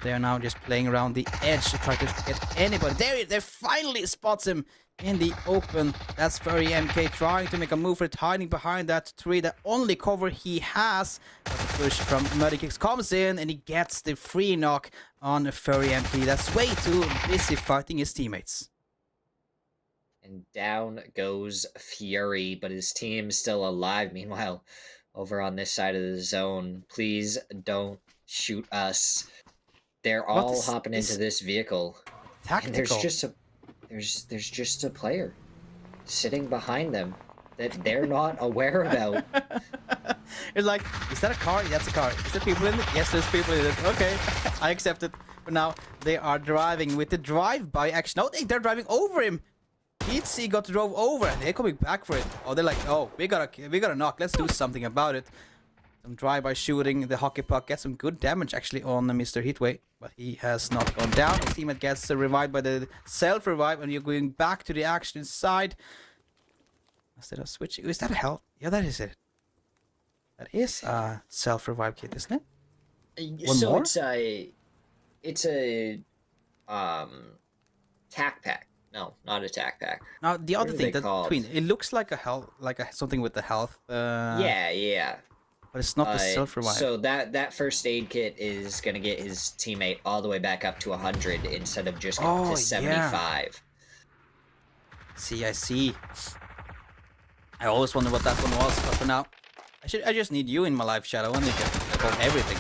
They are now just playing around the edge to try to get anybody. There, they finally spots him in the open. That's Furry MK trying to make a move for it, hiding behind that tree. The only cover he has. But the push from Muddy comes in and he gets the free knock on Furry MK. That's way too busy fighting his teammates. And down goes Fury, but his team's still alive. Meanwhile, over on this side of the zone, please don't shoot us. They're all hopping into this vehicle. Tactical. And there's just a player sitting behind them that they're not aware about. It's like, is that a car? That's a car. Is there people in it? Yes, there's people in it. Okay, I accept it. But now they are driving with the drive-by action. No, they're driving over him. Pizzi got drove over and they're coming back for it. Oh, they're like, oh, we gotta knock. Let's do something about it. Some drive-by shooting. The hockey puck gets some good damage actually on Mr. Heatwave, but he has not gone down. His teammate gets revived by the self-revive, and you're going back to the action inside. Instead of switching, is that a health? Yeah, that is it. That is a self-revive kit, isn't it? One so more? it's a tac pack. No, not a tac pack. Now the other are thing they that called? between it looks like a health, something with the health. Yeah. But it's not the self-revive. So that first aid kit is gonna get his teammate all the way back up to 100 instead of just to 75. I see. I always wonder what that one was, but for now, I just need you in my life, Shadow, and you can above everything.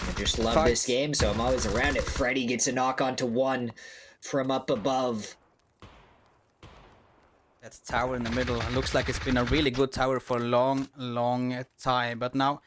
I just love this game, so I'm always around it. Freddy gets a knock onto one from up above. That tower in the middle looks like it's been a really good tower for a long time, but now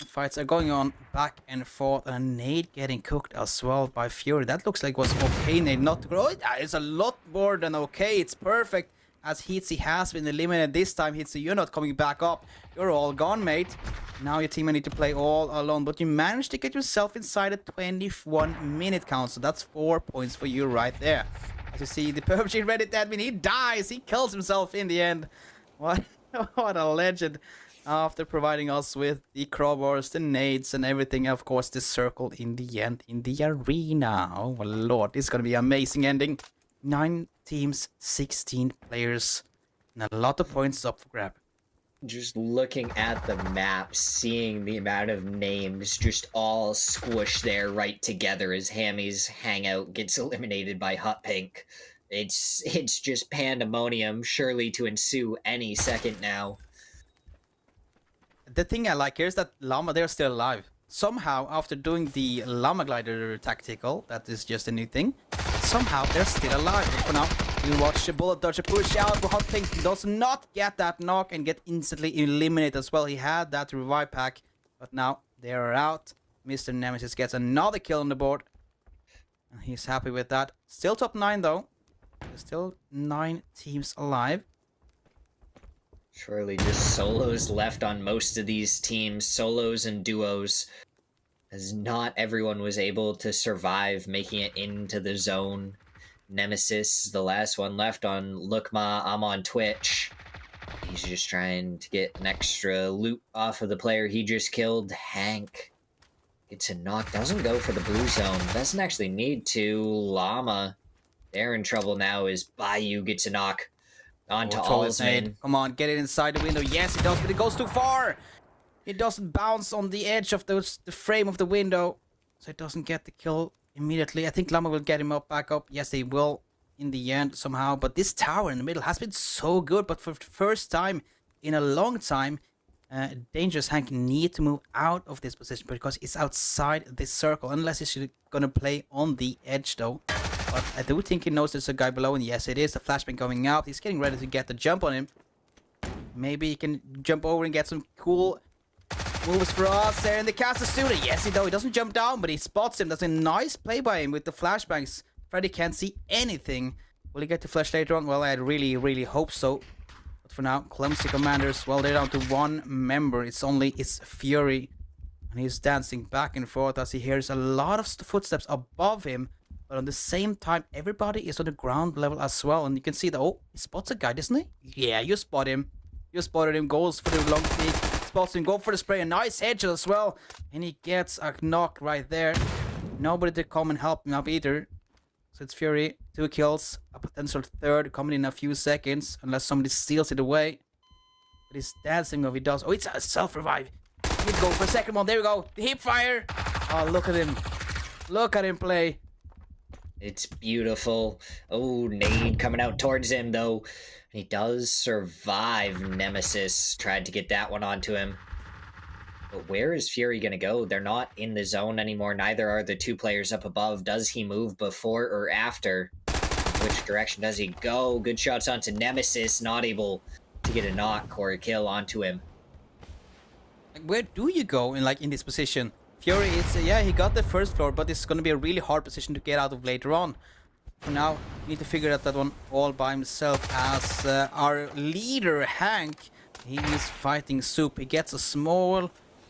fights are going on back and forth, and a nade getting cooked as well by Fury. That looks like was okay nade, not grow. It's a lot more than okay. It's perfect, as Heatsy has been eliminated this time. Heatsy, you're not coming back up. You're all gone, mate. Now your teammate need to play all alone, but you managed to get yourself inside a 21-minute count, so that's 4 points for you right there. As you see, the PUBG Reddit admin, he dies, he kills himself in the end. What a legend. After providing us with the crowbars, the nades, and everything, of course, the circle in the end in the arena. Oh my lord, this is gonna be an amazing ending. 9 teams, 16 players, and a lot of points up for grab. Just looking at the map, seeing the amount of names just all squished there right together as Hammy's hangout gets eliminated by Hot Pink. It's just pandemonium, surely to ensue any second now. The thing I like here is that Llama, they're still alive. Somehow, after doing the Llama Glider tactical, that is just a new thing, somehow they're still alive. But for now, you watch the bullet dodge push out, but Hot Pink does not get that knock and get instantly eliminated as well. He had that revive pack, but now they're out. Mr. Nemesis gets another kill on the board. And he's happy with that. Still top 9 though. There's still 9 teams alive. Surely just solos left on most of these teams, solos and duos, as not everyone was able to survive making it into the zone. Nemesis, the last one left on Lookma, I'm on Twitch. He's just trying to get an extra loot off of the player he just killed. Hank gets a knock, doesn't go for the blue zone, doesn't actually need to. Llama, they're in trouble now as Bayou gets a knock onto Alsman. Come on, get it inside the window. Yes, it does, but it goes too far. It doesn't bounce on the edge of the frame of the window, so it doesn't get the kill immediately. I think Llama will get him back up. Yes, they will in the end somehow. But this tower in the middle has been so good. But for the first time in a long time, Dangerous Hank need to move out of this position because it's outside this circle. Unless he's gonna play on the edge though. But I do think he knows there's a guy below, and yes, it is. The flashbang coming out. He's getting ready to get the jump on him. Maybe he can jump over and get some cool moves for us there in the caster student. Yes, he doesn't jump down, but he spots him. That's a nice play by him with the flashbangs. Freddy can't see anything. Will he get the flash later on? Well, I really hope so. But for now, Clumsy Commanders, well, they're down to 1 member. It's Fury. And he's dancing back and forth as he hears a lot of footsteps above him. But at the same time, everybody is on the ground level as well. And you can see that, oh, he spots a guy, doesn't he? Yeah, you spot him. You spotted him. Goes for the long peek. spots him, go for the spray, a nice headshot as well. And he gets a knock right there. Nobody to come and help him up either. So it's Fury, 2 kills, a potential third coming in a few seconds, unless somebody steals it away. But he's dancing if he does. Oh, it's a self-revive. He'd go for a second one. There we go. The hip fire. Oh, look at him. Look at him play. It's beautiful. Oh, nade coming out towards him, though. He does survive. Nemesis tried to get that one onto him. But where is Fury going to go? They're not in the zone anymore. Neither are the 2 players up above. Does he move before or after? Which direction does he go? Good shots onto Nemesis. Not able to get a knock or a kill onto him. Where do you go in this position? Fury is yeah, he got the first floor, but it's gonna be a really hard position to get out of later on. For now, we need to figure out that one all by himself. As our leader Hank, he is fighting Soup. He gets a small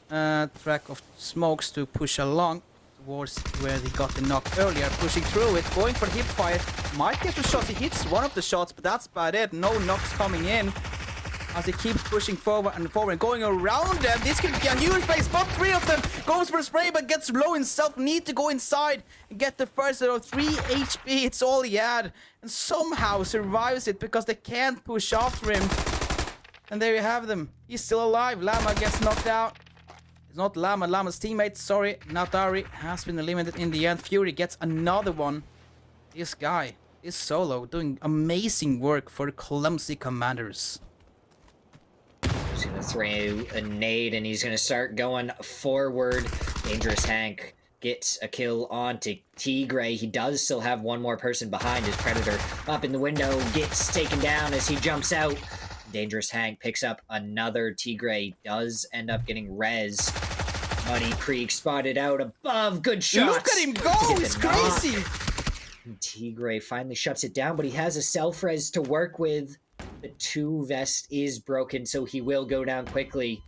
track of smokes to push along towards where he got the knock earlier, pushing through it, going for the hip fire. Might get the shots. He hits one of the shots, but that's about it. No knocks coming in. As he keeps pushing forward and forward and going around them. This could be a huge place. Both 3 of them goes for a spray but gets low himself. Need to go inside and get the first 3 HP. It's all he had. And somehow survives it because they can't push after him. And there you have them. He's still alive. Llama gets knocked out. It's not Llama. Llama's teammate. Sorry. Natari has been eliminated in the end. Fury gets another one. This guy is solo doing amazing work for the clumsy commanders. He's going to throw a nade, and he's going to start going forward. Dangerous Hank gets a kill onto Tigray. He does still have one more person behind his Predator. Up in the window, gets taken down as he jumps out. Dangerous Hank picks up another. Tigray does end up getting res. Muddy Creek spotted out above. Good shots. Look at him go! It's crazy! Tigray finally shuts it down, but he has a self-res to work with. The 2 vest is broken, so he will go down quickly.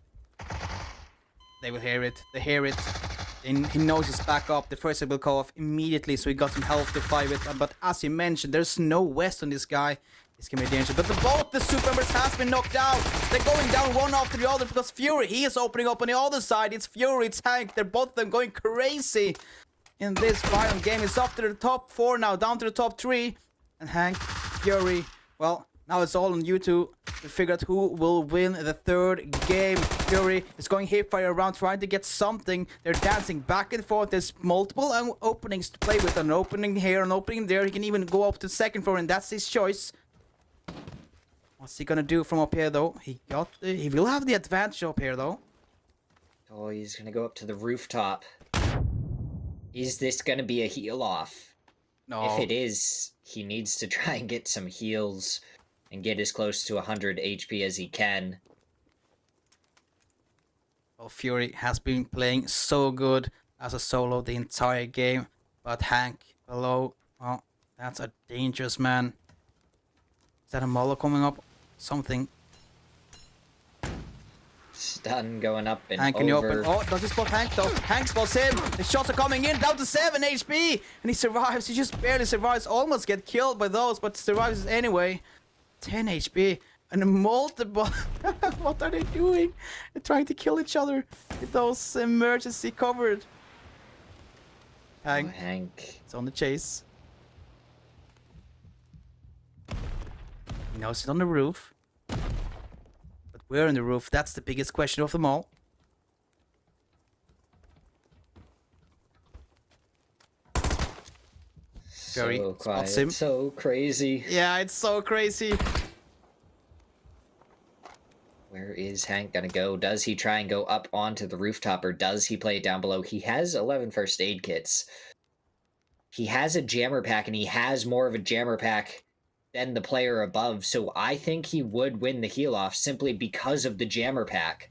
They will hear it. They hear it. And he knows he's back up. The first will go off immediately, so he got some health to fight with. But as you mentioned, there's no vest on this guy. This can be dangerous. But both the super members has been knocked out. They're going down one after the other because Fury, he is opening up on the other side. It's Fury, it's Hank. They're both of them going crazy in this final game. It's up to the top 4 now, down to the top 3. And Hank, Fury, well, now it's all on you two to figure out who will win the 3rd game. Fury is going hipfire around trying to get something. They're dancing back and forth. There's multiple openings to play with. An opening here, an opening there. He can even go up to the 2nd floor, and that's his choice. What's he gonna do from up here though? He will have the advantage up here though. Oh, he's gonna go up to the rooftop. Is this gonna be a heal off? No. If it is, he needs to try and get some heals and get as close to 100 HP as he can. Well, Fury has been playing so good as a solo the entire game, but Hank below, well, that's a dangerous man. Is that a Molo coming up? Something. Stun going up and Hank over. in the open. Oh, does he spot Hank though? Hank spots him. The shots are coming in, down to 7 HP. And he survives. He just barely survives. Almost get killed by those, but survives anyway. 10 HP. And multiple. What are they doing? They're trying to kill each other with those emergency covered. Hank. Oh, Hank. It's on the chase. He knows it's on the roof. But where on the roof? That's the biggest question of them all. Very So quiet, spots him. so crazy. Yeah, it's so crazy. Where is Hank gonna go? Does he try and go up onto the rooftop, or does he play it down below? He has 11 first aid kits. He has a jammer pack, and he has more of a jammer pack than the player above, so I think he would win the heal off simply because of the jammer pack.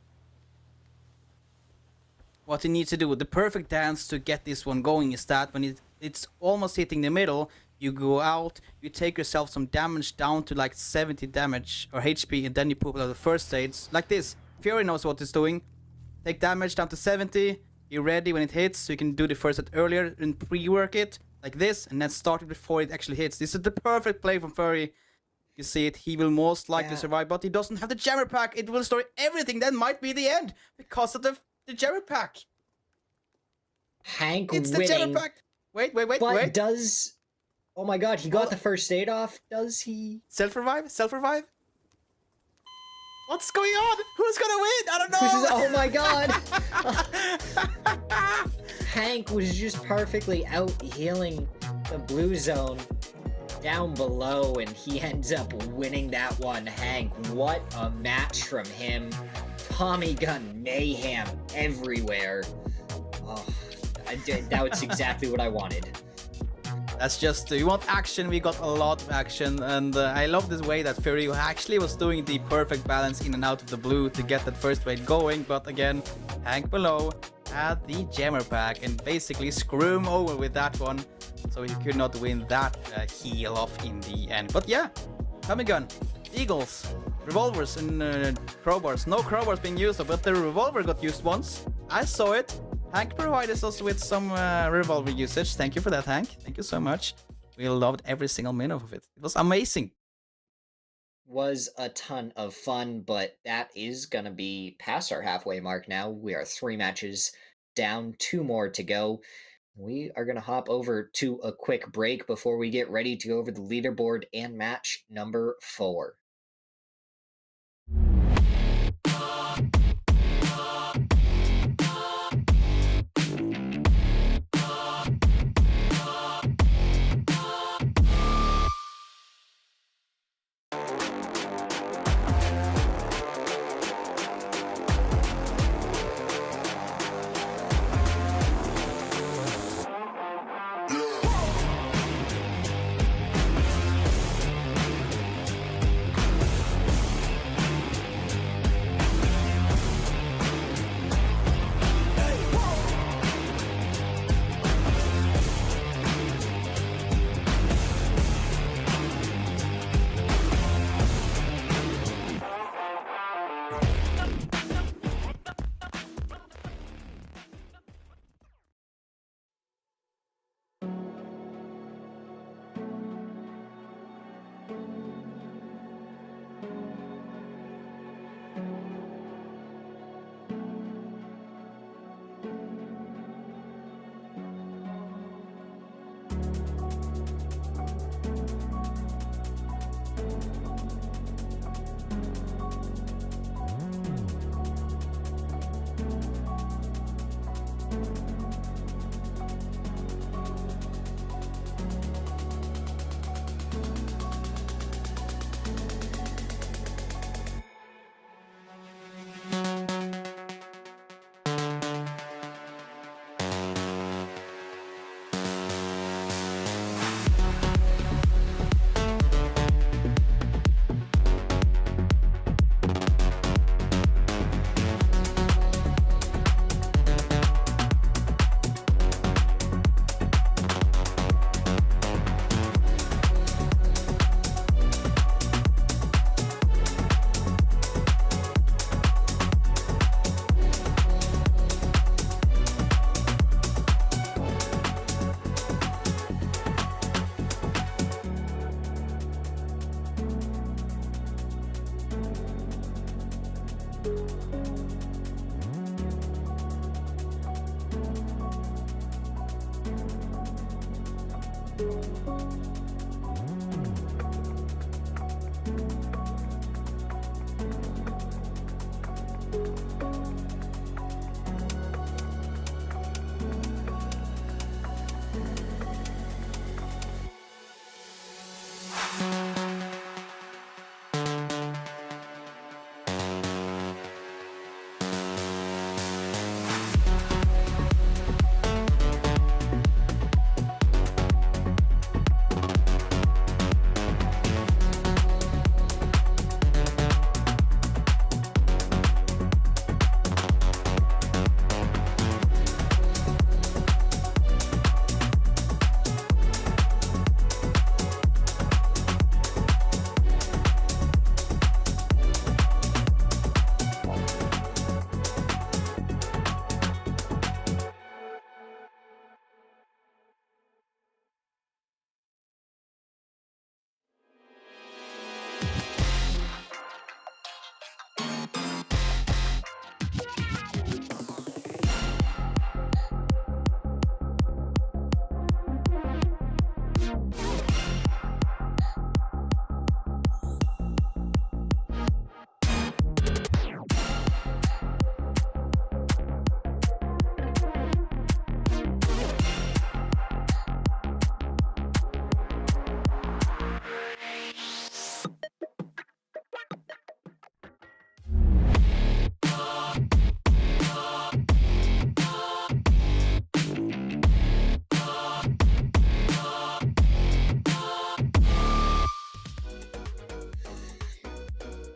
What he needs to do, the perfect dance to get this one going is that when it's almost hitting the middle, you go out, you take yourself some damage down to like 70 damage or HP, and then you put out the first aids like this. Fury knows what he's doing. Take damage down to 70, you're ready when it hits, so you can do the first aid earlier and pre-work it like this, and then start it before it actually hits. This is the perfect play from Fury. You see it, he will most likely Yeah. survive, but he doesn't have the jammer pack. It will destroy everything. That might be the end because of the jammer pack. Hank It's the winning. jammer pack. Wait. But does... Oh my god, he got the first aid off. Does he? Self-revive? What's going on? Who's gonna win? I don't know. Oh my god. Hank was just perfectly out healing the blue zone down below, and he ends up winning that one. Hank, what a match from him. Tommy gun mayhem everywhere. Oh, that was exactly what I wanted. That's just, we want action, we got a lot of action, and I love this way that Fury actually was doing the perfect balance in and out of the blue to get that first wave going, but again, Hank below had the jammer pack and basically screw him over with that one, so he could not win that heal off in the end. But yeah, Tommy gun, eagles, revolvers and crowbars. No crowbars being used, but the revolver got used once. I saw it. Hank provided us with some revolver usage. Thank you for that, Hank. Thank you so much. We loved every single minute of it. It was amazing. Was a ton of fun, but that is gonna be past our halfway mark now. We are 3 matches down, 2 more to go. We are gonna hop over to a quick break before we get ready to go over the leaderboard and match number 4.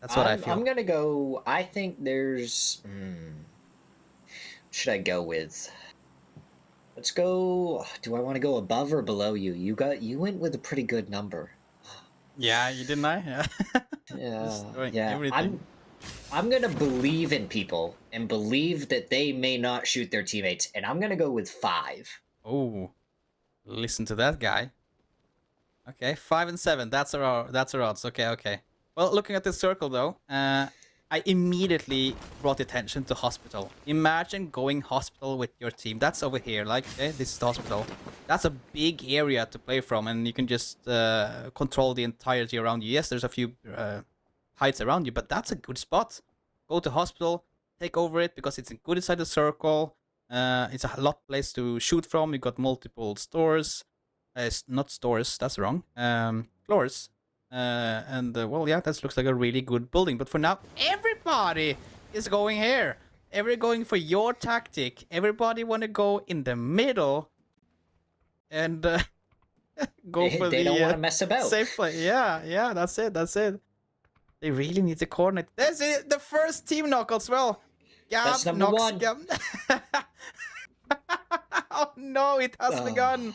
That's what I feel. I'm gonna go. I think there's. What should I go with? Let's go. Do I want to go above or below you? You went with a pretty good number. Yeah, you didn't I? Yeah. Just doing everything. I'm gonna believe in people and believe that they may not shoot their teammates, and I'm gonna go with 5. Oh, listen to that guy. Okay, 5 and 7. That's our odds. Okay. Well, looking at this circle though, I immediately brought attention to hospital. Imagine going hospital with your team. That's over here. Like, okay, this is the hospital. That's a big area to play from, and you can just control the entirety around you. Yes, there's a few heights around you, but that's a good spot. Go to hospital, take over it because it's good inside the circle. It's a lot place to shoot from. You got multiple stores. It's not stores, that's wrong. Floors. Well, yeah, that looks like a really good building. But for now, everybody is going here. Everybody going for your tactic. Everybody want to go in the middle and go for they the don't want to mess about. safe play. Yeah, that's it. They really need to coordinate. That's it. The first team knock as well. Gab That's number knocks 1. Gab. Oh no, it has begun.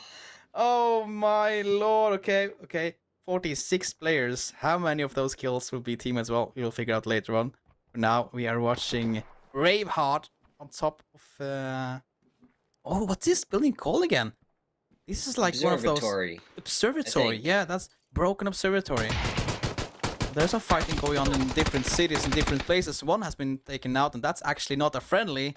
Oh my lord. Okay. 46 players. How many of those kills will be team as well? We'll figure out later on. For now, we are watching Braveheart on top of... Oh, what's this building called again? This is like one of those... Observatory. Yeah, that's broken observatory. There's a fighting going on in different cities and different places. One has been taken out, and that's actually not a friendly.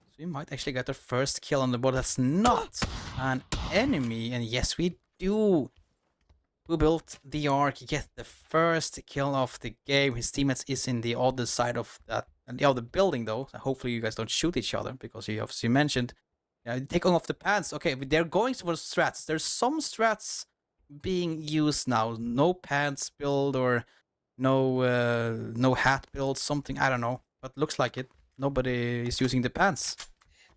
So we might actually get our first kill on the board. That's not an enemy. And yes, we do. Who built the Ark get the first kill of the game. His teammates is in the other side of that, the other building though. So hopefully you guys don't shoot each other because you obviously mentioned taking off the pants. Okay, but they're going towards strats. There's some strats being used now. No pants build or no hat build. Something I don't know, but looks like it. Nobody is using the pants.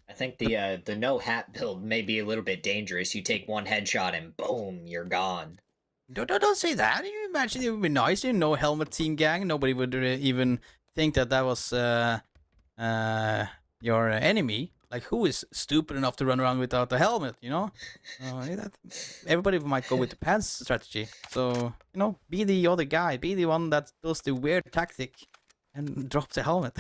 I think the no hat build may be a little bit dangerous. You take one headshot and boom, you're gone. Don't say that. You imagine it would be nice. No helmet team gang. Nobody would even think that was your enemy. Like, who is stupid enough to run around without a helmet? Everybody might go with the pants strategy. So be the other guy. Be the one that does the weird tactic and drop the helmet.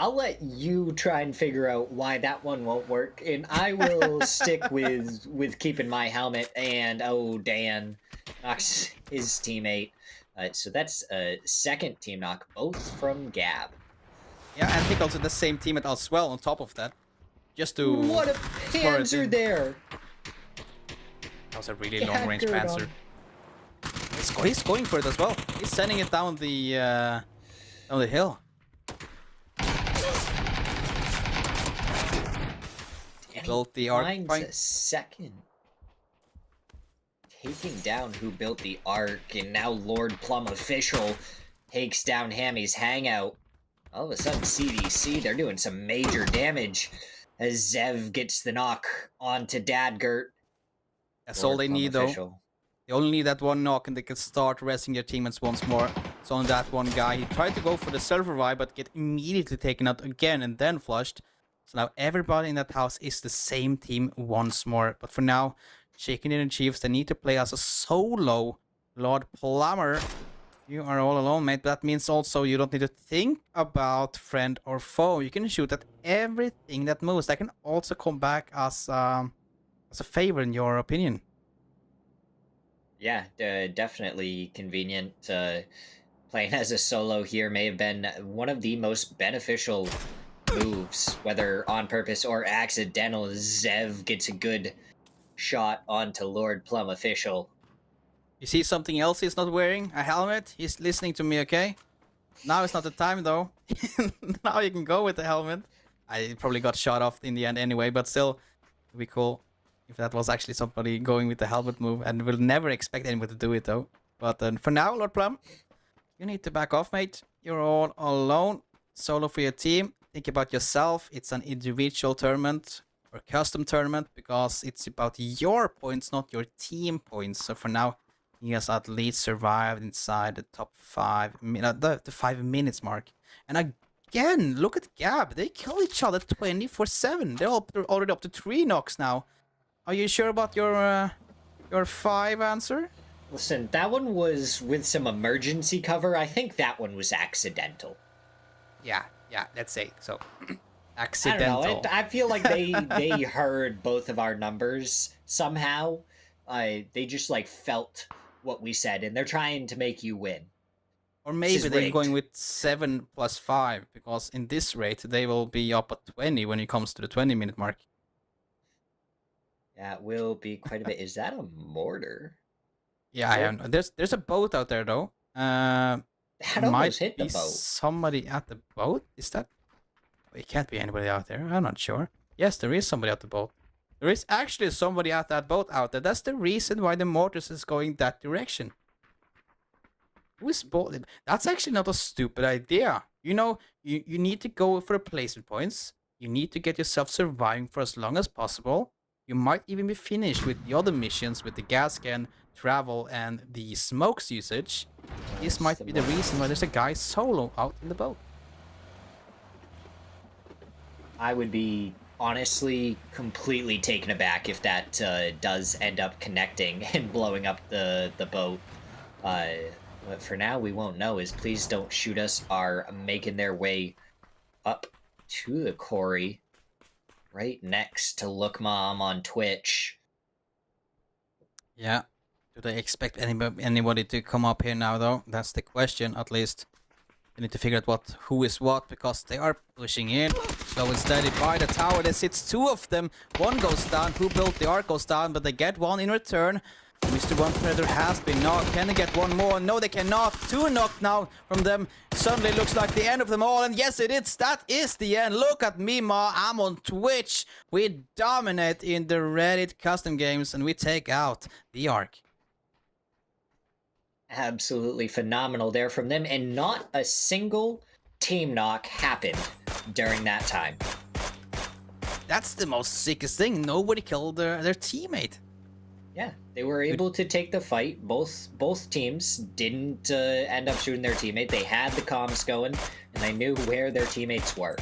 I'll let you try and figure out why that one won't work, and I will stick with keeping my helmet and Dan knocks his teammate. So that's a second team knock, both from Gab. Yeah, I think also the same teammate as well on top of that. Just to... What a Panzer there! That was a really long-range Panzer. He's going for it as well. He's sending it down the hill. Built the Ark. Finds a second. Taking down who built the Ark, and now Lord Plum official takes down Hammy's hangout. All of a sudden, CDC, they're doing some major damage as Zev gets the knock onto Dadgert. That's all they need, though. They only need that one knock, and they can start resting their teammates once more. So on that one guy, he tried to go for the self-revive, but get immediately taken out again and then flushed. So now everybody in that house is the same team once more. But for now, Chicken Dinner Chiefs, they need to play as a solo. Lord Plumber, you are all alone, mate. That means also you don't need to think about friend or foe. You can shoot at everything that moves. That can also come back as a favor in your opinion. Yeah, definitely convenient. Playing as a solo here may have been one of the most beneficial moves, whether on purpose or accidental. Zev gets a good shot onto Lord Plum official. You see something else he's not wearing? A helmet? He's listening to me, okay? Now is not the time, though. Now you can go with the helmet. I probably got shot off in the end anyway, but still, it would be cool if that was actually somebody going with the helmet move, and we'll never expect anyone to do it, though. But for now, Lord Plum, you need to back off, mate. You're all alone. Solo for your team. Think about yourself. It's an individual tournament or custom tournament because it's about your points, not your team points. So for now, He has at least survived inside the top 5 minutes, the 5 minutes mark. And again, look at Gab. They kill each other 24/7. They're already up to 3 knocks now. Are you sure about your 5 answer? Listen, that one was with some emergency cover. I think that one was accidental. Yeah, let's say so. I Accidental. don't know. I feel like they heard both of our numbers somehow. They just like felt what we said, and they're trying to make you win. Or maybe is they're rigged. going with 7 plus 5, because in this rate they will be up at 20 when it comes to the 20-minute mark. That will be quite a bit. Is that a mortar? Yeah, I don't know. There's a boat out there though. That almost Might hit the be boat. somebody at the boat. Is that? It can't be anybody out there. I'm not sure. Yes, there is somebody at the boat. There is actually somebody at that boat out there. That's the reason why the mortars is going that direction. Who is boating? That's actually not a stupid idea. You know, you need to go for the placement points. You need to get yourself surviving for as long as possible. You might even be finished with the other missions with the gas can, travel, and the smokes usage. This might be the reason why there's a guy solo out in the boat. I would be honestly completely taken aback if that does end up connecting and blowing up the boat. But for now, we won't know. Is please don't shoot us are making their way up to the quarry, right next to Look Mom on Twitch. Yeah. Do they expect anybody to come up here now, though? That's the question, at least. They need to figure out who is what, because they are pushing in. Slow and steady by the tower. There sits 2 of them. One goes down. Who built the arc goes down, but they get one in return. Mr. One Predator has been knocked. Can they get one more? No, they cannot. 2 knocked now from them. Suddenly looks like the end of them all. And yes, it is. That is the end. Look at me, Ma. I'm on Twitch. We dominate in the Reddit custom games, and we take out the arc. Absolutely phenomenal there from them, and not a single team knock happened during that time. That's the most sickest thing. Nobody killed their teammate. Yeah, they were able to take the fight. Both teams didn't end up shooting their teammate. They had the comms going, and they knew where their teammates were.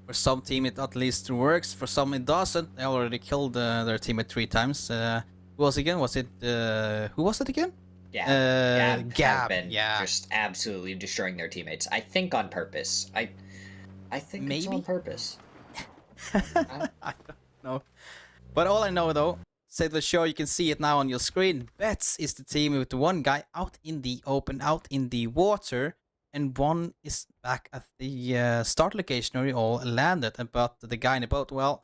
For some team it at least works, for some it doesn't. They already killed their teammate 3 times. Who was it again? Was it who was it again? Yeah, Gab. have been Yeah. just absolutely destroying their teammates. I think on purpose. I think it's Maybe? on purpose. I don't know. But all I know though, say the show, you can see it now on your screen. Bets is the team with 1 guy out in the open, out in the water, and 1 is back at the start location where we all landed. But the guy in the boat, well,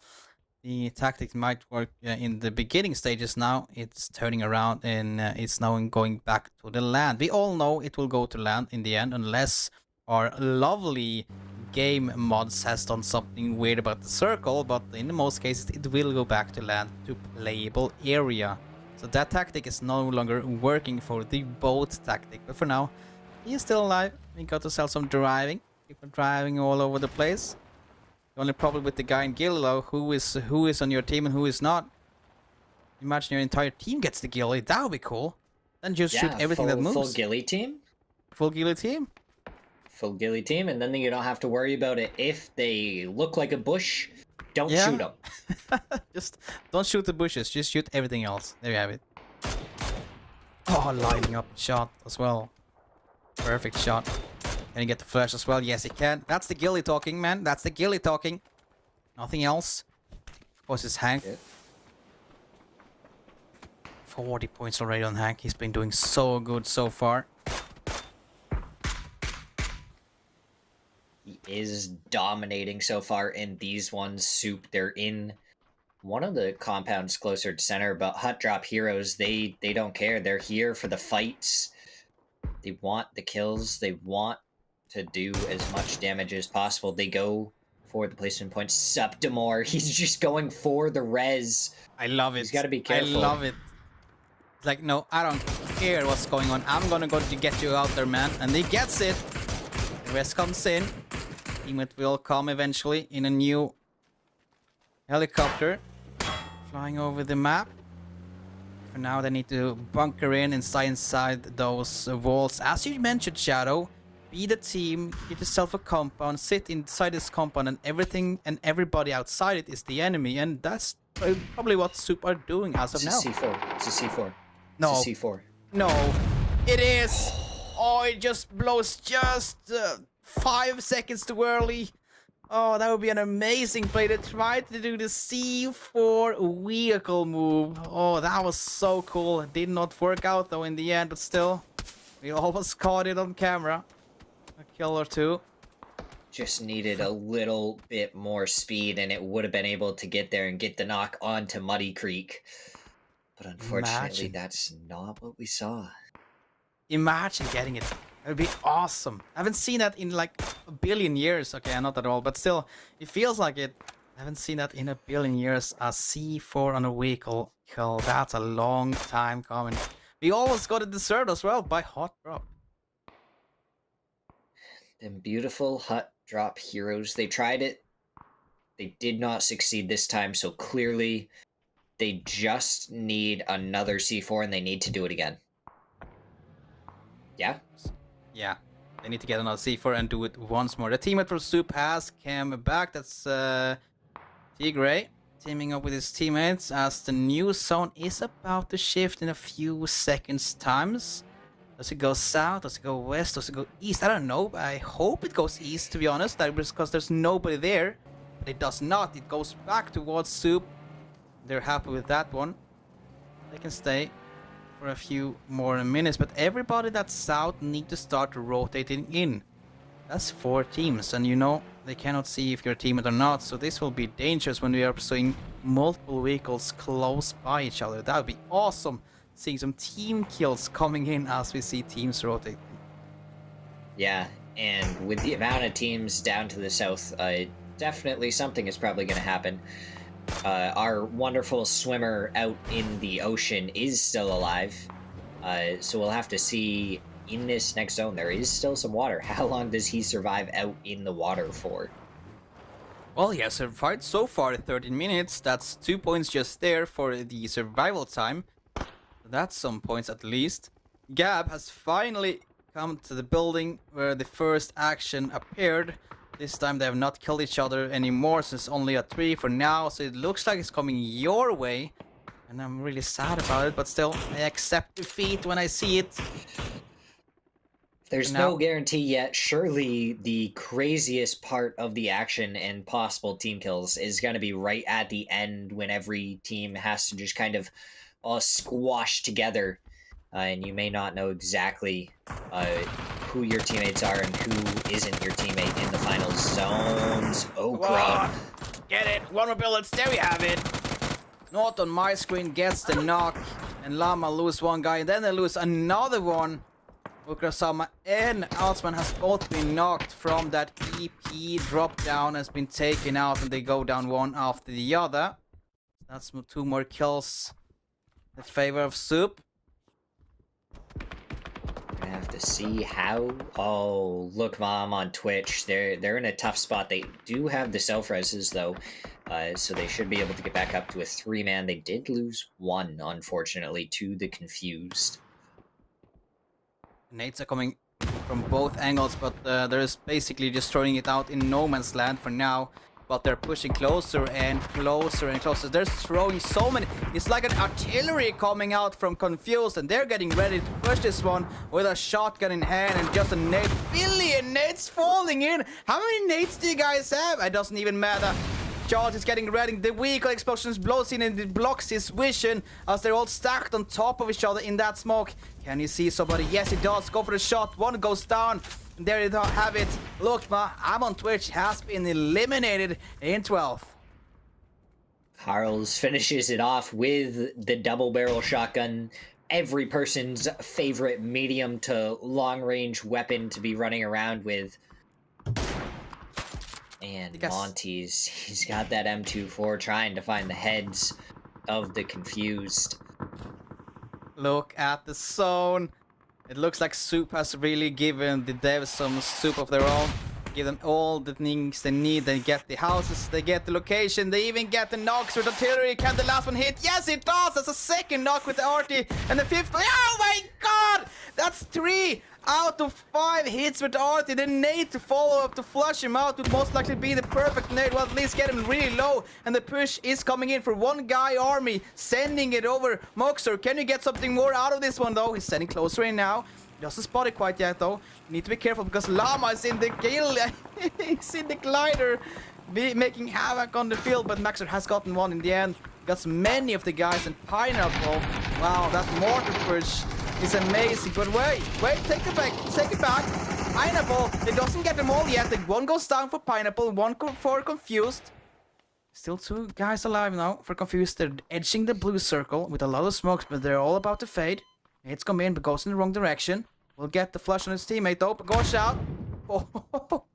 the tactic might work in the beginning stages now. It's turning around and it's now going back to the land. We all know it will go to land in the end, unless our lovely game mods has done something weird about the circle, but in most cases it will go back to land to playable area. So that tactic is no longer working for the boat tactic, but for now he is still alive. We got to sell some driving. People driving all over the place. The only problem with the guy in Gillo, who is on your team and who is not. Imagine your entire team gets the Gilly. That would be cool. Then just shoot everything that moves. Full ghillie team. Full Gilly team. Full ghillie team, and then you don't have to worry about it. If they look like a bush, don't shoot them. Just don't shoot the bushes. Just shoot everything else. There you have it. Oh, lining up shot as well. Perfect shot. Can he get the flash as well? Yes, he can. That's the Gilly talking, man. That's the Gilly talking. Nothing else. Of course, it's Hank. 40 points already on Hank. He's been doing so good so far. He is dominating so far in these ones. Soup, they're in one of the compounds closer to center, but Hut Drop Heroes, they don't care. They're here for the fights. They want the kills. They want to do as much damage as possible. They go for the placement points. Septimore, he's just going for the res. I love it. He's got to be careful. I love it. It's like, no, I don't care what's going on. I'm gonna go to get you out there, man. And he gets it. The res comes in. Teammate will come eventually in a new helicopter. Flying over the map. For now, they need to bunker inside those walls. As you mentioned, Shadow, be the team, get yourself a compound, sit inside this compound, and everything and everybody outside it is the enemy. And that's probably what Soup are doing as of now. It's a C4. It's a C4. No. It's a C4. No, it is. Oh, it just blows just 5 seconds too early. Oh, that would be an amazing play. They tried to do the C4 vehicle move. Oh, that was so cool. It did not work out though in the end, but still, we almost caught it on camera. A kill or two. Just needed a little bit more speed and it would have been able to get there and get the knock onto Muddy Creek. But unfortunately, that's not what we saw. Imagine getting it. It would be awesome. I haven't seen that in like a billion years. Okay, not at all, but still, it feels like it. I haven't seen that in a billion years. A C4 on a vehicle kill. That's a long time coming. We almost got it deserved as well by Hot Drop. Them beautiful Hot Drop heroes. They tried it. They did not succeed this time, so clearly they just need another C4 and they need to do it again. Yeah? Yeah, they need to get another C4 and do it once more. The teammate from Soup has come back. That's Tigray teaming up with his teammates as the new zone is about to shift in a few seconds times. Does it go south? Does it go west? Does it go east? I don't know. I hope it goes east, to be honest. That is because there's nobody there. But it does not. It goes back towards Soup. They're happy with that one. They can stay for a few more minutes, but everybody that's south need to start rotating in. That's 4 teams, and you know they cannot see if you're a teammate or not, so this will be dangerous when we are pursuing multiple vehicles close by each other. That would be awesome, seeing some team kills coming in as we see teams rotating. Yeah, and with the amount of teams down to the south, definitely something is probably going to happen. Our wonderful swimmer out in the ocean is still alive, so we'll have to see in this next zone. There is still some water. How long does he survive out in the water for? Well, he has survived so far 13 minutes. That's 2 points just there for the survival time. That's some points at least. Gab has finally come to the building where the first action appeared. This time they have not killed each other anymore, so it's only a 3 for now, so it looks like it's coming your way. And I'm really sad about it, but still, I accept defeat when I see it. There's no guarantee yet. Surely the craziest part of the action and possible team kills is going to be right at the end when every team has to just kind of all squash together. And you may not know exactly who your teammates are and who isn't your teammate in the final zones. Oh, crap. Get it! 1 more bullets, there we have it! Not on my screen gets the knock, and Llama lose 1 guy, and then they lose another one. Ukrasama and Altsman has both been knocked from that EP drop down, has been taken out, and they go down one after the other. That's 2 more kills in favor of Soup. I have to see how. Oh, look, Mom on Twitch. They're in a tough spot. They do have the self-reses though, so they should be able to get back up to a 3-man. They did lose 1, unfortunately, to the Confused. Nades are coming from both angles, but they're basically just throwing it out in no man's land for now. But they're pushing closer and closer and closer. They're throwing so many. It's like an artillery coming out from Confused, and they're getting ready to push this one with a shotgun in hand and just a nade. Billion nades falling in. How many nades do you guys have? It doesn't even matter. Charles is getting ready. The vehicle explosions blows in and it blocks his vision as they're all stacked on top of each other in that smoke. Can you see somebody? Yes, it does. Go for the shot. 1 goes down. There you have it. Look, I'm on Twitch has been eliminated in 12th. Carls finishes it off with the double barrel shotgun. Every person's favorite medium to long range weapon to be running around with. And Monty's, he's got that M24 trying to find the heads of the Confused. Look at the zone. It looks like Soup has really given the devs some soup of their own. Give them all the things they need. They get the houses, they get the location, they even get the knocks with artillery. Can the last one hit? Yes, it does! That's a second knock with the arty. And the fifth... Oh my god! That's 3 out of 5 hits with arty. The nade to follow up to flush him out would most likely be the perfect nade. Well, at least get him really low. And the push is coming in for one guy army. Sending it over. Moxer, can you get something more out of this one though? He's sending closer in now. He doesn't spot it quite yet though. You need to be careful because Llama is in the kill. He's in the glider, making havoc on the field. But Maxer has gotten one in the end. Got many of the guys in Pineapple. Wow, that mortar push is amazing. But wait, take it back. Pineapple, it doesn't get them all yet. One goes down for Pineapple, one for Confused. Still 2 guys alive now for Confused. They're edging the blue circle with a lot of smokes, but they're all about to fade. Hits come in, but goes in the wrong direction. Will get the flush on his teammate though, but goes out. Oh,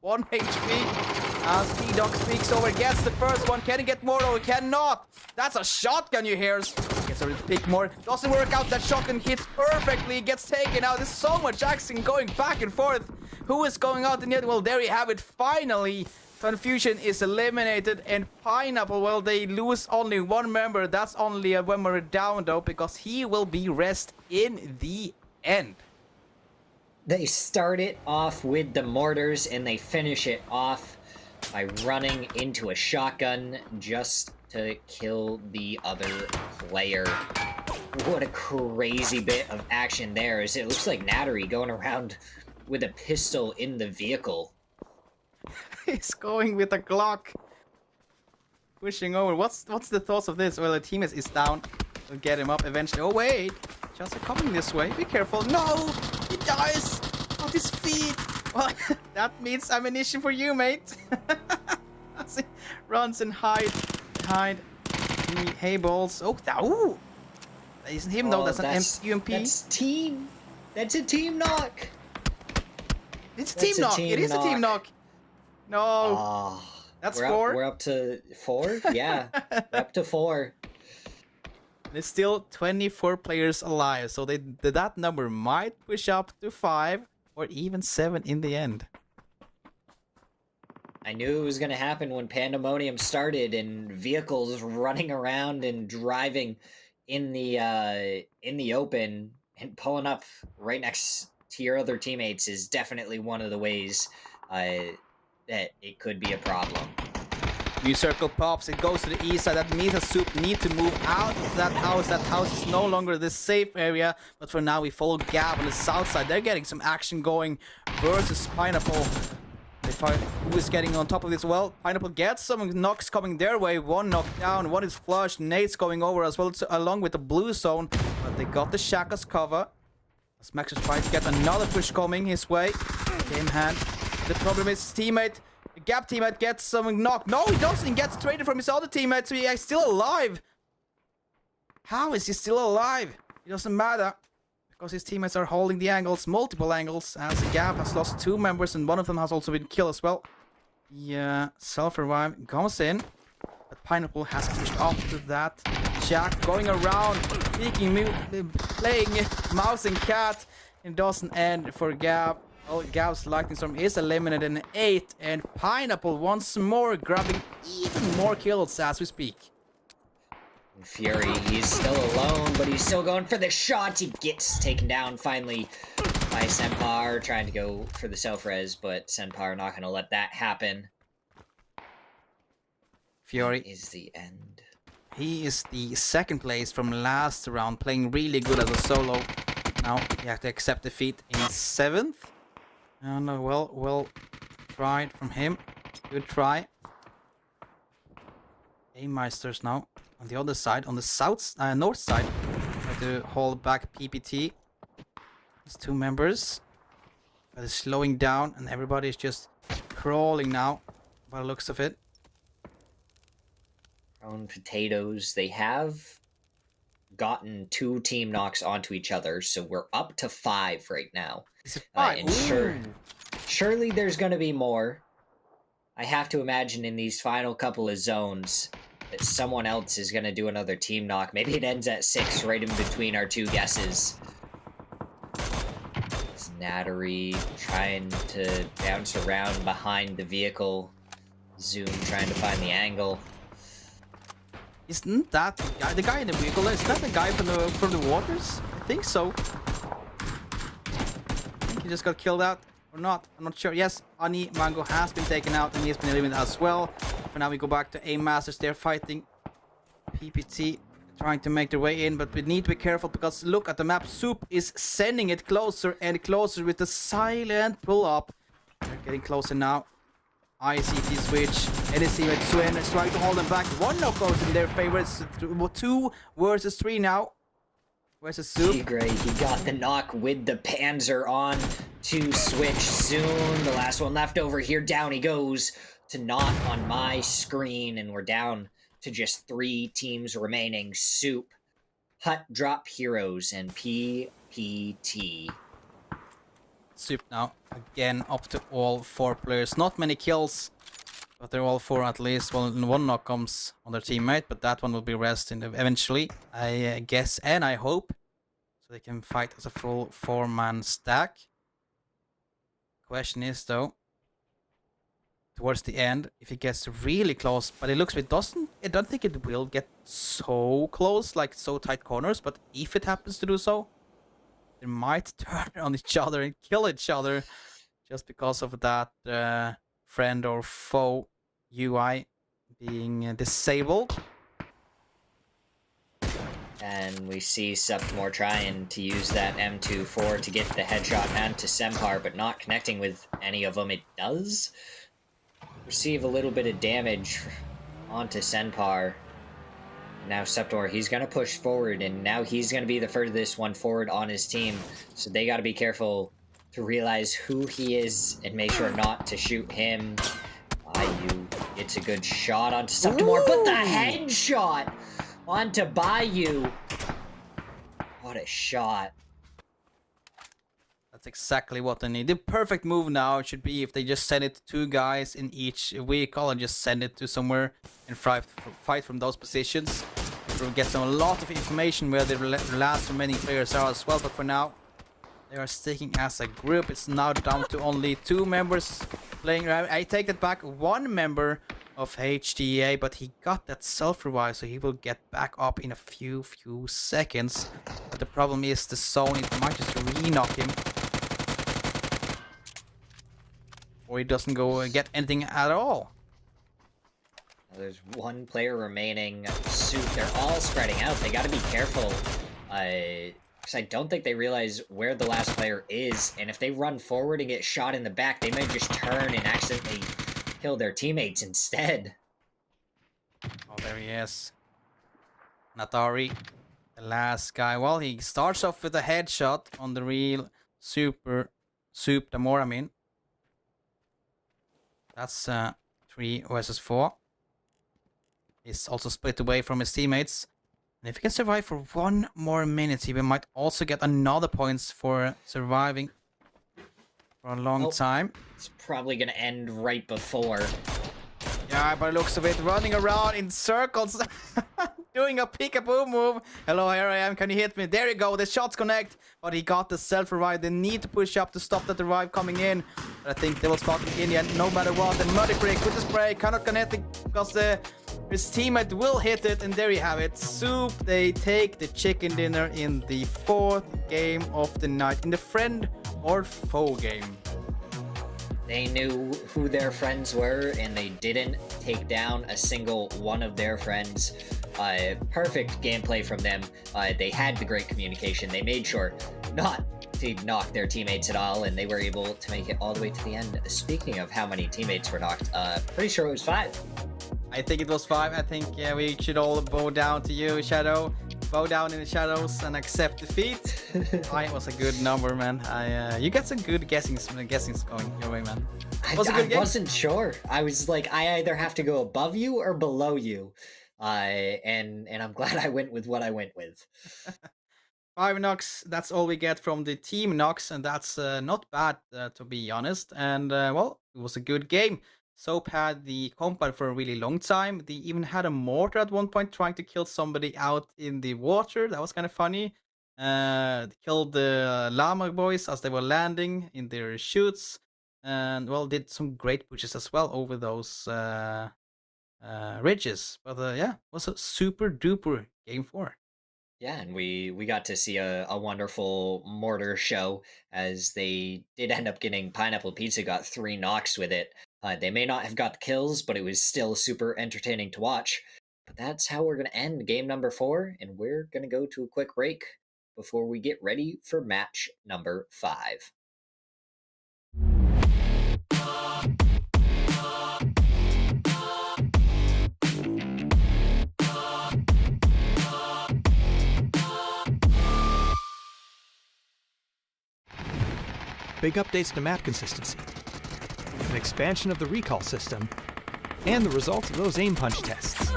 1 HP. As T-Dog speaks over, gets the first one. Can he get more? Oh, he cannot. That's a shotgun you hear. Gets ready to pick more. Doesn't work out. That shotgun hits perfectly. Gets taken out. There's so much action going back and forth. Who is going out in the end? Well, there you have it. Finally, Confusion is eliminated. And Pineapple, well, they lose only 1 member. That's only a member down, though, because he will be rest in the end. They start it off with the mortars, and they finish it off by running into a shotgun just to kill the other player. What a crazy bit of action there. It looks like Nattery going around with a pistol in the vehicle. He's going with a Glock. Pushing over. What's the thoughts of this? Well, the team is down. We'll get him up eventually. Oh, wait. Just coming this way. Be careful. No! He dies! On his feet! Well, that means ammunition for you, mate. As he runs and hides behind the hay balls. Oh, ooh! That isn't him, though. That's an UMP. That's team. That's a team knock. It's a team knock. It is a team knock. No. That's 4. We're up to 4? Yeah. We're up to 4. There's still 24 players alive, so that number might push up to 5 or even 7 in the end. I knew it was going to happen when Pandemonium started and vehicles running around and driving in the open and pulling up right next to your other teammates is definitely one of the ways that it could be a problem. New circle pops, it goes to the east side. That means a Soup need to move out of that house. That house is no longer the safe area. But for now, we follow Gab on the south side. They're getting some action going versus Pineapple. They find who is getting on top of this. Well, Pineapple gets some knocks coming their way. 1 knocked down, 1 is flushed. Nate's going over as well, along with the blue zone. But they got the Shakas cover. As Max is trying to get another push coming his way. Game hand. The problem is his teammate. The Gap teammate gets some knock. No, he doesn't. He gets traded from his other teammate, so he's still alive. How is he still alive? It doesn't matter. Because his teammates are holding the angles, multiple angles, as the Gap has lost 2 members and one of them has also been killed as well. Yeah, self-revive goes in. But Pineapple has pushed up to that. Jack going around, peeking, playing mouse and cat. It doesn't end for Gap. Well, Gab's Lightning Storm is eliminated in 8, and Pineapple once more grabbing even more kills as we speak. Fury, he's still alone, but he's still going for the shots. He gets taken down finally by Senpar, trying to go for the self-res, but Senpar not going to let that happen. Fury is the end. He is the 2nd place from last round, playing really good as a solo. Now you have to accept defeat in 7th. And well tried from him. Good try. A-Meisters now on the other side, on the north side. Try to hold back PPT. There's 2 members. But it's slowing down and everybody's just crawling now by the looks of it. Thrown potatoes. They have gotten 2 team knocks onto each other, so we're up to 5 right now. Is it 5? And surely there's going to be more. I have to imagine in these final couple of zones that someone else is going to do another team knock. Maybe it ends at 6 right in between our 2 guesses. As Nattery trying to bounce around behind the vehicle. Zoom trying to find the angle. Isn't that the guy in the vehicle? Is that the guy from the waters? I think so. I think he just got killed out or not. I'm not sure. Yes, Ani Mango has been taken out and he has been eliminated as well. For now, we go back to Aim Masters. They're fighting PPT, trying to make their way in, but we need to be careful because look at the map. Soup is sending it closer and closer with the silent pull-up. They're getting closer now. ICT switch, and his teammate Swen is trying to hold them back. One knockout in their favor. It's 2 versus 3 now. Where's the Soup? Tigray, he got the knock with the Panzer on to switch soon. The last one left over here. Down he goes to not on my screen, and we're down to just 3 teams remaining. Soup, Hut Drop Heroes, and PPT. Soup now again up to all 4 players. Not many kills, but they're all 4 at least. Well, one knock comes on their teammate, but that one will be rested eventually, I guess, and I hope, so they can fight as a full 4-man stack. Question is though, towards the end, if it gets really close, but it looks it doesn't. I don't think it will get so close, like so tight corners. But if it happens to do so, they might turn on each other and kill each other just because of that friend or foe UI being disabled. And we see Submore trying to use that M24 to get the headshot and to Sempar, but not connecting with any of them. It does receive a little bit of damage onto Senpar. Now Septor, he's going to push forward, and now he's going to be the furthest one forward on his team. So they got to be careful to realize who he is and make sure not to shoot him. Bayou gets a good shot onto Septor, but the headshot onto Bayou. What a shot. That's exactly what they need. The perfect move now should be if they just send it to 2 guys in each vehicle and just send it to somewhere and fight from those positions. We'll get a lot of information where the last remaining players are as well, but for now they are sticking as a group. It's now down to only 2 members playing. I take that back, 1 member of HDA, but he got that self-revive, so he will get back up in a few seconds. But the problem is the zone, it might just re-knock him. Or he doesn't go get anything at all. There's 1 player remaining. Soup, they're all spreading out. They got to be careful. Because I don't think they realize where the last player is. And if they run forward and get shot in the back, they might just turn and accidentally kill their teammates instead. Oh, there he is. Natari, the last guy. Well, he starts off with a headshot on the real Soup, the more I mean. That's 3 versus 4. He's also split away from his teammates. And if he can survive for 1 more minute, he might also get another points for surviving for a long time. It's probably going to end right before. Yeah, by the looks of it, running around in circles, doing a peekaboo move. Hello, here I am. Can you hit me? There you go. The shots connect, but he got the self-revive. They need to push up to stop that revive coming in. But I think they will spot him in the end, no matter what. And Muddy Brick with the spray cannot connect it because his teammate will hit it. And there you have it. Soup, they take the chicken dinner in the 4th game of the night in the friend or foe game. They knew who their friends were, and they didn't take down a single one of their friends. Perfect gameplay from them. They had the great communication. They made sure not to knock their teammates at all, and they were able to make it all the way to the end. Speaking of how many teammates were knocked, pretty sure it was 5. I think it was 5. I think we should all bow down to you, Shadow. Bow down in the shadows and accept defeat. It was a good number, man. You got some good guessings going your way, man. I wasn't sure. I was like, I either have to go above you or below you. And I'm glad I went with what I went with. 5 knocks, that's all we get from the team knocks, and that's not bad, to be honest. And, well, it was a good game. Soap had the combat for a really long time. They even had a mortar at one point trying to kill somebody out in the water. That was kind of funny. killed the llama boys as they were landing in their chutes, and well, did some great pushes as well over those ridges. But yeah, was a super duper game 4. Yeah, and we got to see a wonderful mortar show as they did end up getting Pineapple Pizza got 3 knocks with it. They may not have got the kills, but it was still super entertaining to watch. But that's how we're going to end game number 4, and we're going to go to a quick break before we get ready for match number 5. Big updates to map consistency, an expansion of the recall system, and the results of those aim punch tests.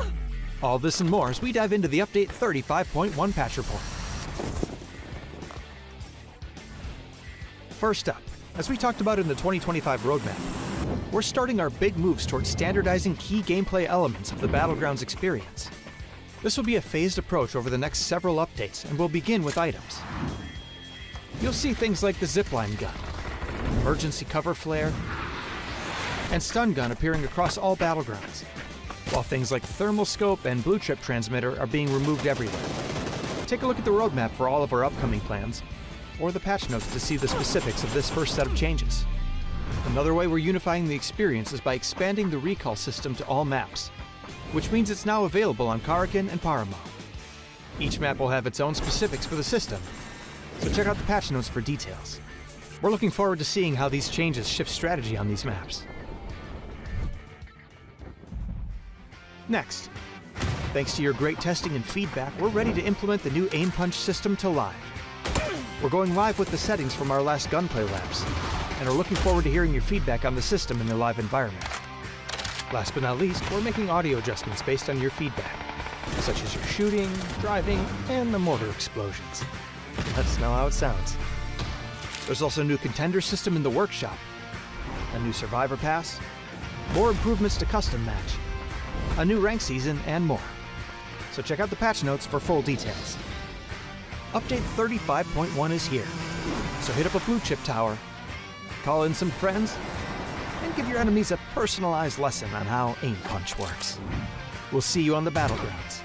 All this and more as we dive into the update 35.1 patch report. First up, as we talked about in the 2025 roadmap, we're starting our big moves towards standardizing key gameplay elements of the Battlegrounds experience. This will be a phased approach over the next several updates, and we'll begin with items. You'll see things like the zipline gun, emergency cover flare, and stun gun appearing across all Battlegrounds, while things like the thermal scope and blue chip transmitter are being removed everywhere. Take a look at the roadmap for all of our upcoming plans, or the patch notes to see the specifics of this first set of changes. Another way we're unifying the experience is by expanding the recall system to all maps, which means it's now available on Karakin and Paramo. Each map will have its own specifics for the system, so check out the patch notes for details. We're looking forward to seeing how these changes shift strategy on these maps. Next, thanks to your great testing and feedback, we're ready to implement the new aim punch system to live. We're going live with the settings from our last gunplay labs, and are looking forward to hearing your feedback on the system in the live environment. Last but not least, we're making audio adjustments based on your feedback, such as your shooting, driving, and the mortar explosions. Let us know how it sounds. There's also a new contender system in the workshop, a new survivor pass, more improvements to custom match, a new rank season, and more. So check out the patch notes for full details. Update 35.1 is here, so hit up a blue chip tower, call in some friends, and give your enemies a personalized lesson on how aim punch works. We'll see you on the Battlegrounds.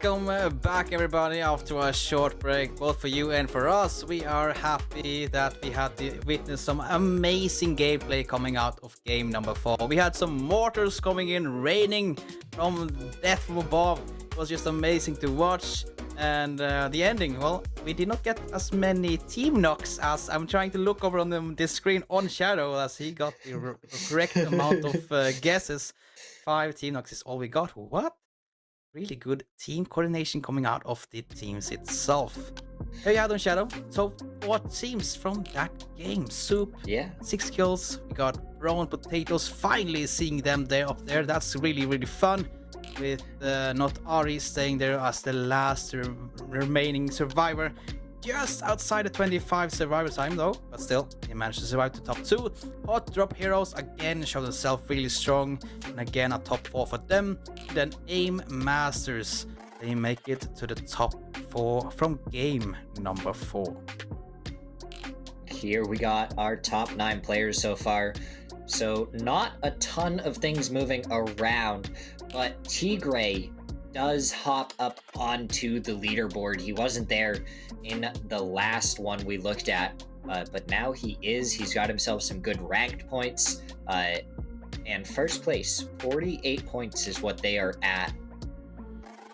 welcome back everybody after a short break, both for you and for us. We are happy that we had to witness some amazing gameplay coming out of game number 4. We had some mortars coming in, raining from death from above. It was just amazing to watch. And the ending, well, we did not get as many team knocks as I'm trying to look over on this screen on Shadow, as he got the correct amount of guesses. 5 team knocks is all we got. What? Really good team coordination coming out of the teams itself. Here you have on Shadow. So what teams from that game? Soup, Yeah. 6 kills. We got Raw Potatoes, finally seeing them there up there. That's really fun. With not Ari staying there as the last remaining survivor. Just outside the 25 survivor time though, but still, he managed to survive to top 2. Hot Drop Heroes again showed themselves really strong, and again a top 4 for them. Then Aim Masters, they make it to the top 4 from game number 4. Here we got our top 9 players so far. So not a ton of things moving around, but Tigray does hop up onto the leaderboard. He wasn't there in the last one we looked at, but now he is. He's got himself some good ranked points, and first place, 48 points is what they are at.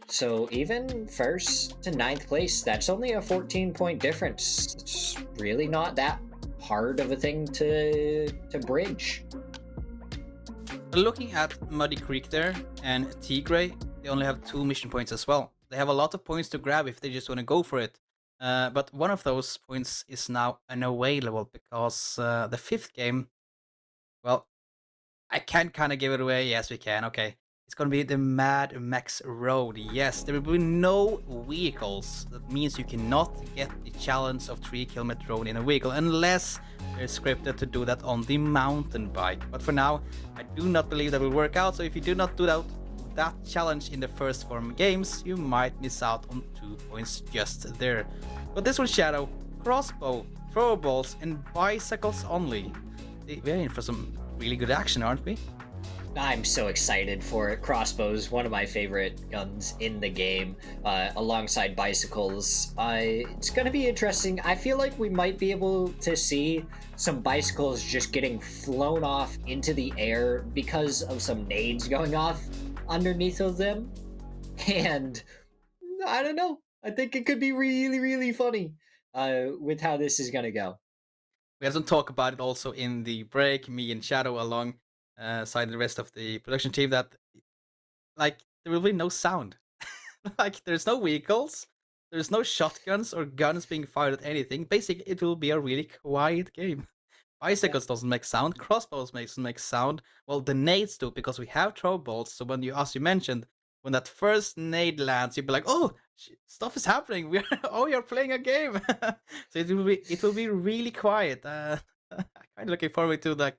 So even first to 9th place, that's only a 14-point difference. It's really not that hard of a thing to bridge. Looking at Muddy Creek there and Tigray, they only have 2 mission points as well. They have a lot of points to grab if they just want to go for it. But one of those points is now unavailable because the 5th game, well, I can kind of give it away. Yes, we can. Okay. It's going to be the Mad Max Road. Yes, there will be no vehicles. That means you cannot get the challenge of 3 km road in a vehicle unless they're scripted to do that on the mountain bike. But for now, I do not believe that will work out. So if you do not do that challenge in the first 4 games, you might miss out on 2 points just there. But this one, Shadow, crossbow, throwables, and bicycles only. We're in for some really good action, aren't we? I'm so excited for it. Crossbows, one of my favorite guns in the game, alongside bicycles. It's going to be interesting. I feel like we might be able to see some bicycles just getting flown off into the air because of some nades going off underneath of them. And I don't know. I think it could be really funny with how this is going to go. We have some talk about it also in the break, me and Shadow along side the rest of the production team, that like there will be no sound. Like there's no vehicles, there's no shotguns or guns being fired at anything. Basically it will be a really quiet game. Bicycles doesn't make sound, crossbows make sound. Well, the nades do, because we have throw bolts. So when you, as you mentioned, when that first nade lands, you'll be like, oh, stuff is happening. You're playing a game. So it will be really quiet. I'm kind of looking forward to the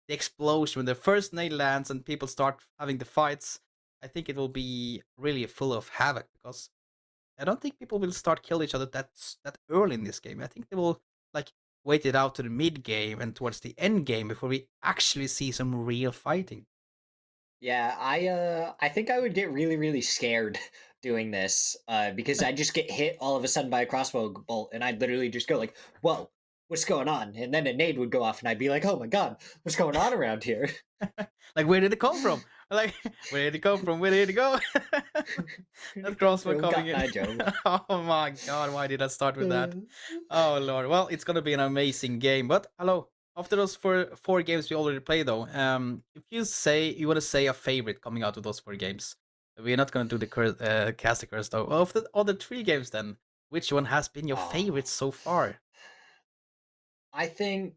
explosion when the first nade lands and people start having the fights. I think it will be really full of havoc, because I don't think people will start killing each other that early in this game. I think they will like wait it out to the mid game and towards the end game before we actually see some real fighting. Yeah, I think I would get really scared doing this, because I just get hit all of a sudden by a crossbow bolt, and I'd literally just go like, whoa, what's going on? And then a nade would go off, and I'd be like, oh my god, what's going on around here? Like, where did it come from? Like, where did it come from? Where did it go? That crossbow coming in. Oh my god, why did I start with that? Oh lord. Well, it's gonna be an amazing game. But hello, after those four games we already played though, if you want to say a favorite coming out of those 4 games, we're not gonna do the cast curse though. Of the other 3 games then, which one has been your favorite so far? I think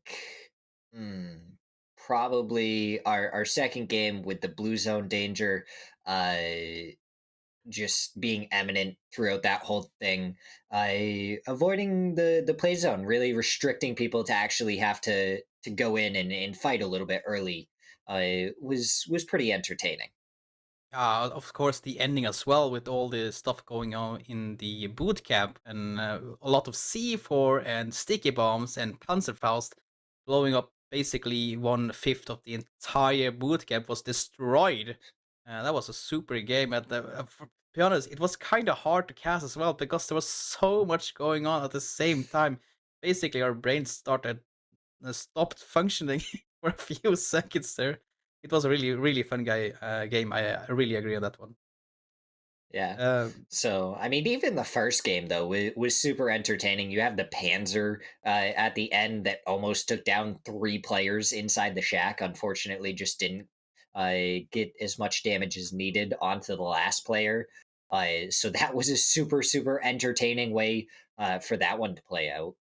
probably our second game with the Blue Zone Danger, just being eminent throughout that whole thing. Avoiding the play zone, really restricting people to actually have to go in and fight a little bit early, was pretty entertaining. Of course, the ending as well, with all the stuff going on in the boot camp, and a lot of C4 and sticky bombs and Panzerfaust blowing up. Basically 1/5 of the entire boot camp was destroyed. That was a super game. be honest, it was kind of hard to cast as well because there was so much going on at the same time. Basically, our brains stopped functioning for a few seconds there. It was a really, really fun game. I really agree on that one. Yeah. Um, So, I mean, even the first game though was super entertaining. You have the Panzer at the end that almost took down 3 players inside the shack. Unfortunately, just didn't get as much damage as needed onto the last player. So that was a super entertaining way for that one to play out.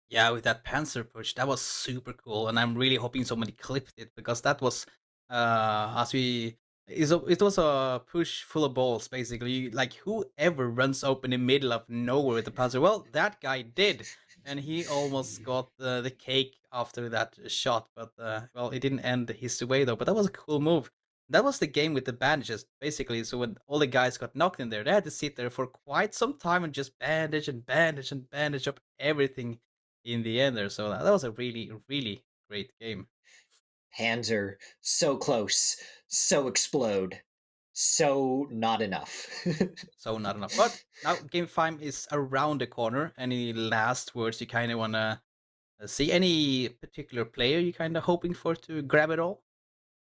Yeah, with that Panzer push, that was super cool, and I'm really hoping somebody clipped it because that was as we it was a push full of balls basically. Like whoever runs open in the middle of nowhere with the Panzer, well, that guy did, and he almost got the cake after that shot, but well, it didn't end his way though. But that was a cool move. That was the game with the bandages, basically. So when all the guys got knocked in there, they had to sit there for quite some time and just bandage and bandage and bandage up everything in the end there. So that was a really, really great game. Panzer so close, so explode, so not enough. So not enough. But now game 5 is around the corner. Any last words you kind of want to see? Any particular player you kind of hoping for to grab it all?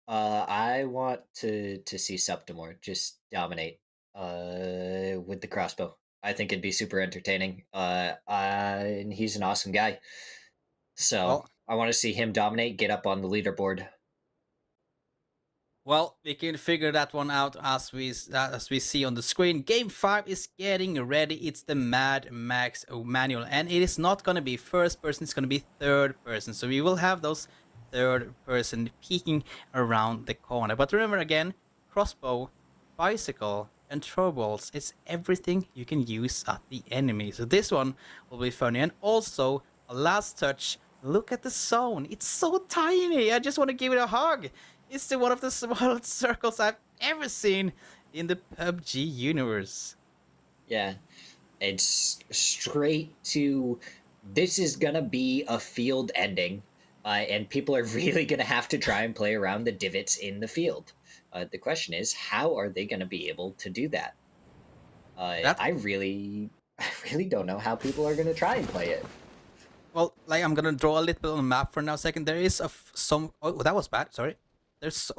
I want to see Septimore just dominate with the crossbow. I think it'd be super entertaining. And he's an awesome guy. So Well, I want to see him dominate, get up on the leaderboard. Well, we can figure that one out as we see on the screen. Game 5 is getting ready. It's the Mad Max manual, and it is not going to be first person, it's going to be third person. So we will have those third person peeking around the corner. But remember again, crossbow, bicycle, and throw balls is everything you can use at the enemy. So this one will be funny. And also, a last touch, look at the zone. It's so tiny. I just want to give it a hug. It's one of the smallest circles I've ever seen in the PUBG universe. Yeah, it's straight to this is gonna be a field ending, and people are really gonna have to try and play around the divots in the field. The question is, how are they gonna be able to do that? I really, I really don't know how people are gonna try and play it. Well, like I'm gonna draw a little bit on the map for now. Second, there is some. Oh, that was bad. Sorry. There's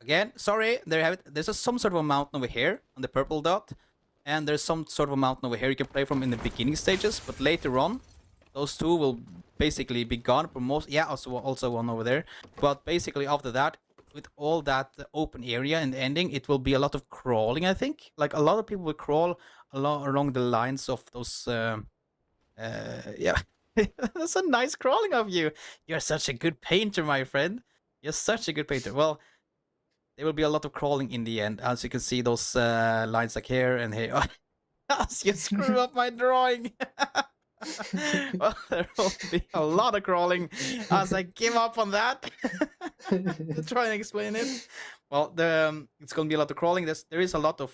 again. Sorry. There you have it. There's some sort of a mountain over here on the purple dot, and there's some sort of a mountain over here you can play from in the beginning stages. But later on, those two will basically be gone. For most, yeah, also one over there. But basically after that, with all that open area in the ending, it will be a lot of crawling. I think, like a lot of people will crawl along the lines of those. Yeah. That's a nice crawling of you. You're such a good painter, my friend. You're such a good painter. Well, there will be a lot of crawling in the end. As you can see, those lines like here and here. As you screw up my drawing. Well, there will be a lot of crawling as I give up on that. To try and explain it. Well, it's going to be a lot of crawling. There is a lot of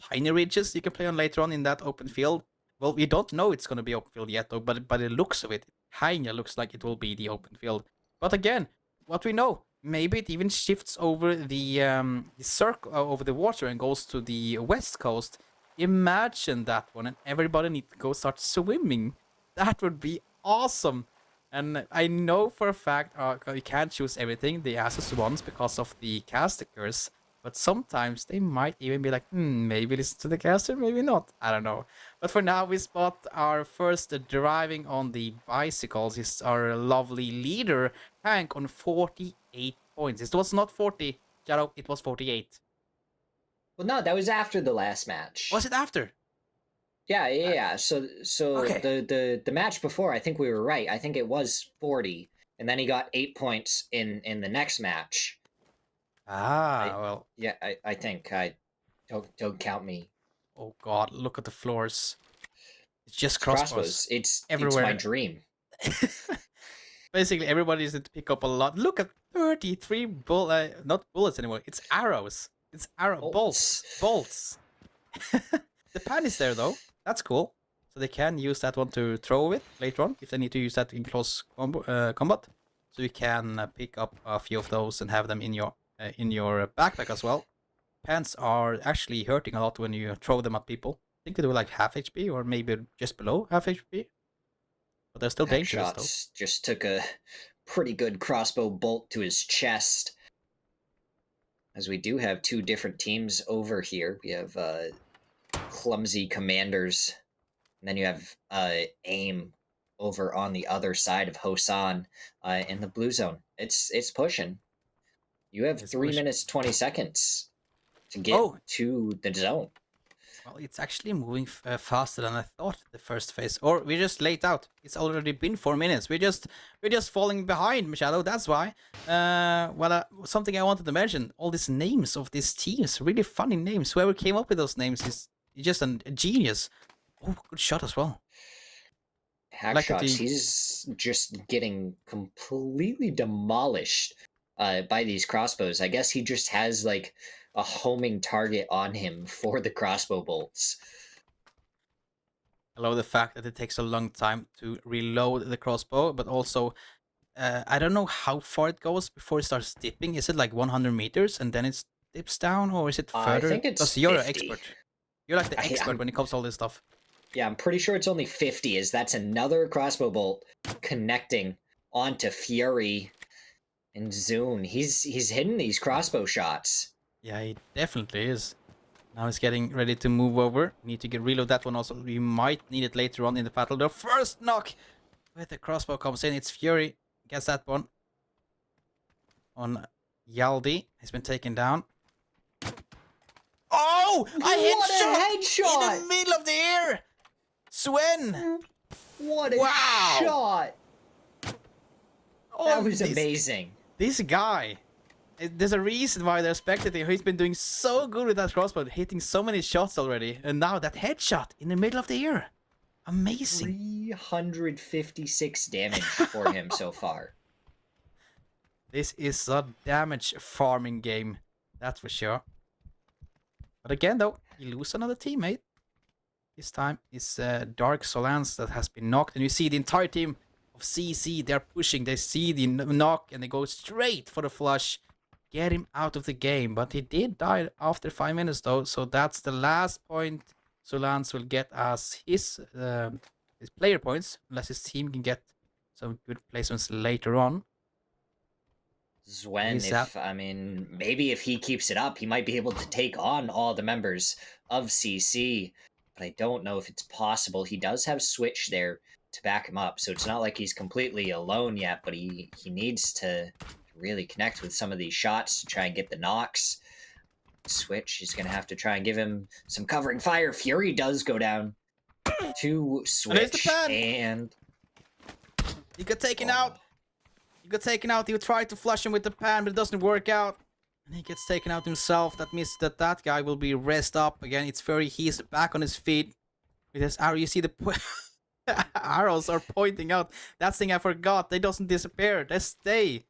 tiny ridges you can play on later on in that open field. Well, we don't know it's going to be open field yet, though, but by the looks of it, kinda looks like it will be the open field. But again, what we know, maybe it even shifts over the circle over the water and goes to the west coast. Imagine that one, and everybody need to go start swimming. That would be awesome. And I know for a fact you can't choose everything, the Asus ones, because of the caster curse. But sometimes they might even be like, maybe listen to the caster, maybe not. I don't know. But for now, we spot our first driving on the bicycles. Is our lovely leader, Hank, on 48 points. It was not 40, Jaro, it was 48. Well, no, that was after the last match. Was it after? Yeah. So Okay. the match before, I think we were right. I think it was 40, and then he got 8 points in the next match. Well. Yeah, I think I don't count me. Oh God, look at the floors. It's just It's crossbows. It's everywhere. my dream. Basically, everybody needs to pick up a lot. Look at 33 not bullets anymore. It's arrows. It's bolts. The pan is there though. That's cool. So they can use that one to throw it later on if they need to use that in close combat. So you can pick up a few of those and have them in your backpack as well. pants are actually hurting a lot when you throw them at people. I think they do like half HP or maybe just below half HP. But they're still dangerous though. Shots just took a pretty good crossbow bolt to his chest. As we do have two different teams over here. We have clumsy commanders, and then you have aim over on the other side of Hosan in the blue zone. It's pushing. You have It's 3 pushing. minutes 20 seconds to get to the zone. Well, it's actually moving faster than I thought the first phase. Or we're just late out. It's already been 4 minutes. We're just falling behind, Shadow. That's why. Something I wanted to mention. All these names of these teams, really funny names. Whoever came up with those names is just a genius. Oh, good shot as well. Hack Like that shots. he- He's just getting completely demolished by these crossbows. I guess he just has like a homing target on him for the crossbow bolts. I love the fact that it takes a long time to reload the crossbow, but also I don't know how far it goes before it starts dipping. Is it like 100 meters and then it dips down, or is it further? I think it's Because you're an 50. expert. You're like the I- expert I'm- when it comes to all this stuff. Yeah, I'm pretty sure it's only 50, as that's another crossbow bolt connecting onto Fury and Zune. He's hitting these crossbow shots. Yeah, he definitely is. Now he's getting ready to move over. Need to reload that one also. We might need it later on in the battle. The first knock with the crossbow comes in. It's Fury. Gets that one. On Yaldi. He's been taken down. Oh! What a headshot! In the middle of the air! Swen! What a Wow! shot! Oh, That was this- amazing. This guy, there's a reason why they're spectating. He's been doing so good with that crossbow, hitting so many shots already. And now that headshot in the middle of the air. Amazing. 356 damage for him so far. This is a damage farming game. That's for sure. But again, though, you lose another teammate. This time it's Dark Solans that has been knocked. And you see the entire team of CC, they're pushing. They see the knock and they go straight for the flush. Get him out of the game. But he did die after 5 minutes, though. So that's the last point Solans will get as his player points. Unless his team can get some good placements later on. Zwen, He's out. maybe if he keeps it up, he might be able to take on all the members of CC. But I don't know if it's possible. He does have Switch there to back him up, so it's not like he's completely alone yet, but he needs to really connect with some of these shots to try and get the knocks. Switch, he's going to have to try and give him some covering fire. Fury does go down to there's the Switch, pan. and He got taken out. He got taken out. He tried to flush him with the pan, but it doesn't work out. And he gets taken out himself. That means that that guy will be rest up again. It's Fury. He's back on his feet with his arrow. You see the arrows are pointing out. That thing I forgot. They doesn't disappear. They stay.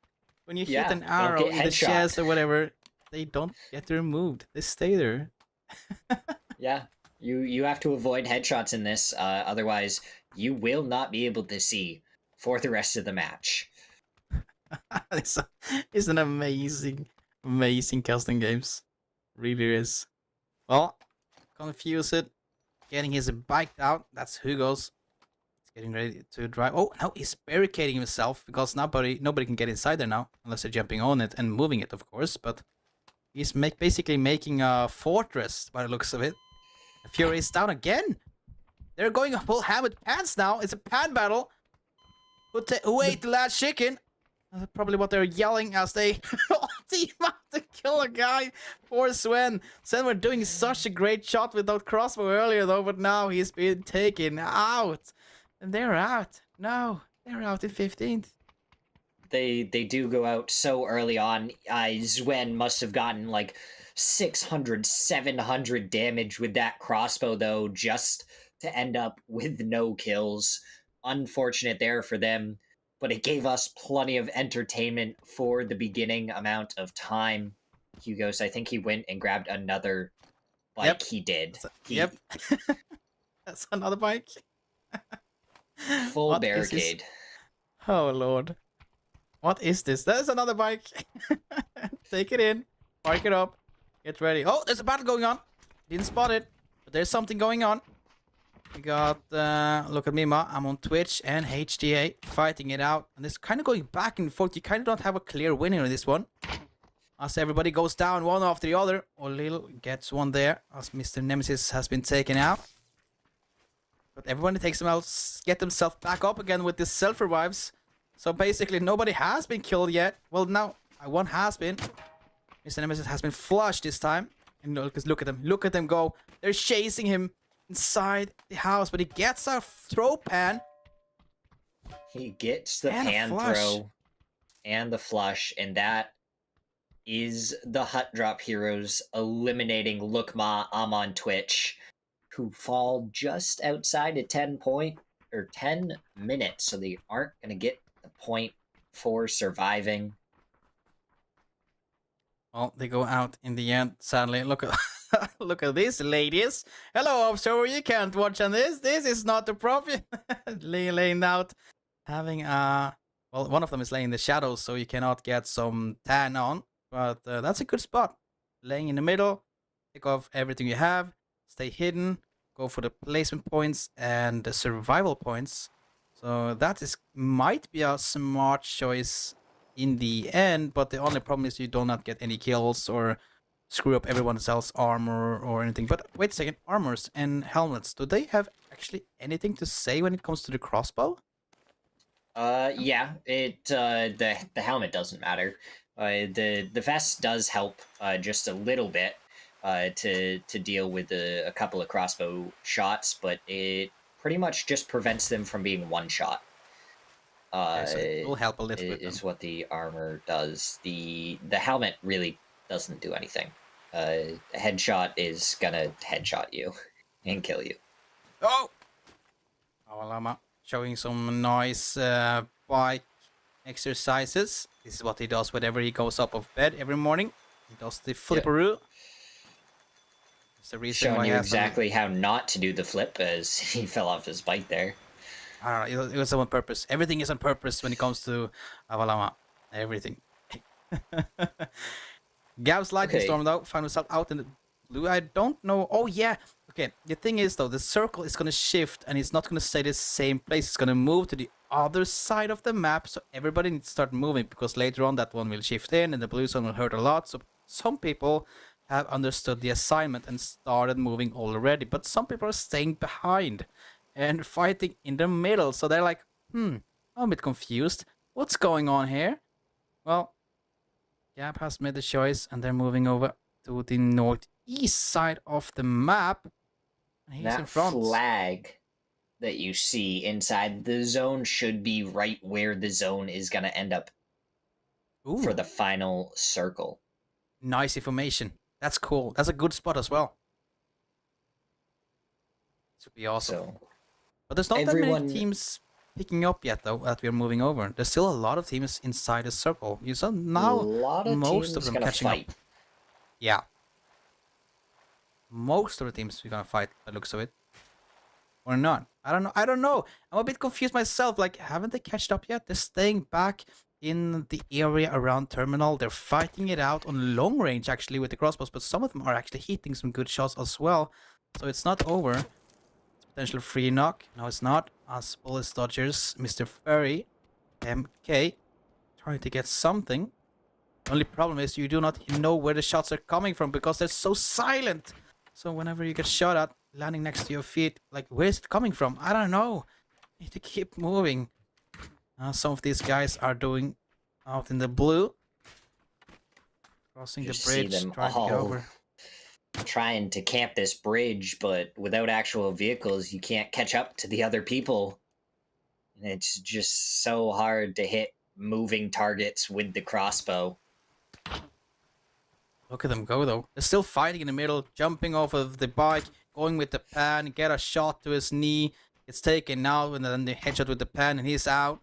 When you Yeah, hit an don't arrow get in the headshot. chest or whatever, they don't get removed. They stay there. yeah, you have to avoid headshots in this, otherwise you will not be able to see for the rest of the match. It's an amazing, amazing custom games. Really is. Well, confuse it. Getting his bike out. That's Hugo's. He's getting ready to drive. Oh, no, he's barricading himself because nobody can get inside there now. Unless they're jumping on it and moving it, of course. But he's basically making a fortress by the looks of it. Fury is down again. They're going full ham with pants now. It's a pan battle. Who ate the last chicken? That's probably what they're yelling as they team up to kill a guy. Poor Sven. Sven were doing such a great shot without crossbow earlier though, but now he's been taken out. And they're out. No, they're out in 15th. They do go out so early on. Zwen must have gotten like 600, 700 damage with that crossbow though, just to end up with no kills. Unfortunate there for them, but it gave us plenty of entertainment for the beginning amount of time. Hugo's, I think he went and grabbed another bike. Yep. He did. Yep. That's another bike. Full What is this? barricade. Oh lord. What is this? There's another bike. Take it in. Park it up. Get ready. Oh, there's a battle going on. Didn't spot it, but there's something going on. We got, look at me, Ma. I'm on Twitch and HDA fighting it out. And it's kind of going back and forth. You kind of don't have a clear winner in this one. As everybody goes down one after the other. O'Lil gets one there. As Mr. Nemesis has been taken out. But everybody takes them out, get themselves back up again with the self-revives. So basically nobody has been killed yet. Well, now one has been. Mr. Nemesis has been flushed this time. And look at them. Look at them go. They're chasing him inside the house. But he gets a throw pan. He gets the and pan throw and the flush. And that is the Hut Drop Heroes eliminating Lookma. I'm on Twitch. Who fall just outside of 10 minutes. So they aren't going to get the point for surviving. Well, they go out in the end, sadly. Look at look at this, ladies. Hello, observer, you can't watch on this. This is not the profit. Laying out, having well, one of them is laying in the shadows, so you cannot get some tan on. But that's a good spot. Laying in the middle, pick off everything you have, stay hidden, go for the placement points and the survival points. So that might be a smart choice in the end, but the only problem is you do not get any kills or screw up everyone else's armor or anything. But wait a second, armors and helmets, do they have actually anything to say when it comes to the crossbow? Yeah, the helmet doesn't matter. The vest does help just a little bit to deal with a couple of crossbow shots, but it pretty much just prevents them from being one shot. So it will help a little bit. Is what the armor does. The helmet really doesn't do anything. A headshot is gonna headshot you and kill you. Oh! Awalama showing some nice bike exercises. This is what he does whenever he goes up of bed every morning. He does the flipperoo. That's the reason Showing why you exactly how not to do the flip as he fell off his bike there. I don't know, it was on purpose. Everything is on purpose when it comes to Avalama. Everything. Gab's Lightning Storm, though, found himself out in the blue. I don't know. Oh, yeah. Okay, the thing is, though, the circle is going to shift, and it's not going to stay the same place. It's going to move to the other side of the map, so everybody needs to start moving, because later on that one will shift in, and the blue zone will hurt a lot. So some people have understood the assignment and started moving already, but some people are staying behind and fighting in the middle. So they're like, I'm a bit confused. What's going on here? Well, Gab has made the choice, and they're moving over to the northeast side of the map. And he's in front. That flag that you see inside the zone should be right where the zone is going to end up for the final circle. Nice information. That's cool. That's a good spot as well. This would be awesome. So, but there's not that many teams picking up yet, though, that we're moving over. There's still a lot of teams inside the circle. You saw now most of them catching up. Yeah. Most of the teams we're gonna fight, by the looks of it. Or not. I don't know. I'm a bit confused myself. Like, haven't they catched up yet? They're staying back in the area around terminal. They're fighting it out on long range, actually, with the crossbows. But some of them are actually hitting some good shots as well. So it's not over. It's potential free knock. No, it's not. As Bullet Dodgers, Mr. Furry, MK, trying to get something. Only problem is you do not know where the shots are coming from because they're so silent. So whenever you get shot at, landing next to your feet, like, where is it coming from? I don't know. You need to keep moving. Some of these guys are doing out in the blue. Crossing the bridge, trying to get over. Trying to camp this bridge, but without actual vehicles, you can't catch up to the other people. And it's just so hard to hit moving targets with the crossbow. Look at them go, though. They're still fighting in the middle, jumping off of the bike, going with the pan, get a shot to his knee. It's taken out, and then the headshot with the pan, and he's out.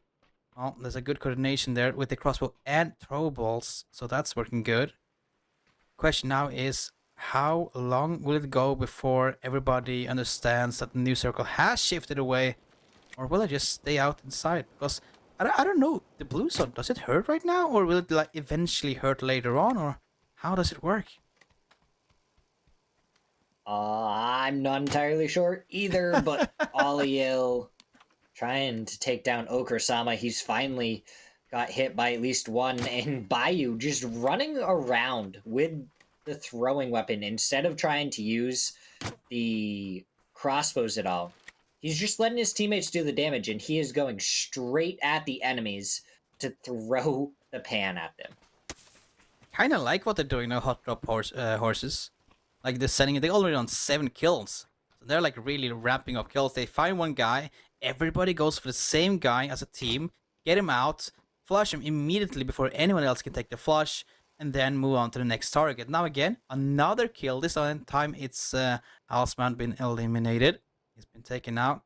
Well, there's a good coordination there with the crossbow and throw balls, so that's working good. Question now is, how long will it go before everybody understands that the new circle has shifted away? Or will it just stay out inside? Because, I don't know, the blue zone, does it hurt right now? Or will it like eventually hurt later on? Or how does it work? I'm not entirely sure either, but Aliel trying to take down Okrasama. He's finally got hit by at least one, and Bayou just running around with the throwing weapon instead of trying to use the crossbows at all. He's just letting his teammates do the damage, and he is going straight at the enemies to throw the pan at them. Kind of like what they're doing now, hot drop horses. Like they're sending, they already on 7 kills. So they're like really ramping up kills. They find one guy, everybody goes for the same guy as a team, get him out, flush him immediately before anyone else can take the flush, and then move on to the next target. Now again, another kill. This time it's Houseman been eliminated. He's been taken out.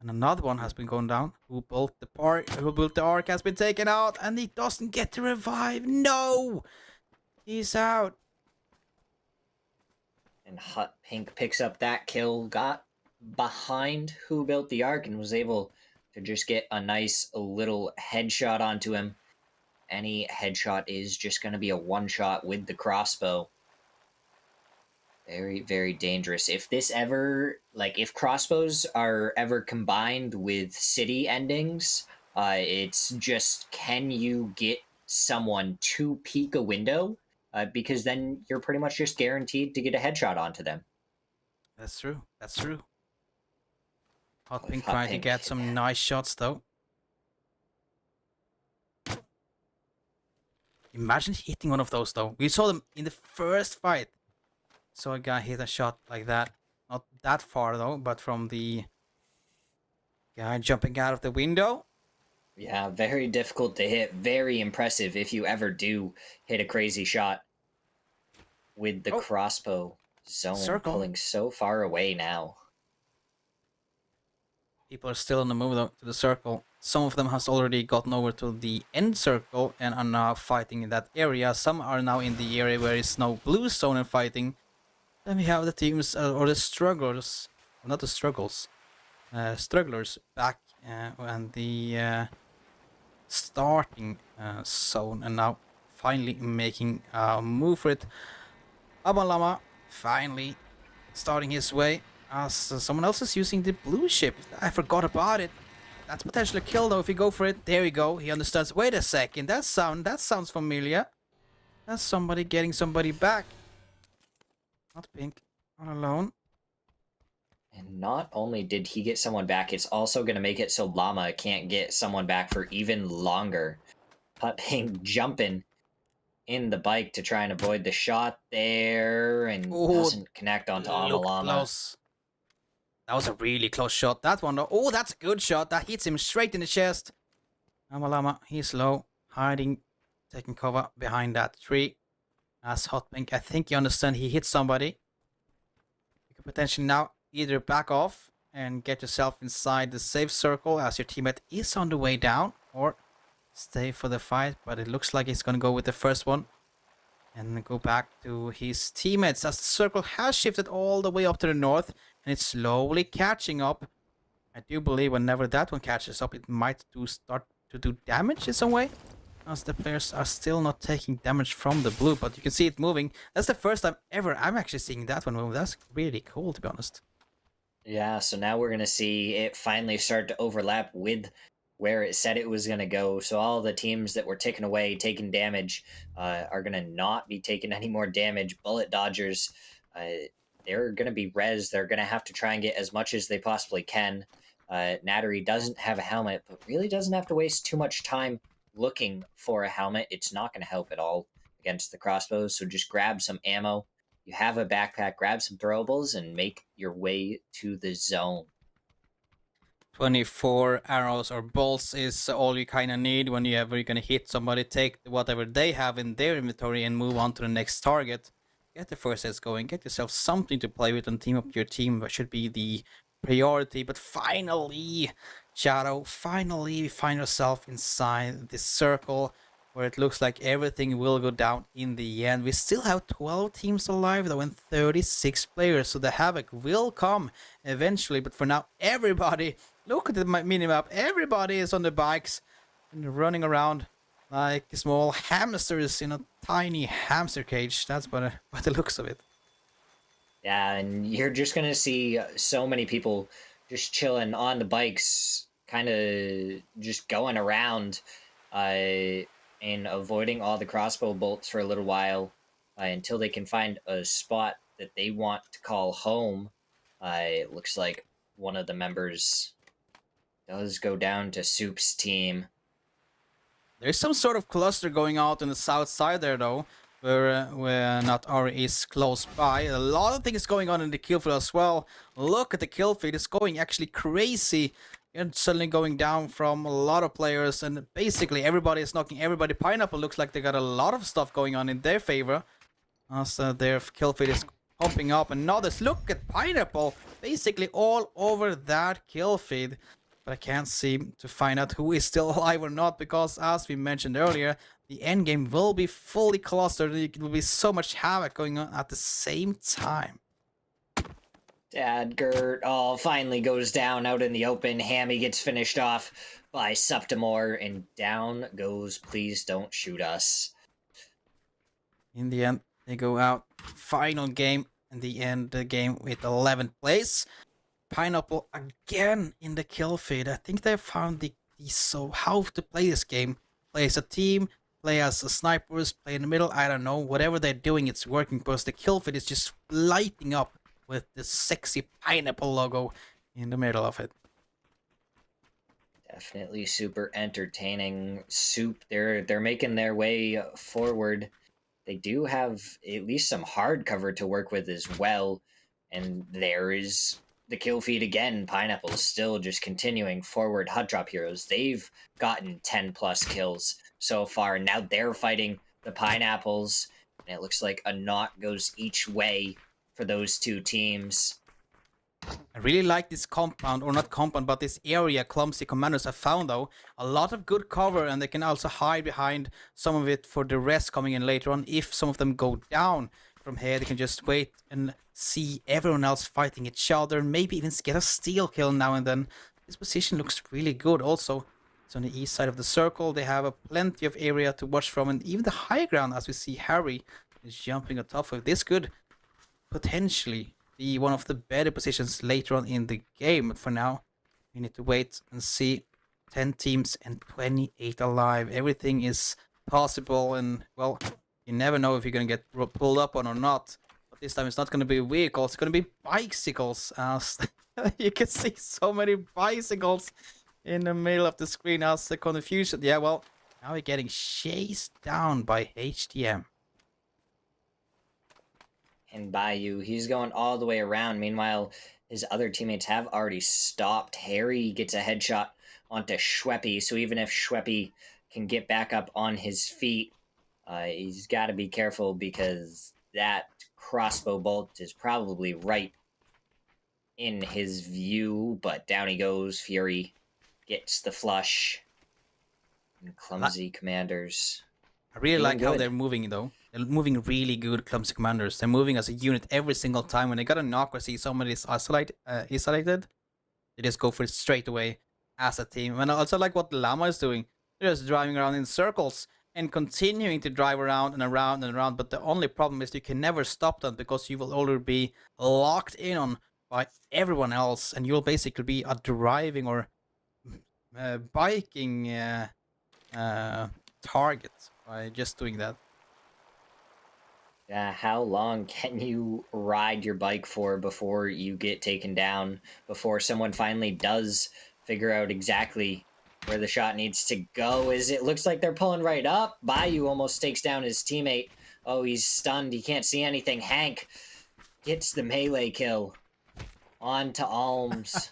And another one has been going down. Who built the arc has been taken out, and he doesn't get to revive. No! He's out. And Hot Pink picks up that kill, got behind Who Built the Ark, and was able to just get a nice little headshot onto him. Any headshot is just going to be a one-shot with the crossbow. Very, very dangerous. If this ever, if crossbows are ever combined with city endings, it's just, can you get someone to peek a window? Because then you're pretty much just guaranteed to get a headshot onto them. That's true. That's true. Hot Oh, Pink Hot trying to Pink, get some nice shots though. Imagine hitting one of those though. We saw them in the first fight. Saw a guy hit a shot like that. Not that far though, but from the guy jumping out of the window. Yeah, very difficult to hit. Very impressive if you ever do hit a crazy shot with the crossbow zone Circle. pulling so far away now. People are still on the move though to the circle. Some of them has already gotten over to the end circle and are now fighting in that area. Some are now in the area where it's no blue zone and fighting. Then we have the teams or the strugglers, not the struggles, strugglers back and the starting zone, and now finally making a move for it. Abalama finally starting his way as someone else is using the blue ship. I forgot about it. That's potentially a kill though if you go for it. There we go. He understands. Wait a second. That sounds familiar. That's somebody getting somebody back. Not Pink. Not alone. And not only did he get someone back, it's also going to make it so Llama can't get someone back for even longer. Hot Pink jumping in the bike to try and avoid the shot there, and doesn't connect onto Amalama. Close. That was a really close shot. That one though. Oh, that's a good shot. That hits him straight in the chest. Amalama, he's low, hiding, taking cover behind that tree. As Hot Pink, I think you understand he hit somebody. You could potentially now either back off and get yourself inside the safe circle as your teammate is on the way down, or stay for the fight, but it looks like he's gonna go with the first one and go back to his teammates as the circle has shifted all the way up to the north and it's slowly catching up. I do believe whenever that one catches up, it might start to do damage in some way, as the players are still not taking damage from the blue, but you can see it moving. That's the first time ever I'm actually seeing that one move. That's really cool, to be honest. Yeah, so now we're going to see it finally start to overlap with where it said it was going to go. So all the teams that were taken away, taking damage, are going to not be taking any more damage. Bullet Dodgers, they're going to be res. They're going to have to try and get as much as they possibly can. Nattery doesn't have a helmet, but really doesn't have to waste too much time looking for a helmet. It's not going to help at all against the crossbows, so just grab some ammo. You have a backpack, grab some throwables, and make your way to the zone. 24 arrows or bolts is all you kind of need whenever you're going to hit somebody. Take whatever they have in their inventory and move on to the next target. Get the first aids going, get yourself something to play with and team up your team. That should be the priority. But finally, Shadow, finally you find yourself inside this circle where it looks like everything will go down in the end. We still have 12 teams alive though and 36 players, so the havoc will come eventually. But for now, everybody, look at the minimap, everybody is on the bikes and running around like small hamsters in a tiny hamster cage. That's by the looks of it. Yeah, and you're just gonna see so many people just chilling on the bikes, kind of just going around, and avoiding all the crossbow bolts for a little while, until they can find a spot that they want to call home. It looks like one of the members does go down to Soup's team. There's some sort of cluster going out on the south side there, though, where not Ari is close by. A lot of things going on in the kill feed as well. Look at the kill feed; it's going actually crazy. And suddenly going down from a lot of players, and basically everybody is knocking everybody. Pineapple looks like they got a lot of stuff going on in their favor. So their kill feed is pumping up, and now this look at Pineapple basically all over that kill feed. But I can't seem to find out who is still alive or not, because as we mentioned earlier, the end game will be fully clustered. There will be so much havoc going on at the same time. Dad Gert finally goes down out in the open. Hammy gets finished off by Septimore, and down goes Please Don't Shoot Us. In the end, they go out. Final game, in the end, the game with 11th place. Pineapple again in the kill feed. I think they found the so how to play this game. Play as a team, play as snipers, play in the middle. I don't know. Whatever they're doing, it's working, because the kill feed is just lighting up with the sexy pineapple logo in the middle of it. Definitely super entertaining. Soup, they're making their way forward. They do have at least some hard cover to work with as well. And there is the kill feed again. Pineapple is still just continuing forward. Hot Drop Heroes, they've gotten 10 plus kills so far. Now they're fighting the Pineapples, and it looks like a knot goes each way for those two teams. I really like this compound, or not compound, but this area Clumsy Commanders have found, though. A lot of good cover, and they can also hide behind some of it for the rest coming in later on. If some of them go down from here, they can just wait and see everyone else fighting each other, maybe even get a steal kill now and then. This position looks really good. Also, it's on the east side of the circle. They have a plenty of area to watch from, and even the high ground, as we see Harry is jumping on top of this, could potentially be one of the better positions later on in the game. But for now, we need to wait and see. 10 teams and 28 alive. Everything is possible, and well, you never know if you're gonna get pulled up on or not. But this time it's not gonna be vehicles, it's gonna be bicycles. As you can see so many bicycles in the middle of the screen as the confusion. Yeah, well, now we're getting chased down by HDM. And Bayou, he's going all the way around. Meanwhile, his other teammates have already stopped. Harry gets a headshot onto Schweppy, so even if Schweppy can get back up on his feet, he's got to be careful, because that crossbow bolt is probably right in his view. But down he goes. Fury gets the flush. And Clumsy Commanders. I really Doing like how good. they're moving, though. They're moving really good, Clumsy Commanders. They're moving as a unit every single time. When they got a knock or see somebody is isolated, they just go for it straight away as a team. And I also like what Llama is doing. They're just driving around in circles and continuing to drive around and around and around. But the only problem is you can never stop them, because you will already be locked in on by everyone else, and you'll basically be a driving or biking target by just doing that. How long can you ride your bike for before you get taken down, before someone finally does figure out exactly where the shot needs to go? Is it looks like they're pulling right up. Bayou almost takes down his teammate. Oh, he's stunned. He can't see anything. Hank gets the melee kill. On to Alms.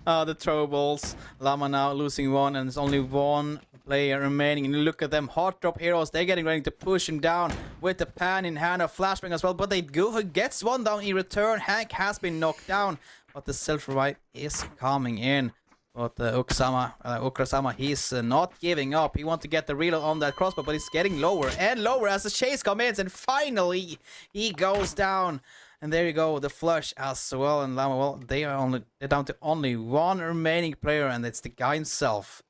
The throw balls. Llama now losing one, and there's only one player remaining. And look at them, Hot Drop Heroes. They're getting ready to push him down with the pan in hand, a flashbang as well. But they go, who gets one down in return. Hank has been knocked down, but the self-revive is coming in. But Okrasama, he's not giving up. He wants to get the reload on that crossbow, but he's getting lower and lower as the chase comes in, and finally he goes down. And there you go, the flush as well. And Llama, well, they're down to only one remaining player, and it's the guy himself.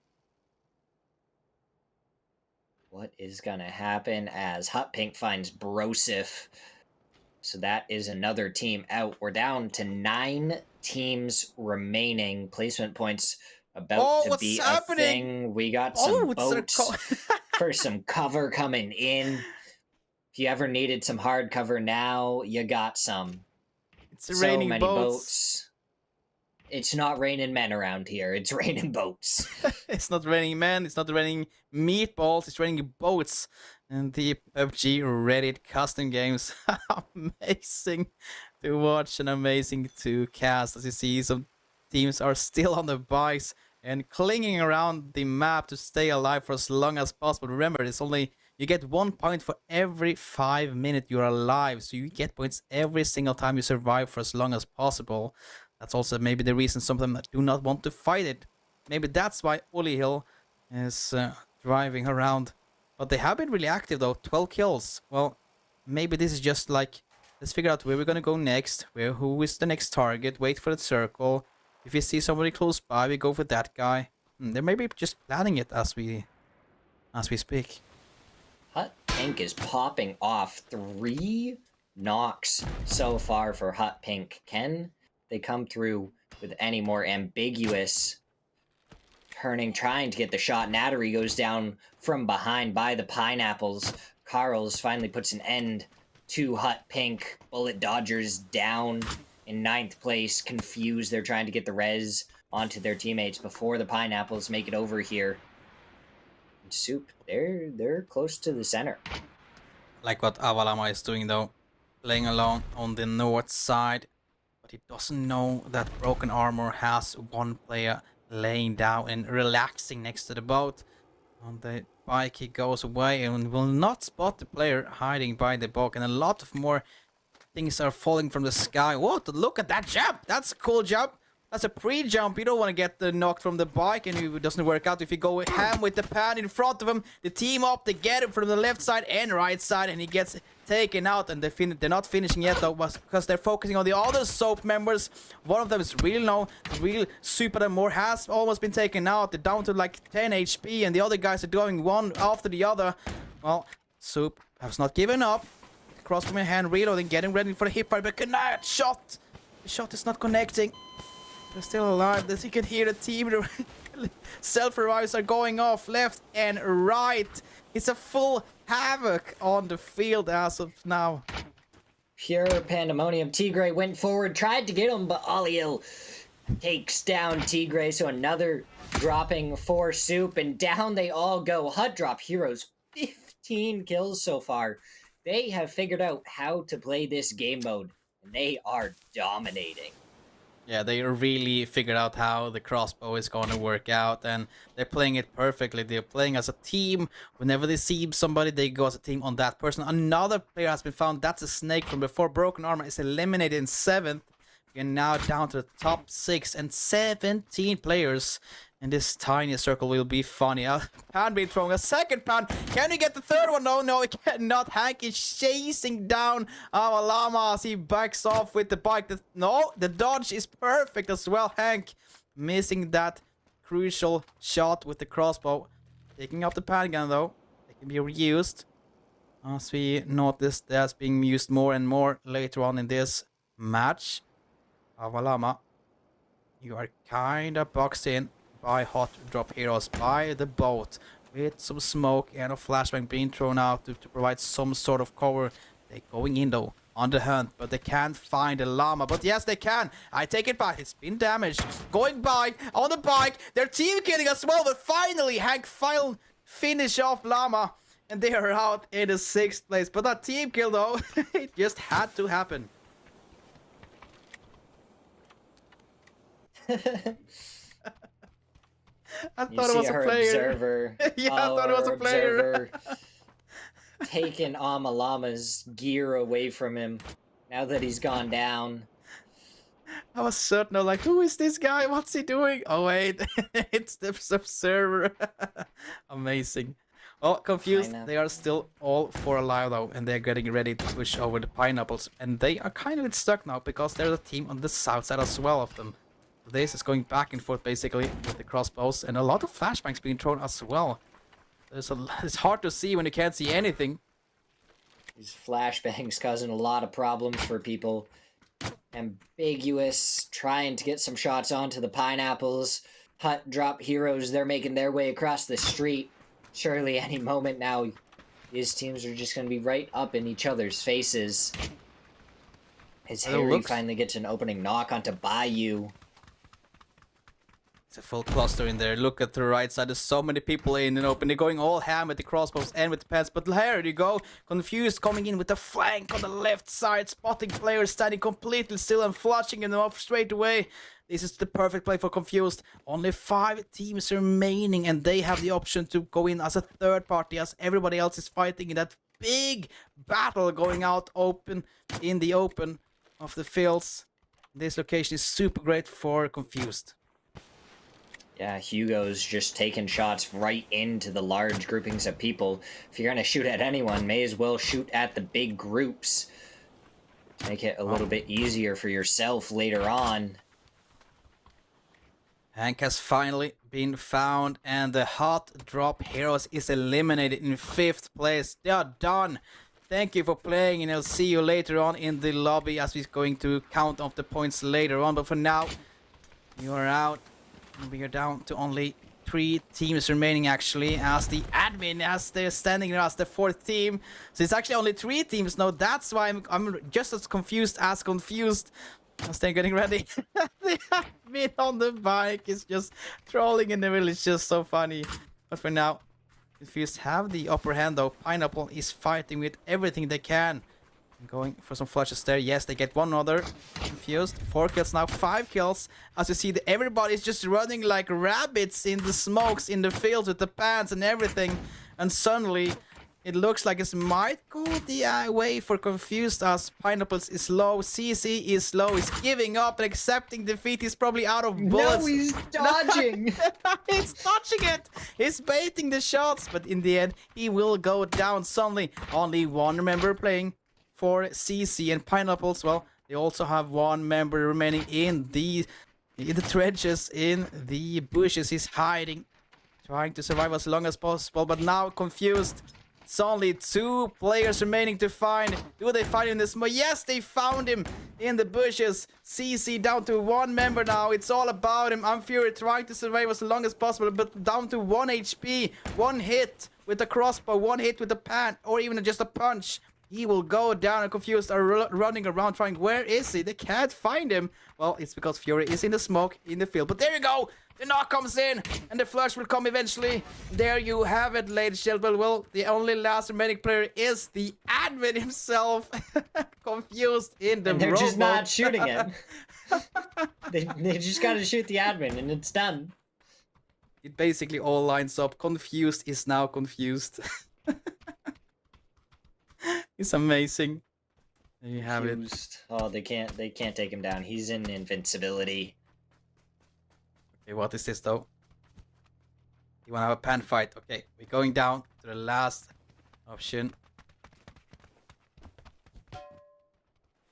What is gonna happen as Hot Pink finds Brosif? So that is another team out. We're down to 9 teams remaining. Placement points about to what's be happening? a thing. We got some It's a boats for some cover coming in. If you ever needed some hard cover now, you got some. It's So raining many boats. It's not raining men around here. It's raining boats. It's not raining men, it's not raining meatballs, it's raining boats. And the PUBG Reddit custom games. Amazing to watch and amazing to cast. As you see, some teams are still on the bikes and clinging around the map to stay alive for as long as possible. Remember, it's only you get 1 point for every 5 minutes you're alive. So you get points every single time you survive for as long as possible. That's also maybe the reason some of them do not want to fight it. Maybe that's why Oli Hill is driving around. But they have been really active though, 12 kills. Well, maybe this is just like, let's figure out where we're gonna go next, who is the next target, wait for the circle. If we see somebody close by, we go for that guy. They may be just planning it as we speak. Hut Pink is popping off 3 knocks so far for Hut Pink. Can they come through with any more ambiguous trying to get the shot? Nattery goes down from behind by the pineapples. Carls finally puts an end to Hut Pink. Bullet Dodgers down in 9th place, confused. They're trying to get the res onto their teammates before the pineapples make it over here. And Soup, they're close to the center. Like what Avalama is doing though, playing along on the north side, but he doesn't know that Broken Armor has one player laying down and relaxing next to the boat. On the bike he goes away and will not spot the player hiding by the boat, and a lot of more things are falling from the sky. What? Look at that jump! That's a cool jump! That's a pre-jump. You don't want to get knocked from the bike, and it doesn't work out if you go ham with the pad in front of him. The team up, they get him from the left side and right side, and he gets taken out. And they're not finishing yet though, because they're focusing on the other Soap members. One of them is real low, real super more has almost been taken out. They're down to like 10 HP, and the other guys are going one after the other. Well, Soup has not given up. Cross from your hand, reloading, getting ready for the hip fire, but cannot shot. The shot is not connecting. They're still alive. As you can hear, the team self-revives are going off left and right. It's a full havoc on the field as of now. Pure pandemonium. Tigray went forward, tried to get him, but Aliel takes down Tigray. So another dropping for Soup, and down they all go. Hut Drop Heroes, 15 kills so far. They have figured out how to play this game mode, and they are dominating. Yeah, they really figured out how the crossbow is going to work out, and they're playing it perfectly. They're playing as a team. Whenever they see somebody, they go as a team on that person. Another player has been found. That's a snake from before. Broken Armor is eliminated in 7th. We're now down to the top 6 and 17 players. And this tiny circle will be funny. Pan being thrown a second pan. Can you get the third one? No, he cannot. Hank is chasing down Avalama as he backs off with the bike. No, the dodge is perfect as well. Hank missing that crucial shot with the crossbow. Taking up the pan gun though. It can be reused. As we notice, that's being used more and more later on in this match. Avalama, you are kind of boxed in by Hot Drop Heroes, by the boat, with some smoke and a flashbang being thrown out to provide some sort of cover. They're going in though, on the hunt, but they can't find the llama. But yes, they can. I take it back. It's been damaged. Going by on the bike. They're team killing as well, but finally Hank finish off llama, and they are out in the 6th place. But that team kill though, it just had to happen. I thought it was a player. Observer. Yeah, I thought it was a player. Taking Amalama's gear away from him now that he's gone down. I was certain, like, who is this guy? What's he doing? Oh wait, it's the observer. Amazing. Well, confused. They are still all 4 alive though, and they're getting ready to push over the pineapples. And they are kind of stuck now because there's a team on the south side as well of them. This is going back and forth basically with the crossbows, and a lot of flashbangs being thrown as well. It's hard to see when you can't see anything. These flashbangs causing a lot of problems for people. Ambiguous, trying to get some shots onto the pineapples. Hut drop heroes, they're making their way across the street. Surely any moment now, these teams are just going to be right up in each other's faces. As Harry finally gets an opening knock onto Bayou. It's a full cluster in there. Look at the right side. There's so many people in and open. They're going all ham with the crossbows and with the pants. But here you go. Confused coming in with the flank on the left side. Spotting players standing completely still and flushing them off straight away. This is the perfect play for Confused. Only 5 teams remaining and they have the option to go in as a third party as everybody else is fighting in that big battle going out open in the open of the fields. This location is super great for Confused. Yeah, Hugo's just taking shots right into the large groupings of people. If you're going to shoot at anyone, may as well shoot at the big groups. Make it a little bit easier for yourself later on. Hank has finally been found and the Hot Drop Heroes is eliminated in 5th place. They are done. Thank you for playing and I'll see you later on in the lobby as we're going to count off the points later on. But for now, you are out. We are down to only 3 teams remaining actually as the admin as they're standing there as the 4th team. So it's actually only 3 teams now. That's why I'm just as confused as they're getting ready. The admin on the bike is just trolling in the middle. It's just so funny. But for now, Confused have the upper hand though. Pineapple is fighting with everything they can. Going for some flushes there. Yes, they get one other. Confused. 4 kills now. 5 kills. As you see, everybody's just running like rabbits in the smokes, in the fields with the pants and everything. And suddenly, it looks like it might go the way for Confused as Pineapples is low. CC is low. He's giving up and accepting defeat. He's probably out of bullets. No, he's dodging. He's dodging it. He's baiting the shots. But in the end, he will go down suddenly. Only 1 member playing for CC and Pineapples. Well, they also have 1 member remaining in the trenches, in the bushes. He's hiding, trying to survive as long as possible. But now Confused. It's only 2 players remaining to find. Do they find him in this? Yes, they found him in the bushes. CC down to 1 member now. It's all about him. I'm Fury trying to survive as long as possible, but down to 1 HP. 1 hit with the crossbow, 1 hit with the pan, or even just a punch. He will go down and Confused are running around trying. Where is he? They can't find him. Well, it's because Fury is in the smoke in the field. But there you go. The knock comes in and the flush will come eventually. There you have it, ladies and gentlemen. Well, the only last remaining player is the admin himself. Confused in the and they're robot. just not shooting him. they just gotta shoot the admin and it's done. It basically all lines up. Confused is now confused. It's amazing. There you have it. Oh, they can't take him down. He's in invincibility. Okay, what is this though? You wanna have a pan fight? Okay, we're going down to the last option.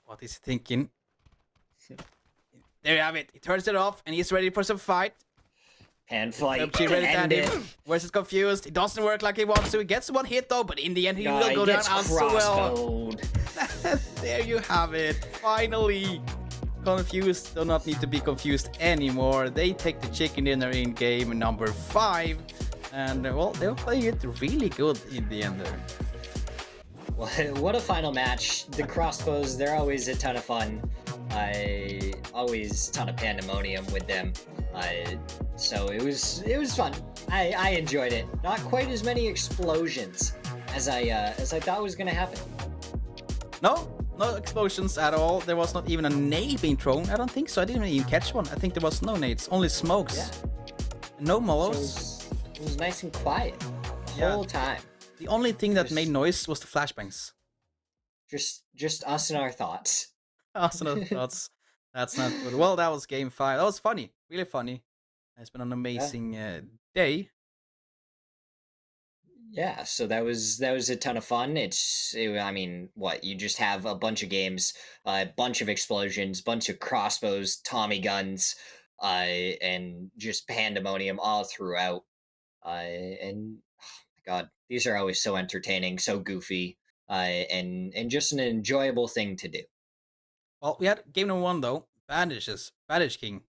What is he thinking? There you have it. He turns it off and he's ready for some fight. Pan fight. PUBG ready to end him. Where's Confused? It doesn't work like he wants to. He gets 1 hit though, but in the end he will go down as well. There you have it. Finally. Confused do not need to be confused anymore. They take the chicken dinner in game number 5. And well, they were playing it really good in the end there. What a final match. The crossbows, they're always a ton of fun. Always a ton of pandemonium with them. So it was fun. I enjoyed it. Not quite as many explosions as I thought was gonna happen. No explosions at all. There was not even a nade being thrown. I don't think so. I didn't even catch one. I think there was no nades, only smokes. Yeah. No molos. So it was nice and quiet the whole time. The only thing that made noise was the flashbangs. Just us and our thoughts. Us and our thoughts. That's not good. Well, that was game 5. That was funny. Really funny. It's been an amazing day. Yeah, so that was a ton of fun. I mean, what, you just have a bunch of games, a bunch of explosions, bunch of crossbows, Tommy guns, and just pandemonium all throughout. And oh my god, these are always so entertaining, so goofy. and just an enjoyable thing to do. Well, we had game number 1 though, Bandage King.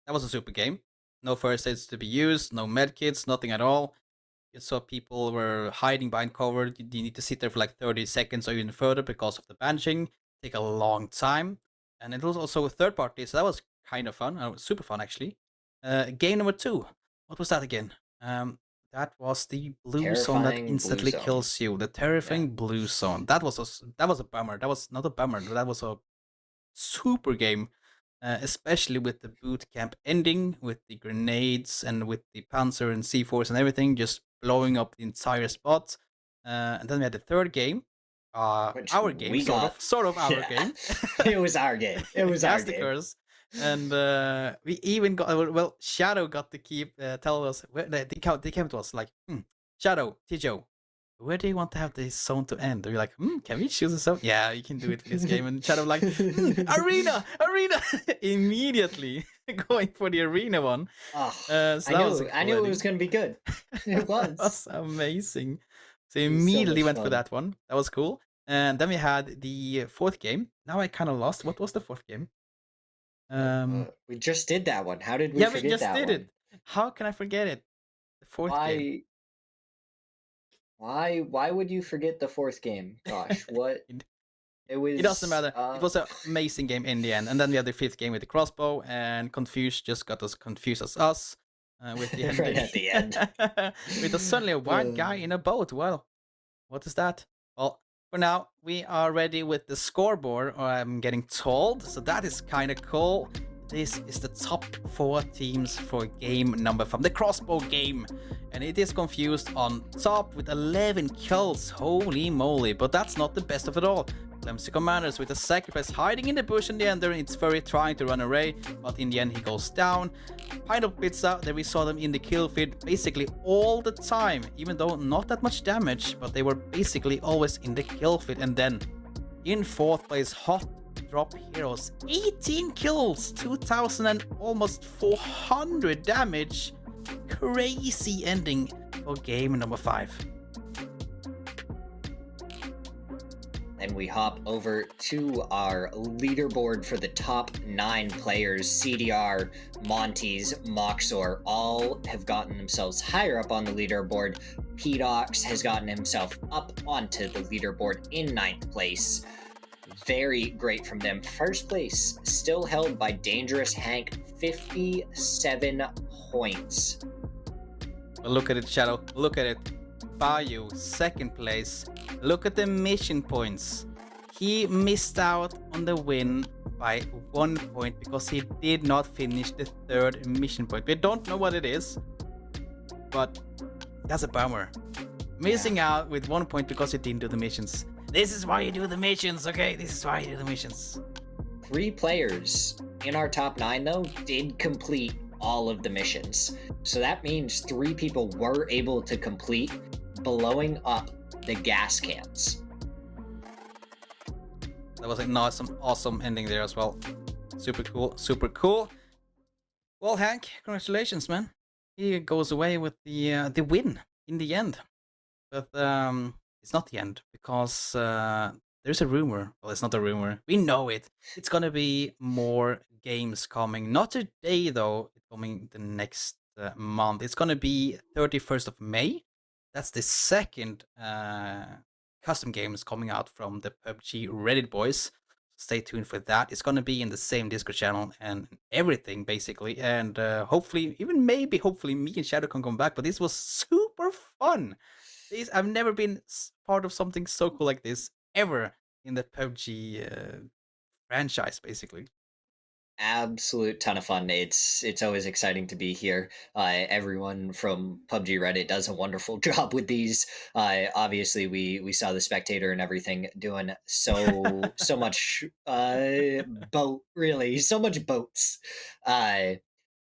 That was a super game. No first aids to be used, no medkits, nothing at all. You saw people were hiding behind cover. You need to sit there for like 30 seconds or even further because of the bandaging. Take a long time. And it was also a third party, so that was kind of fun. Super fun, actually. Game number 2. What was that again? That was the blue zone that Terrifying instantly blue zone. kills you. The terrifying blue zone. That was a bummer. That was not a bummer. That was a super game. Especially with the boot camp ending, with the grenades and with the Panzer and C4s and everything, just blowing up the entire spot. And then we had the third game, Which our game, we got. sort of our Yeah. game. It was our game. It was our game. Casticers. And we even got, well, Shadow got to keep, tell us, they came to us like, Shadow, Tijo, where do you want to have this zone to end? And we're like, can we choose a zone? Yeah, you can do it for this game. And Shadow like, arena, immediately going for the arena one. Oh, So I knew it was going to be good. It was. That's amazing. So was so immediately much went for fun. that one. That was cool. And then we had the fourth game. Now I kind of lost. What was the fourth game? We just did that one. How did we Yeah, forget we just that did one? it. How can I forget it? The fourth game. Why would you forget the fourth game? Gosh, what? It was. It doesn't matter. It was an amazing game in the end. And then we had the fifth game with the crossbow, and Confused just got us confused as us with the ending. Right at the end. With suddenly a white guy in a boat. Well, what is that? Well, for now, we are ready with the scoreboard, or I'm getting told. So that is kind of cool. This is the top 4 teams for game number 5, the crossbow game. And it is Confused on top with 11 kills. Holy moly. But that's not the best of it all. Clumsy Commanders with a sacrifice hiding in the bush in the end there. It's Furry trying to run away, but in the end he goes down. Pineapple Pizza, there we saw them in the kill feed basically all the time, even though not that much damage, but they were basically always in the kill feed. And then in 4th place, Hot Drop Heroes, 18 kills, 2000 and almost 400 damage. Crazy ending for game number 5. And we hop over to our leaderboard for the top 9 players. CDR, Monty's, Moxor all have gotten themselves higher up on the leaderboard. Pedox has gotten himself up onto the leaderboard in 9th place. Very great from them. First place still held by Dangerous Hank, 57 points. But look at it, Shadow. Look at it. Bayou, 2nd place. Look at the mission points. He missed out on the win by 1 point because he did not finish the 3rd mission point. We don't know what it is, but that's a bummer. Missing out with 1 point because he didn't do the missions. This is why you do the missions, okay? This is why you do the missions. 3 players in our top 9, though, did complete all of the missions. So that means 3 people were able to complete blowing up the gas cans. That was an awesome ending there as well. Super cool, super cool. Well, Hank, congratulations, man. He goes away with the win in the end. But it's not the end because there's a rumor. Well, it's not a rumor. We know it. It's gonna be more games coming. Not today though. It's coming the next month. It's gonna be 31st of May. That's the 2nd custom games coming out from the PUBG Reddit boys. Stay tuned for that. It's gonna be in the same Discord channel and everything basically. And hopefully, hopefully me and Shadow can come back. But this was super fun. I've never been part of something so cool like this ever in the PUBG franchise, basically. Absolute ton of fun. It's always exciting to be here. Everyone from PUBG Reddit does a wonderful job with these. Obviously, we saw the Spectator and everything doing so much boat, really, so much boats.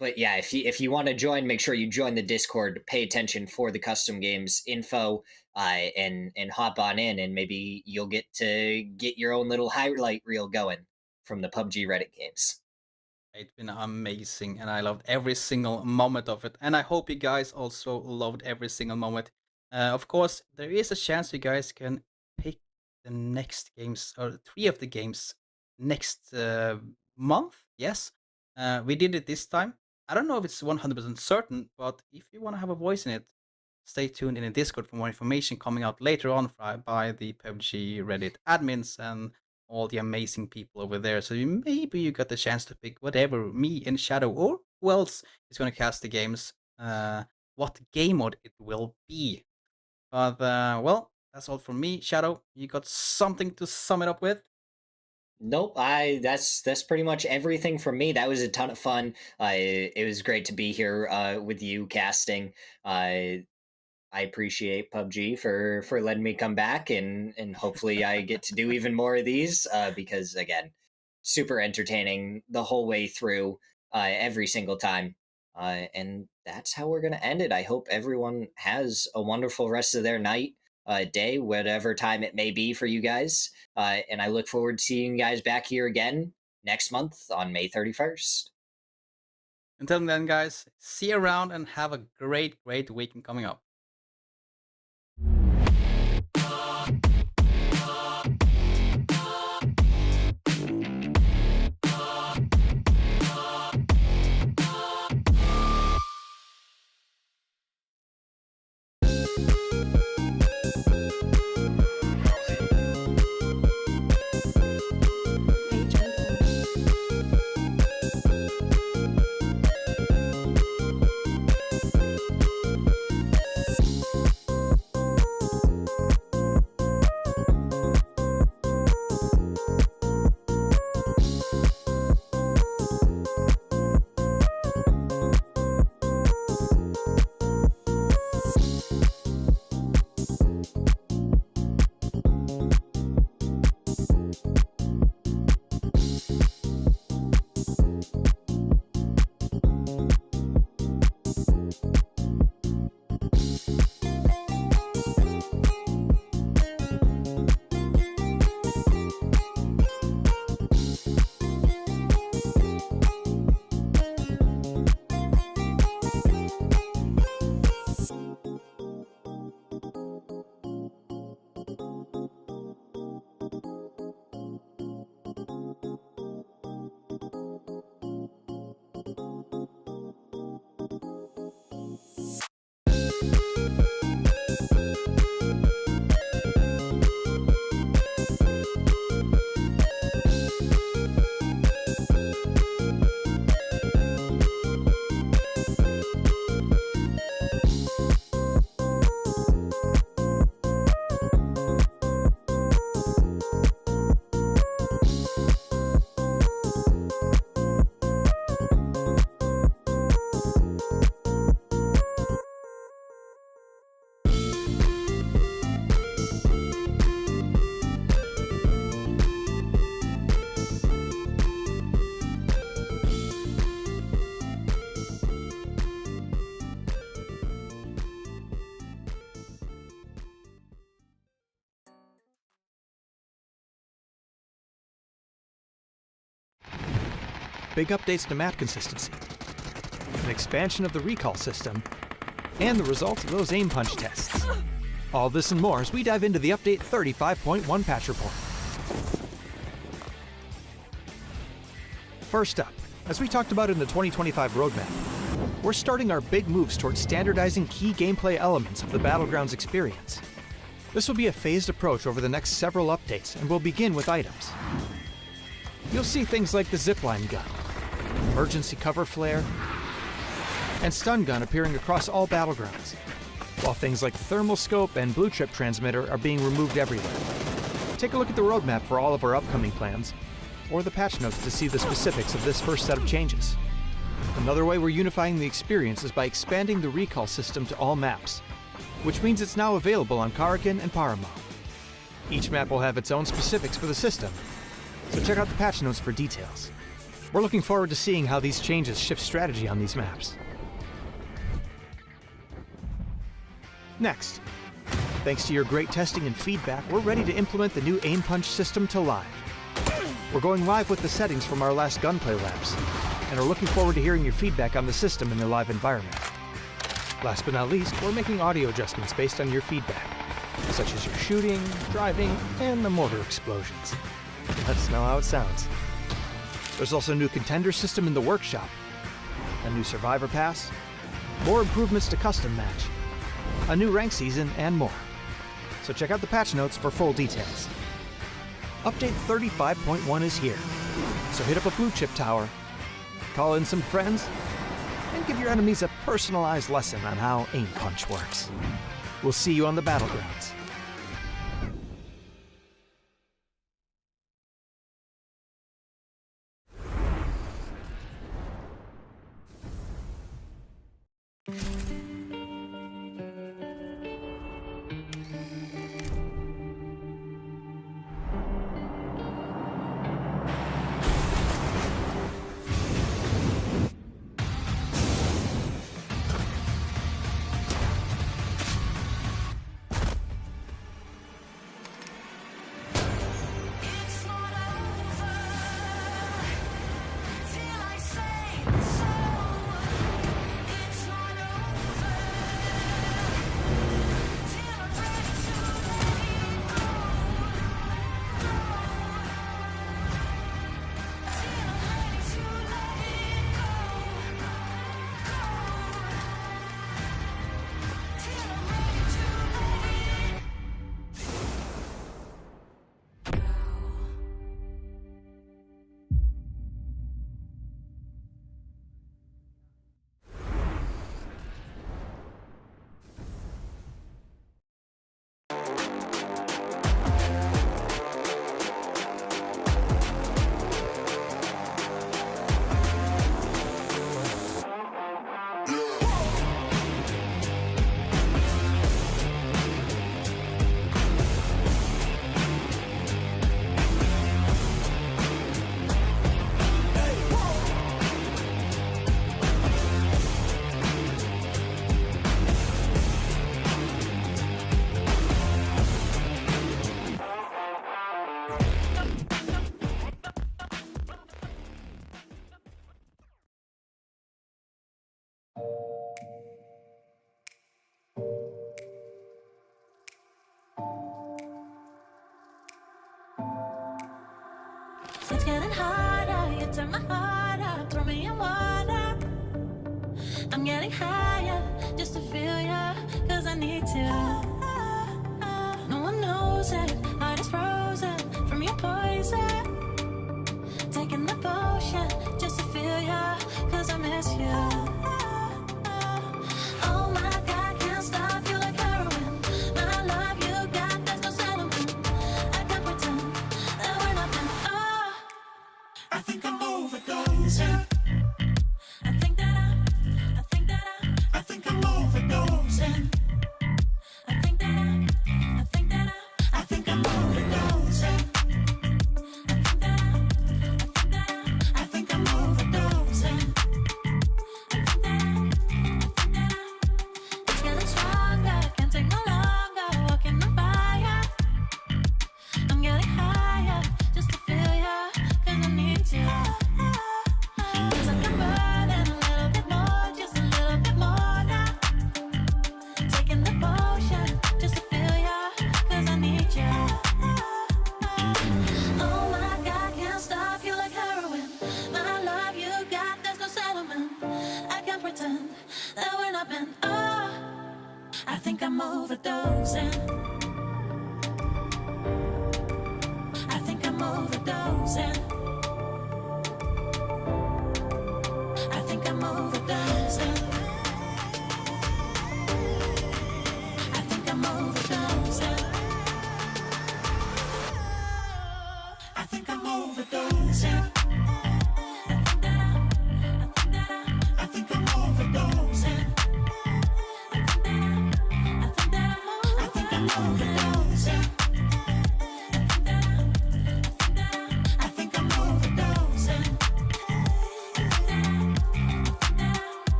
But yeah, if you want to join, make sure you join the Discord. Pay attention for the custom games info, and hop on in, and maybe you'll get to get your own little highlight reel going from the PUBG Reddit games. It's been amazing, and I loved every single moment of it. And I hope you guys also loved every single moment. Of course, there is a chance you guys can pick the next games, or 3 of the games next month. Yes, we did it this time. I don't know if it's 100% certain, but if you want to have a voice in it, stay tuned in the Discord for more information coming out later on by the PUBG Reddit admins and all the amazing people over there. So maybe you got the chance to pick whatever, me and Shadow, or who else is going to cast the games, what game mode it will be. But, well, that's all from me. Shadow, you got something to sum it up with? Nope, that's pretty much everything from me. That was a ton of fun. It was great to be here with you casting. I appreciate PUBG for letting me come back, and hopefully I get to do even more of these because again, super entertaining the whole way through every single time. And that's how we're gonna end it. I hope everyone has a wonderful rest of their night, day, whatever time it may be for you guys. And I look forward to seeing you guys back here again next month on May 31st. Until then, guys, see you around and have a great weekend coming up. Big updates to map consistency, an expansion of the recall system, and the results of those aim punch tests. All this and more as we dive into the Update 35.1 patch report. First up, as we talked about in the 2025 roadmap, we're starting our big moves towards standardizing key gameplay elements of the Battlegrounds experience. This will be a phased approach over the next several updates, and we'll begin with items. You'll see things like the zipline gun, emergency cover flare, and stun gun appearing across all Battlegrounds, while things like the thermal scope and blue chip transmitter are being removed everywhere. Take a look at the roadmap for all of our upcoming plans, or the patch notes to see the specifics of this first set of changes. Another way we're unifying the experience is by expanding the recall system to all maps, which means it's now available on Karakin and Paramo. Each map will have its own specifics for the system, so check out the patch notes for details. We're looking forward to seeing how these changes shift strategy on these maps. Next, thanks to your great testing and feedback, we're ready to implement the new aim punch system to live. We're going live with the settings from our last gunplay labs, and are looking forward to hearing your feedback on the system in the live environment. Last but not least, we're making audio adjustments based on your feedback. such as your shooting, driving, and the mortar explosions. Let us know how it sounds. There's also a new contender system in the workshop, a new survivor pass, more improvements to custom match, a new rank season, and more. So check out the patch notes for full details. Update 35.1 is here, so hit up a blue chip tower, call in some friends, and give your enemies a personalized lesson on how aim punch works. We'll see you on the battlegrounds. It's not over till I say so. It's not over till I'm ready to let it go. Till I'm ready to let it go. Till I'm ready to let it go. It's getting harder, you turn my heart up, throw me in water. I'm getting higher, just to feel ya, cause I need to. No one knows it, heart is frozen from your poison. Taking the potion, just to feel ya, cause I miss you. Oh my God, can't stop you like heroin. My love you got, there's no settlement. I can't pretend that we're nothing. Oh, I think I'm overdosing. I think that I'm overdosing. I think that I'm overdosing. I think I'm overdosing. It's getting stronger, can't take no longer, walking on fire. I'm getting higher, just to feel ya, cause I need to. Feels like I'm burning a little bit more, just a little bit more now. Taking the potion, just to feel ya, cause I need ya. Oh my God, can't stop you like heroin. My love you got, there's no settlement. I can't pretend that we're not meant. Oh, I think I'm overdosing.